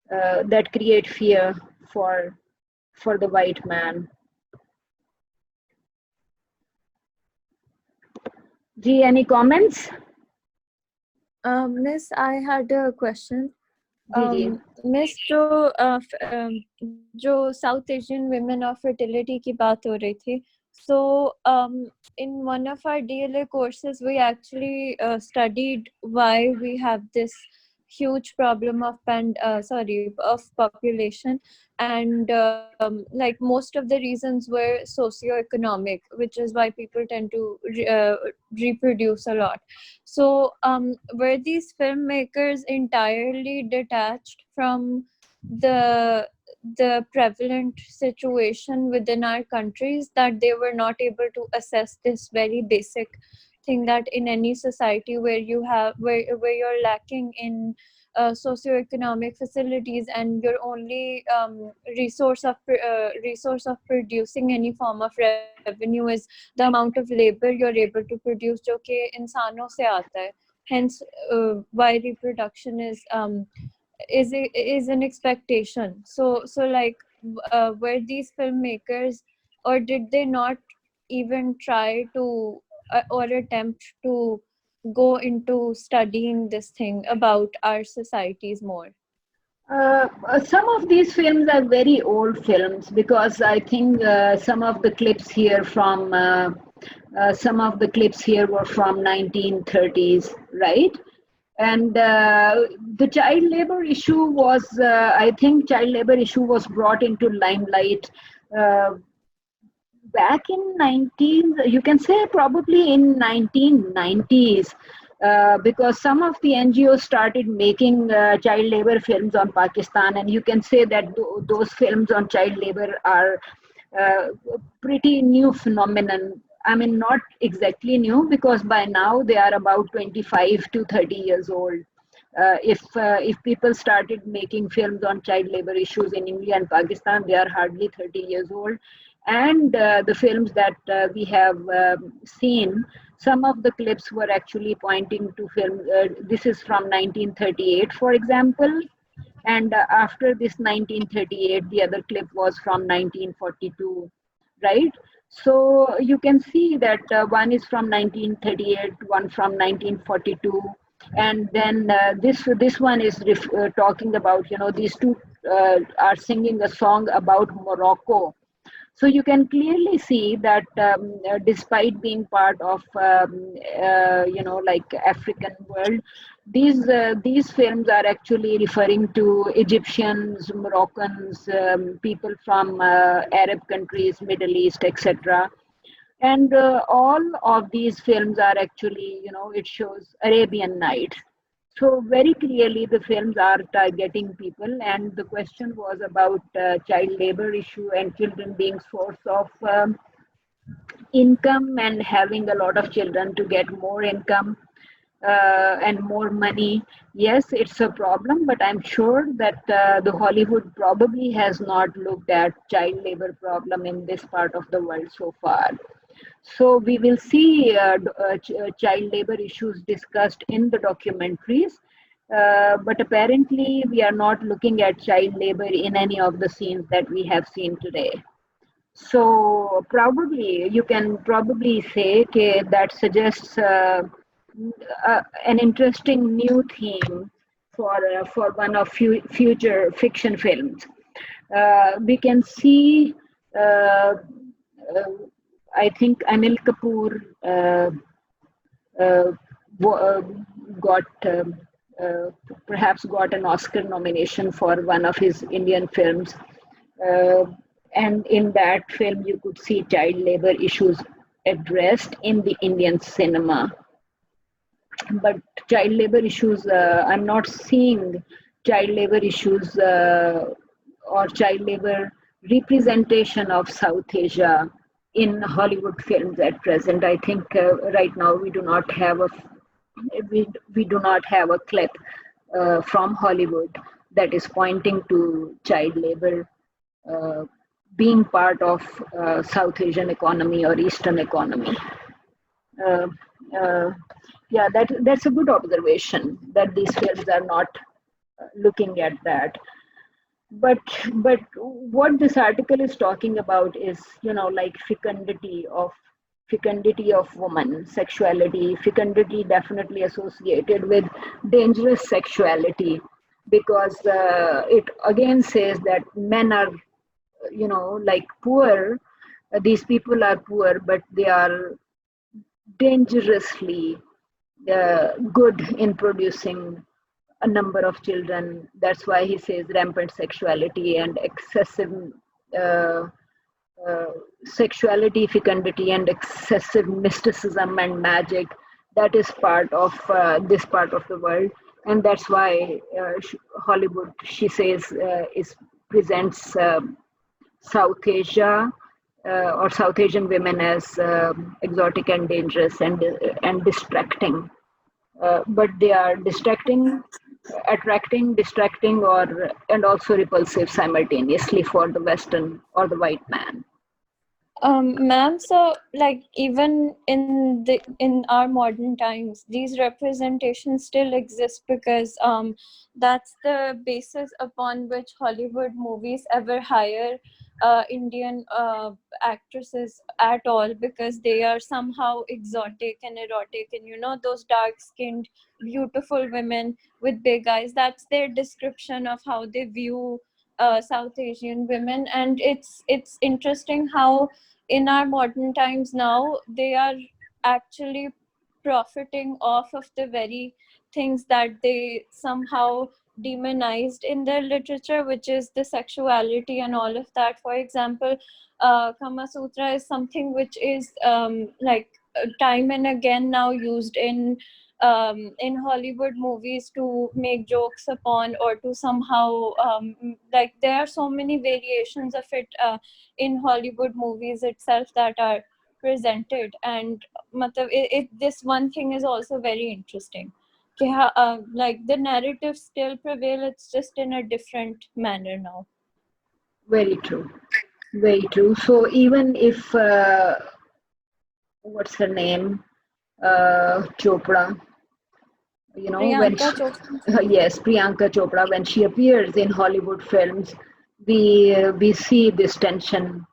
that create fear for the white man. Ji, any comments? Miss, I had a question. जी miss जो South Asian women of fertility की बात हो रही थी, so in one of our DLA courses we actually studied why we have this huge problem of population, and like most of the reasons were socio-economic, which is why people tend to reproduce a lot. So were these filmmakers entirely detached from the prevalent situation within our countries, that they were not able to assess this very basic thing, that in any society where you have where you're lacking in socioeconomic facilities, and your only resource of producing any form of revenue is the amount of labor you're able to produce, जो कि इंसानों से आता है, hence why reproduction is is an expectation. So like were these filmmakers, or did they not even try to or attempt to go into studying this thing about our societies more? Some of these films are very old films, because I think some of the clips here were from 1930s, right? And the child labor issue was, I think, child labor issue was brought into limelight uh, back in 19, you can say probably in 1990s, because some of the NGOs started making child labor films on Pakistan, and you can say that those films on child labor are uh, pretty new phenomenon. I mean, not exactly new, because by now they are about 25 to 30 years old. If people started making films on child labor issues in India and Pakistan, they are hardly 30 years old. And the films that we have seen, some of the clips were actually pointing to film. This is from 1938, for example. And after this 1938, the other clip was from 1942, right? So you can see that one is from 1938, one from 1942, and then this one is talking about, these two are singing a song about Morocco. So you can clearly see that despite being part of like African world, these films are actually referring to Egyptians, Moroccans, people from Arab countries, Middle East, etc. And all of these films are actually, it shows Arabian Nights. So very clearly the films are targeting people, and the question was about child labor issue and children being source of income, and having a lot of children to get more income and more money. Yes, it's a problem, but I'm sure that the Hollywood probably has not looked at child labor problem in this part of the world so far. So we will see child labor issues discussed in the documentaries, but apparently we are not looking at child labor in any of the scenes that we have seen today. So probably you can probably say that suggests an interesting new theme for one of future fiction films. We can see. Uh, I think Anil Kapoor uh, got uh, perhaps got an Oscar nomination for one of his Indian films, uh, and in that film you could see child labor issues addressed in the Indian cinema. But child labor issues, I'm not seeing child labor issues or child labor representation of South Asia in Hollywood films at present. I think right now we do not have we do not have a clip from Hollywood that is pointing to child labor uh, being part of South Asian economy or Eastern economy. Uh, uh, yeah, that's a good observation that these films are not looking at that. But what this article is talking about is, like fecundity of woman sexuality, fecundity definitely associated with dangerous sexuality, because it again says that men are, like poor. These people are poor, but they are dangerously good in producing a number of children. That's why he says rampant sexuality and excessive uh, uh, sexuality, fecundity, and excessive mysticism and magic. That is part of this part of the world, and that's why Hollywood, she says, is presents South Asia or South Asian women as exotic and dangerous and distracting. But they are distracting, attracting, distracting, or and also repulsive simultaneously for the Western or the white man. Ma'am, so like even in our modern times, these representations still exist because that's the basis upon which Hollywood movies ever hire Indian actresses at all, because they are somehow exotic and erotic, and you know, those dark-skinned, beautiful women with big eyes. That's their description of how they view South Asian women, and it's interesting how in our modern times now they are actually profiting off of the very things that they somehow demonized in their literature, which is the sexuality and all of that. For example, Kama Sutra is something which is time and again now used in Hollywood movies to make jokes upon, or to somehow like there are so many variations of it in Hollywood movies itself that are presented. And this one thing is also very interesting. Like the narrative still prevail, it's just in a different manner now. Very true. Very true. So even if, what's her name? Chopra, you know, when Priyanka she, Chopra. yes, Priyanka Chopra, when she appears in Hollywood films, we see this tension.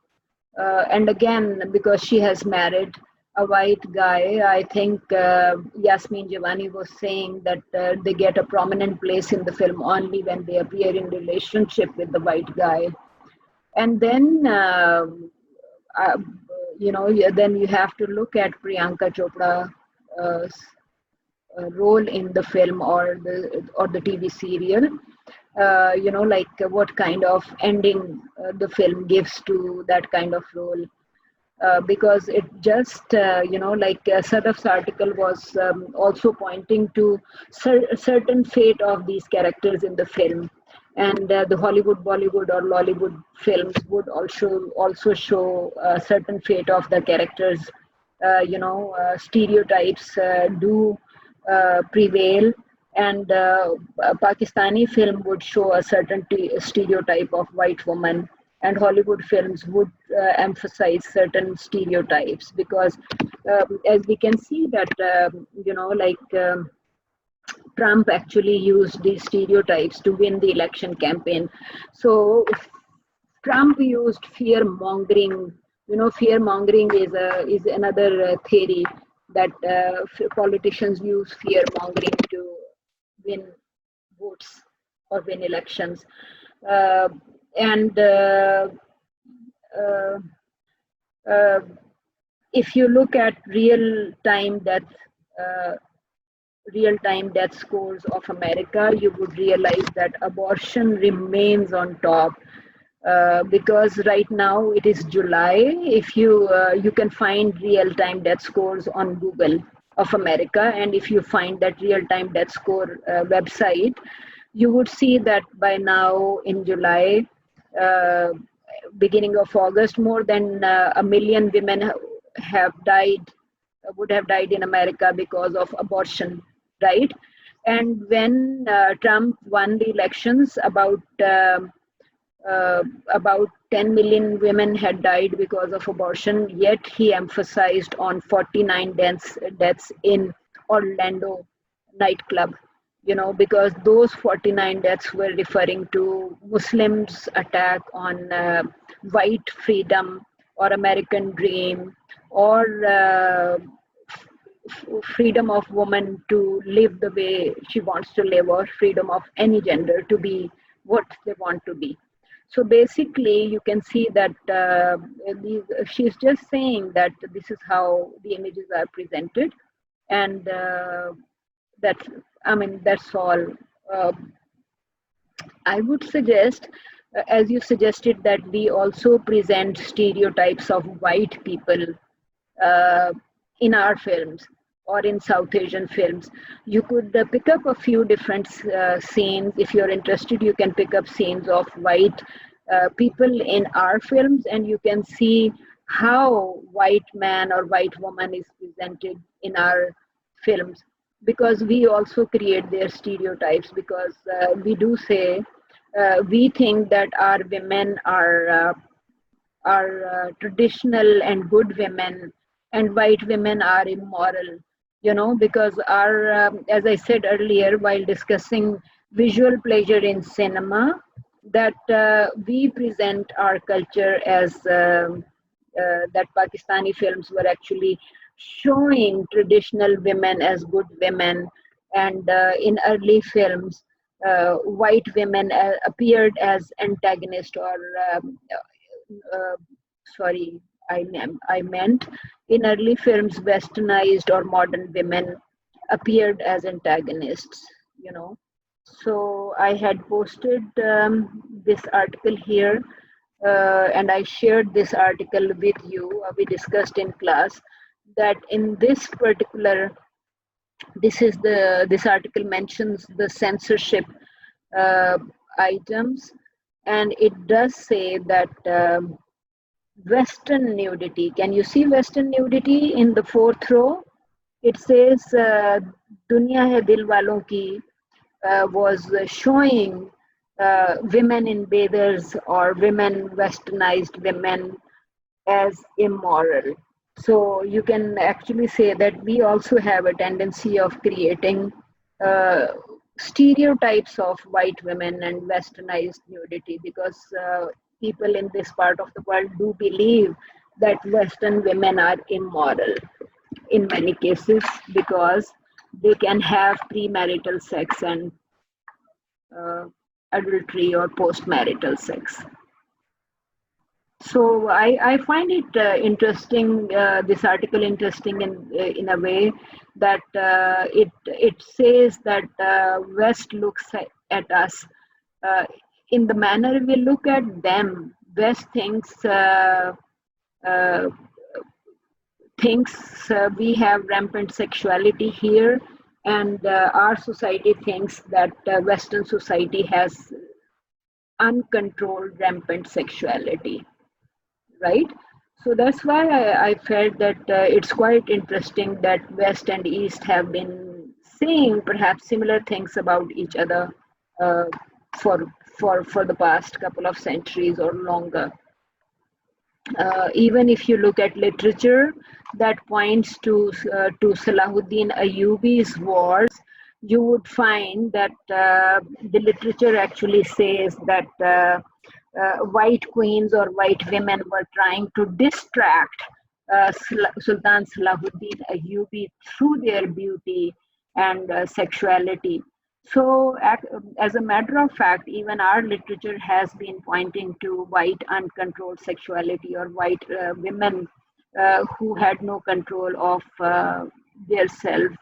And again, because she has married a white guy, I think Yasmin Javani was saying that they get a prominent place in the film only when they appear in relationship with the white guy. And then, uh, then you have to look at Priyanka Chopra role in the film or the TV serial. What kind of ending the film gives to that kind of role. Because it just, Sadaf's article was also pointing to certain fate of these characters in the film. And the Hollywood, Bollywood, or Lollywood films would also show certain fate of the characters. Stereotypes do prevail, and a Pakistani film would show a certain stereotype of white woman, and Hollywood films would emphasize certain stereotypes because, as we can see that, Trump actually used these stereotypes to win the election campaign. So Trump used fear mongering. Fear mongering is another theory that politicians use fear mongering to win votes or win elections. Uh, and uh, uh, if you look at uh, real time death scores of America, you would realize that abortion remains on top. Because right now it is July. If you can find real time death scores on Google of America, and if you find that real time death score website, you would see that by now in July, uh, beginning of August, more than a million women have died, would have died in America because of abortion, right? And when Trump won the elections, about 10 million women had died because of abortion, yet he emphasized on 49 deaths in Orlando nightclub, because those 49 deaths were referring to Muslims' attack on white freedom or American dream, or freedom of woman to live the way she wants to live, or freedom of any gender to be what they want to be. So basically, you can see that she's just saying that this is how the images are presented, and that's, I mean, that's all. Uh, I would suggest, as you suggested, that we also present stereotypes of white people uh, in our films or in South Asian films. You could pick up a few different scenes. If you're interested, you can pick up scenes of white people in our films, and you can see how white man or white woman is presented in our films, because we also create their stereotypes, because we do say we think that our women traditional and good women, and white women are immoral. You know, because our, as I said earlier while discussing visual pleasure in cinema, that we present our culture as that Pakistani films were actually showing traditional women as good women, and in early films, white women appeared as antagonist or uh, sorry, I meant in early films, westernized or modern women appeared as antagonists, you know. So I had posted this article here, and I shared this article with you. We discussed in class that in this particular, this article mentions the censorship uh, items, and it does say that Western nudity. Can you see Western nudity in the fourth row? It says Duniya Hai Dil Walon Ki was showing women in bathers or women, westernized women, as immoral. So you can actually say that we also have a tendency of creating uh, stereotypes of white women and westernized nudity, because people in this part of the world do believe that Western women are immoral in many cases because they can have premarital sex and adultery or postmarital sex. So I find it interesting, this article interesting in a way that it says that West looks at us in the manner we look at them. West uh, thinks we have rampant sexuality here, and our society thinks that Western society has uncontrolled rampant sexuality, right? So that's why I felt that it's quite interesting that West and East have been saying perhaps similar things about each other uh, for for the past couple of centuries or longer. Even if you look at literature that points to Salahuddin Ayyubi's wars, you would find that the literature actually says that white queens or white women were trying to distract Sultan Salahuddin Ayyubi through their beauty and sexuality. So, as a matter of fact, even our literature has been pointing to white uncontrolled sexuality or white women who had no control of their self,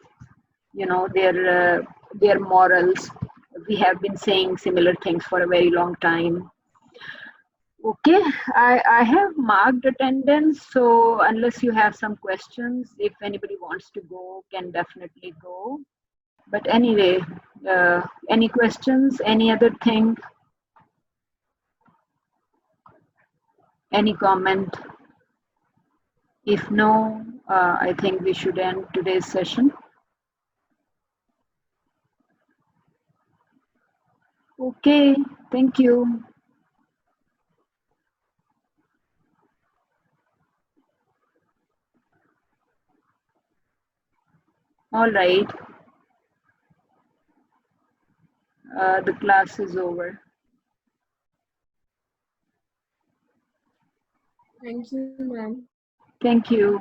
you know, their morals. We have been saying similar things for a very long time. Okay, I have marked attendance, so unless you have some questions, if anybody wants to go, can definitely go. But anyway, any questions, any other thing, any comment? If no, I think we should end today's session. Okay, thank you. All right, the class is over. Thank you, ma'am. Thank you.